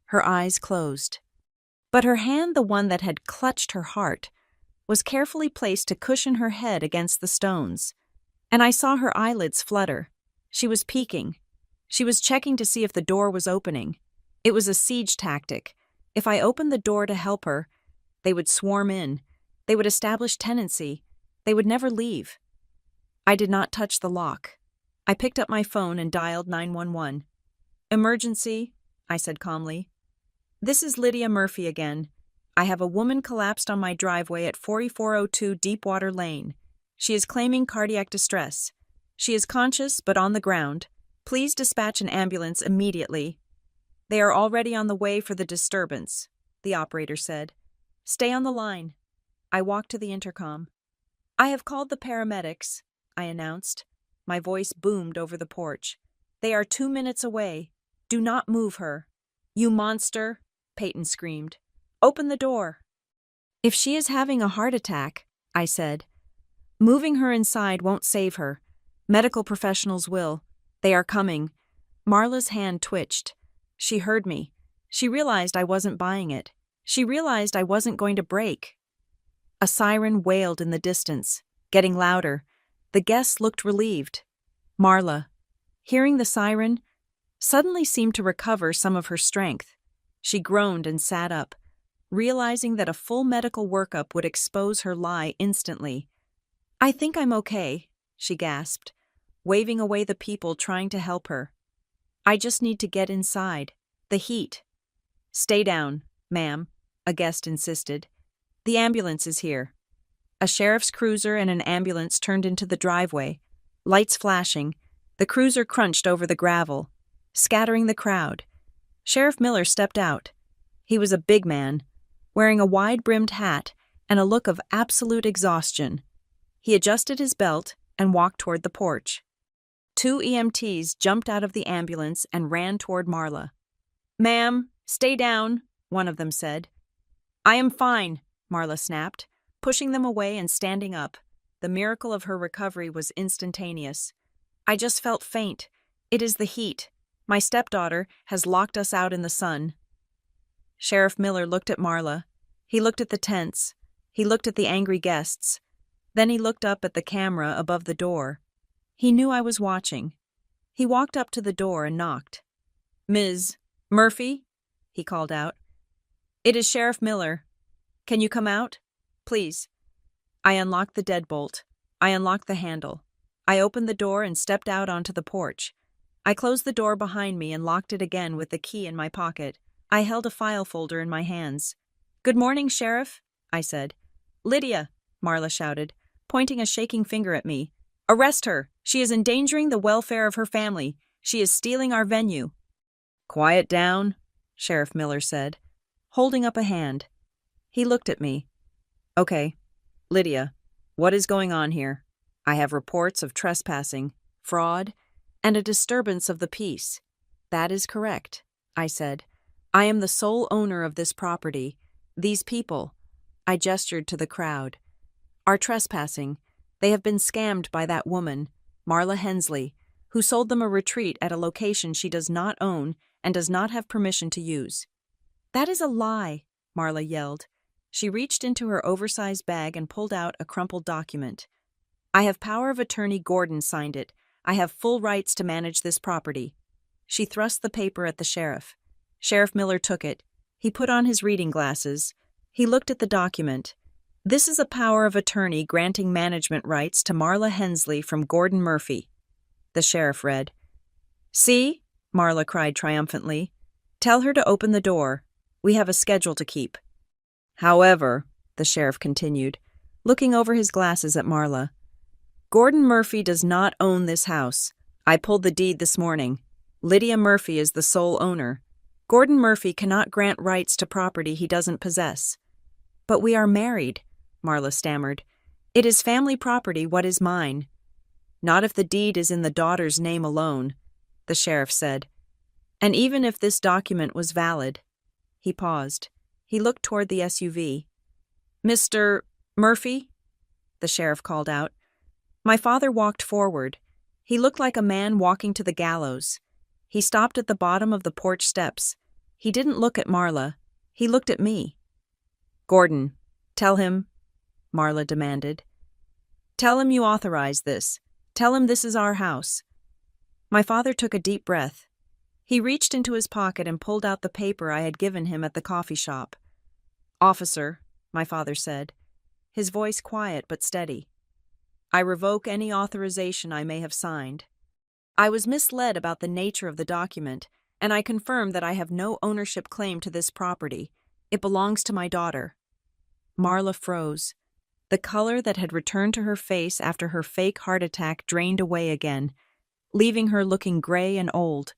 her eyes closed. But her hand, the one that had clutched her heart, was carefully placed to cushion her head against the stones. And I saw her eyelids flutter. She was peeking. She was checking to see if the door was opening. It was a siege tactic. If I opened the door to help her, they would swarm in. They would establish tenancy. They would never leave. I did not touch the lock. I picked up my phone and dialed 911. "Emergency," I said calmly. "This is Lydia Murphy again. I have a woman collapsed on my driveway at 4402 Deepwater Lane. She is claiming cardiac distress. She is conscious but on the ground. Please dispatch an ambulance immediately." "They are already on the way for the disturbance," the operator said. "Stay on the line." I walked to the intercom. "I have called the paramedics," I announced. My voice boomed over the porch. "They are 2 minutes away. Do not move her." "You monster," Peyton screamed. "Open the door." "If she is having a heart attack," I said. "Moving her inside won't save her. Medical professionals will. They are coming." Marla's hand twitched. She heard me. She realized I wasn't buying it. She realized I wasn't going to break. A siren wailed in the distance, getting louder. The guests looked relieved. Marla, hearing the siren, suddenly seemed to recover some of her strength. She groaned and sat up, realizing that a full medical workup would expose her lie instantly. "I think I'm okay," she gasped, waving away the people trying to help her. "I just need to get inside. The heat." "Stay down, ma'am," a guest insisted. "The ambulance is here." A sheriff's cruiser and an ambulance turned into the driveway, lights flashing. The cruiser crunched over the gravel, scattering the crowd. Sheriff Miller stepped out. He was a big man, wearing a wide-brimmed hat and a look of absolute exhaustion. He adjusted his belt and walked toward the porch. 2 EMTs jumped out of the ambulance and ran toward Marla. "Ma'am, stay down," one of them said. "I am fine," Marla snapped, pushing them away and standing up. The miracle of her recovery was instantaneous. "I just felt faint. It is the heat. My stepdaughter has locked us out in the sun." Sheriff Miller looked at Marla. He looked at the tents. He looked at the angry guests. Then he looked up at the camera above the door. He knew I was watching. He walked up to the door and knocked. "Ms. Murphy?" he called out. "It is Sheriff Miller. Can you come out? Please." I unlocked the deadbolt. I unlocked the handle. I opened the door and stepped out onto the porch. I closed the door behind me and locked it again with the key in my pocket. I held a file folder in my hands. "Good morning, Sheriff," I said. "Lydia," Marla shouted, pointing a shaking finger at me. "Arrest her! She is endangering the welfare of her family. She is stealing our venue." "Quiet down," Sheriff Miller said, holding up a hand. He looked at me. "Okay, Lydia, what is going on here? I have reports of trespassing, fraud, and a disturbance of the peace." "That is correct," I said. "I am the sole owner of this property. These people," I gestured to the crowd, "are trespassing. They have been scammed by that woman, Marla Hensley, who sold them a retreat at a location she does not own and does not have permission to use." "That is a lie," Marla yelled. She reached into her oversized bag and pulled out a crumpled document. "I have power of attorney. Gordon signed it. I have full rights to manage this property." She thrust the paper at the sheriff. Sheriff Miller took it. He put on his reading glasses. He looked at the document. "This is a power of attorney granting management rights to Marla Hensley from Gordon Murphy." The sheriff read. "See?" Marla cried triumphantly. "Tell her to open the door. We have a schedule to keep." "However," the sheriff continued, looking over his glasses at Marla, "Gordon Murphy does not own this house. I pulled the deed this morning. Lydia Murphy is the sole owner. Gordon Murphy cannot grant rights to property he doesn't possess." "But we are married," Marla stammered. "It is family property. What is mine?" "Not if the deed is in the daughter's name alone," the sheriff said. "And even if this document was valid." He paused. He looked toward the SUV. "Mr. Murphy?" the sheriff called out. My father walked forward. He looked like a man walking to the gallows. He stopped at the bottom of the porch steps. He didn't look at Marla. He looked at me. "Gordon, tell him." Marla demanded. Tell him you authorized this. Tell him this is our house. My father took a deep breath. He reached into his pocket and pulled out the paper I had given him at the coffee shop. Officer, my father said, his voice quiet but steady. I revoke any authorization I may have signed. I was misled about the nature of the document, and I confirm that I have no ownership claim to this property. It belongs to my daughter. Marla froze. The color that had returned to her face after her fake heart attack drained away again, leaving her looking gray and old.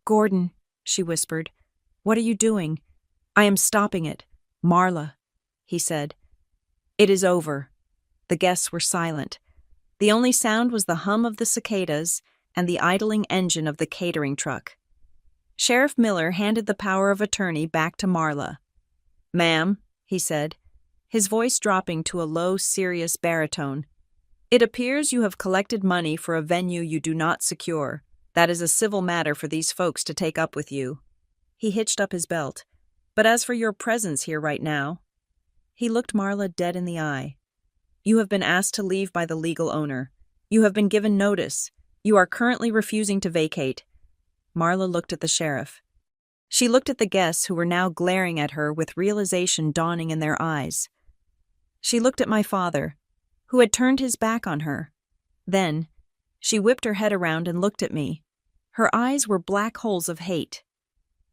Gordon, she whispered, what are you doing? I am stopping it. Marla, he said. It is over. The guests were silent. The only sound was the hum of the cicadas and the idling engine of the catering truck. Sheriff Miller handed the power of attorney back to Marla. Ma'am, he said, his voice dropping to a low, serious baritone. It appears you have collected money for a venue you do not secure. That is a civil matter for these folks to take up with you. He hitched up his belt. But as for your presence here right now, he looked Marla dead in the eye. You have been asked to leave by the legal owner. You have been given notice. You are currently refusing to vacate. Marla looked at the sheriff. She looked at the guests who were now glaring at her with realization dawning in their eyes. She looked at my father, who had turned his back on her. Then, she whipped her head around and looked at me. Her eyes were black holes of hate.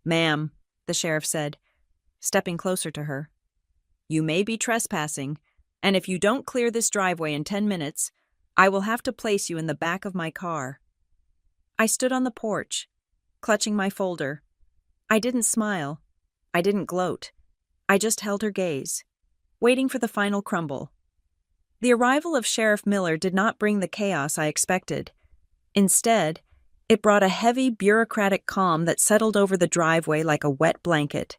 Ma'am, the sheriff said, stepping closer to her. You may be trespassing, and if you don't clear this driveway in 10 minutes, I will have to place you in the back of my car. I stood on the porch, clutching my folder. I didn't smile. I didn't gloat. I just held her gaze, waiting for the final crumble. The arrival of Sheriff Miller did not bring the chaos I expected. Instead, it brought a heavy, bureaucratic calm that settled over the driveway like a wet blanket.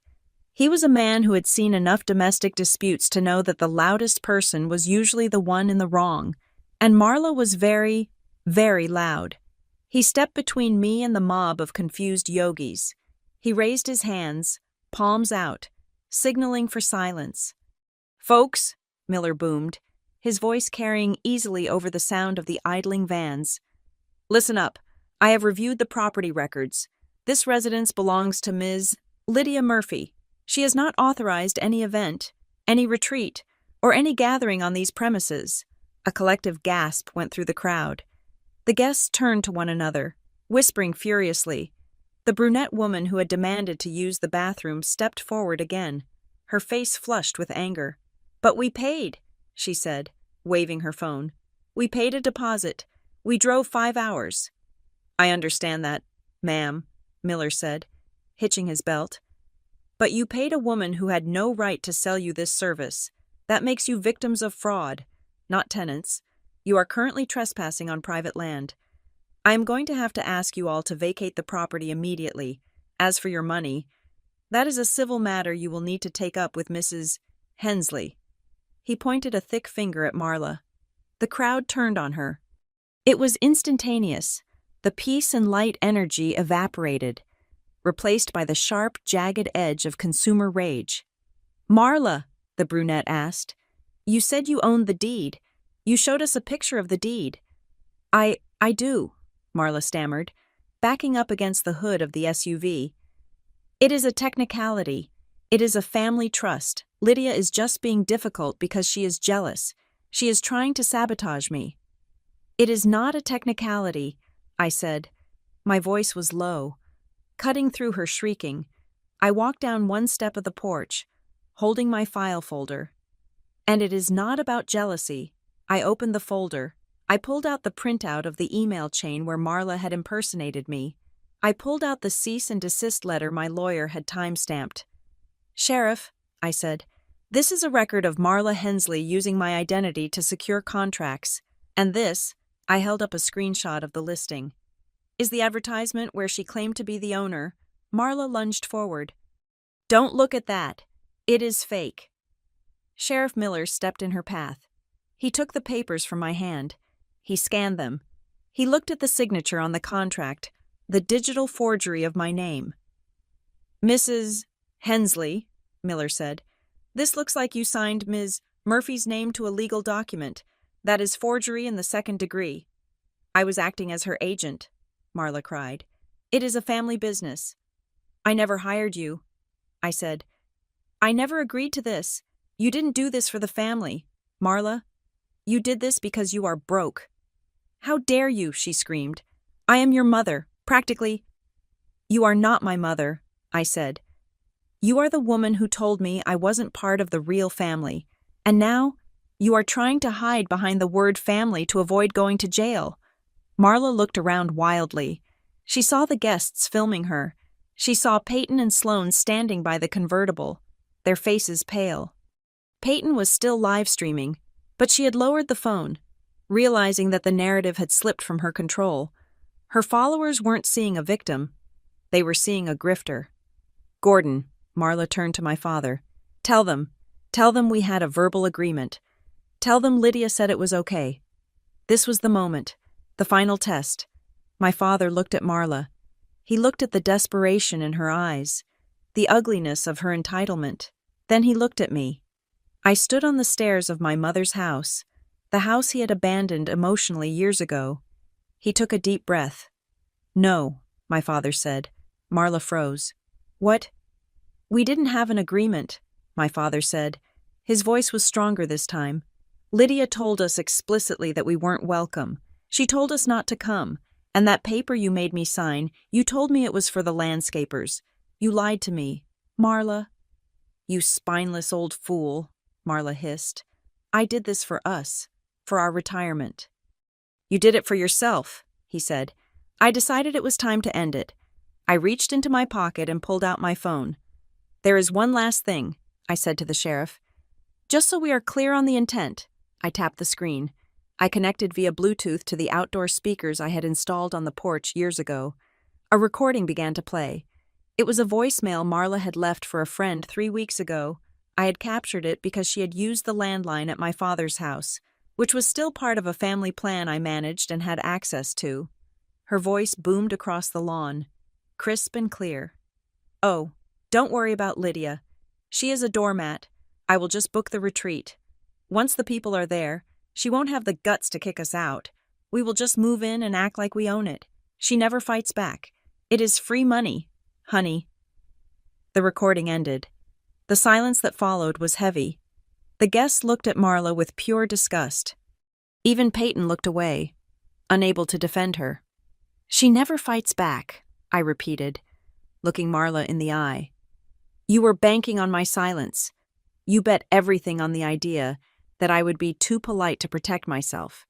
He was a man who had seen enough domestic disputes to know that the loudest person was usually the one in the wrong, and Marla was very, very loud. He stepped between me and the mob of confused yogis. He raised his hands, palms out, signaling for silence. Folks, Miller boomed, his voice carrying easily over the sound of the idling vans. Listen up. I have reviewed the property records. This residence belongs to Ms. Lydia Murphy. She has not authorized any event, any retreat, or any gathering on these premises. A collective gasp went through the crowd. The guests turned to one another, whispering furiously. The brunette woman who had demanded to use the bathroom stepped forward again, her face flushed with anger. But we paid, she said, waving her phone. We paid a deposit. We drove 5 hours. I understand that, ma'am, Miller said, hitching his belt. But you paid a woman who had no right to sell you this service. That makes you victims of fraud, not tenants. You are currently trespassing on private land. I am going to have to ask you all to vacate the property immediately. As for your money, that is a civil matter you will need to take up with Mrs. Hensley. He pointed a thick finger at Marla. The crowd turned on her. It was instantaneous. The peace and light energy evaporated, replaced by the sharp, jagged edge of consumer rage. Marla, the brunette asked, you said you owned the deed. You showed us a picture of the deed. I do, Marla stammered, backing up against the hood of the SUV. It is a technicality. It is a family trust. Lydia is just being difficult because she is jealous. She is trying to sabotage me. It is not a technicality, I said. My voice was low, cutting through her shrieking. I walked down one step of the porch, holding my file folder. And it is not about jealousy. I opened the folder. I pulled out the printout of the email chain where Marla had impersonated me. I pulled out the cease and desist letter my lawyer had time-stamped. Sheriff, I said, this is a record of Marla Hensley using my identity to secure contracts. And this, I held up a screenshot of the listing, is the advertisement where she claimed to be the owner. Marla lunged forward. Don't look at that. It is fake. Sheriff Miller stepped in her path. He took the papers from my hand. He scanned them. He looked at the signature on the contract, the digital forgery of my name. Mrs. Hensley, Miller said, this looks like you signed Ms. Murphy's name to a legal document. That is forgery in the second degree. I was acting as her agent, Marla cried. It is a family business. I never hired you, I said. I never agreed to this. You didn't do this for the family, Marla. You did this because you are broke. How dare you, she screamed. I am your mother, practically. You are not my mother, I said. You are the woman who told me I wasn't part of the real family, and now you are trying to hide behind the word family to avoid going to jail. Marla looked around wildly. She saw the guests filming her. She saw Peyton and Sloane standing by the convertible, their faces pale. Peyton was still live streaming, but she had lowered the phone, realizing that the narrative had slipped from her control. Her followers weren't seeing a victim. They were seeing a grifter. Gordon, Marla turned to my father. Tell them we had a verbal agreement. Tell them Lydia said it was okay. This was the moment, the final test. My father looked at Marla. He looked at the desperation in her eyes, the ugliness of her entitlement. Then he looked at me. I stood on the stairs of my mother's house, the house he had abandoned emotionally years ago. He took a deep breath. No, my father said. Marla froze. What? We didn't have an agreement, my father said. His voice was stronger this time. Lydia told us explicitly that we weren't welcome. She told us not to come, and that paper you made me sign, you told me it was for the landscapers. You lied to me. Marla. You spineless old fool, Marla hissed. I did this for us, for our retirement. You did it for yourself, he said. I decided it was time to end it. I reached into my pocket and pulled out my phone. There is one last thing, I said to the sheriff. Just so we are clear on the intent, I tapped the screen. I connected via Bluetooth to the outdoor speakers I had installed on the porch years ago. A recording began to play. It was a voicemail Marla had left for a friend 3 weeks ago. I had captured it because she had used the landline at my father's house, which was still part of a family plan I managed and had access to. Her voice boomed across the lawn, crisp and clear. Oh, don't worry about Lydia. She is a doormat. I will just book the retreat. Once the people are there, she won't have the guts to kick us out. We will just move in and act like we own it. She never fights back. It is free money, honey. The recording ended. The silence that followed was heavy. The guests looked at Marla with pure disgust. Even Peyton looked away, unable to defend her. She never fights back, I repeated, looking Marla in the eye. You were banking on my silence. You bet everything on the idea that I would be too polite to protect myself.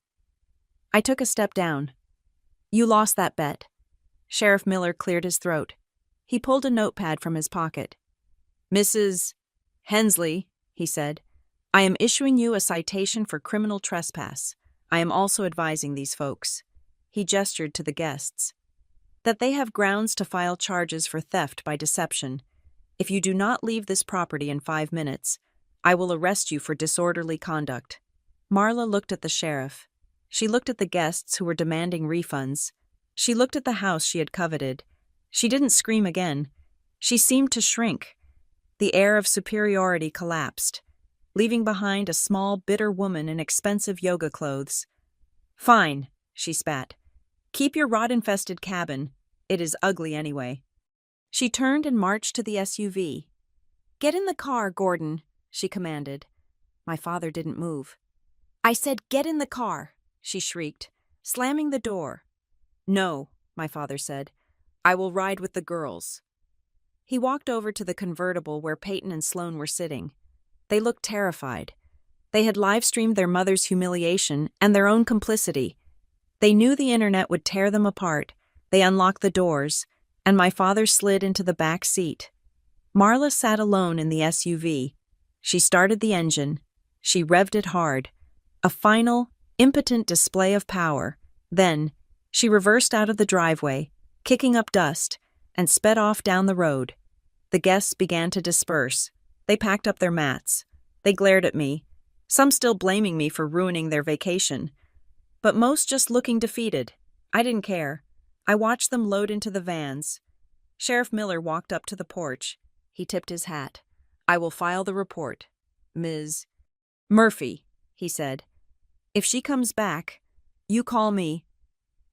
I took a step down. You lost that bet. Sheriff Miller cleared his throat. He pulled a notepad from his pocket. Mrs. Hensley, he said, I am issuing you a citation for criminal trespass. I am also advising these folks. He gestured to the guests. That they have grounds to file charges for theft by deception. If you do not leave this property in 5 minutes, I will arrest you for disorderly conduct. Marla looked at the sheriff. She looked at the guests who were demanding refunds. She looked at the house she had coveted. She didn't scream again. She seemed to shrink. The air of superiority collapsed, leaving behind a small, bitter woman in expensive yoga clothes. Fine, she spat. Keep your rot-infested cabin. It is ugly anyway. She turned and marched to the SUV. Get in the car, Gordon, she commanded. My father didn't move. I said, get in the car, she shrieked, slamming the door. No, my father said. I will ride with the girls. He walked over to the convertible where Peyton and Sloane were sitting. They looked terrified. They had live-streamed their mother's humiliation and their own complicity. They knew the internet would tear them apart. They unlocked the doors, and my father slid into the back seat. Marla sat alone in the SUV. She started the engine. She revved it hard. A final, impotent display of power. Then, she reversed out of the driveway, kicking up dust, and sped off down the road. The guests began to disperse. They packed up their mats. They glared at me, some still blaming me for ruining their vacation, but most just looking defeated. I didn't care. I watched them load into the vans. Sheriff Miller walked up to the porch. He tipped his hat. I will file the report, Ms. "Murphy," he said. "If she comes back, you call me."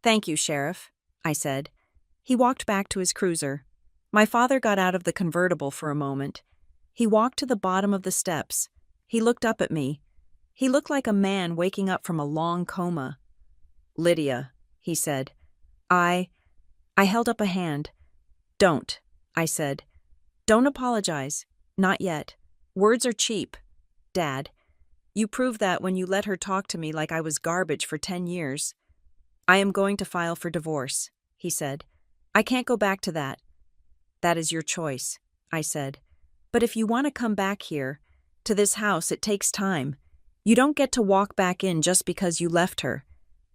"Thank you, Sheriff," I said. He walked back to his cruiser. My father got out of the convertible for a moment. He walked to the bottom of the steps. He looked up at me. He looked like a man waking up from a long coma. "Lydia," he said. I held up a hand. "Don't," I said. "Don't apologize. Not yet. Words are cheap. Dad, you proved that when you let her talk to me like I was garbage for 10 years. I am going to file for divorce," he said. "I can't go back to that." "That is your choice," I said. "But if you want to come back here, to this house, it takes time. You don't get to walk back in just because you left her.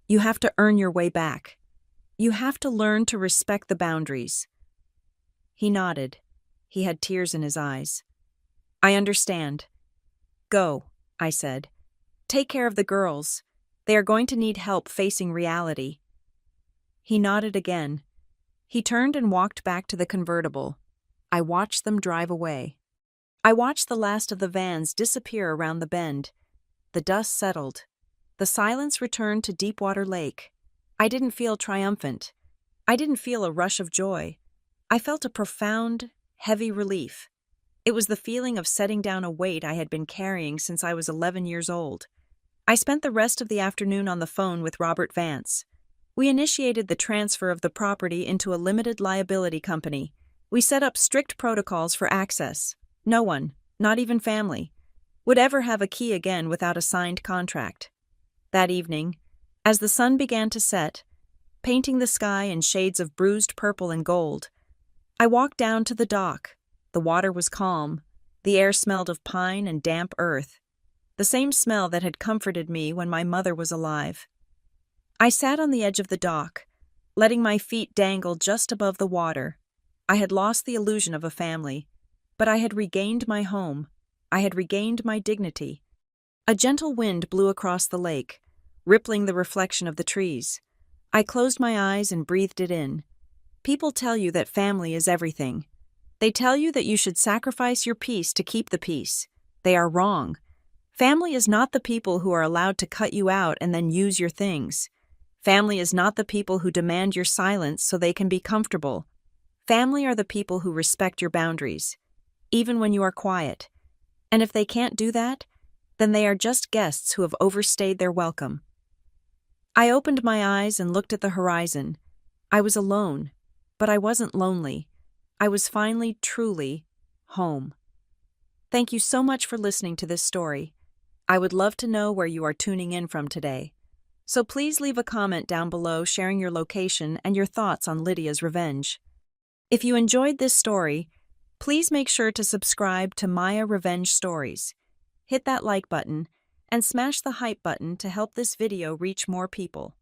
You have to earn your way back. You have to learn to respect the boundaries." He nodded. He had tears in his eyes. "I understand." "Go," I said. "Take care of the girls. They are going to need help facing reality." He nodded again. He turned and walked back to the convertible. I watched them drive away. I watched the last of the vans disappear around the bend. The dust settled. The silence returned to Deepwater Lake. I didn't feel triumphant. I didn't feel a rush of joy. I felt a profound, heavy relief. It was the feeling of setting down a weight I had been carrying since I was 11 years old. I spent the rest of the afternoon on the phone with Robert Vance. We initiated the transfer of the property into a limited liability company. We set up strict protocols for access. No one, not even family, would ever have a key again without a signed contract. That evening, as the sun began to set, painting the sky in shades of bruised purple and gold, I walked down to the dock. The water was calm. The air smelled of pine and damp earth, the same smell that had comforted me when my mother was alive. I sat on the edge of the dock, letting my feet dangle just above the water. I had lost the illusion of a family, but I had regained my home. I had regained my dignity. A gentle wind blew across the lake, rippling the reflection of the trees. I closed my eyes and breathed it in. People tell you that family is everything. They tell you that you should sacrifice your peace to keep the peace. They are wrong. Family is not the people who are allowed to cut you out and then use your things. Family is not the people who demand your silence so they can be comfortable. Family are the people who respect your boundaries, even when you are quiet. And if they can't do that, then they are just guests who have overstayed their welcome. I opened my eyes and looked at the horizon. I was alone, but I wasn't lonely. I was finally, truly, home. Thank you so much for listening to this story. I would love to know where you are tuning in from today. So please leave a comment down below sharing your location and your thoughts on Lydia's revenge. If you enjoyed this story, please make sure to subscribe to Maya Revenge Stories. Hit that like button and smash the hype button to help this video reach more people.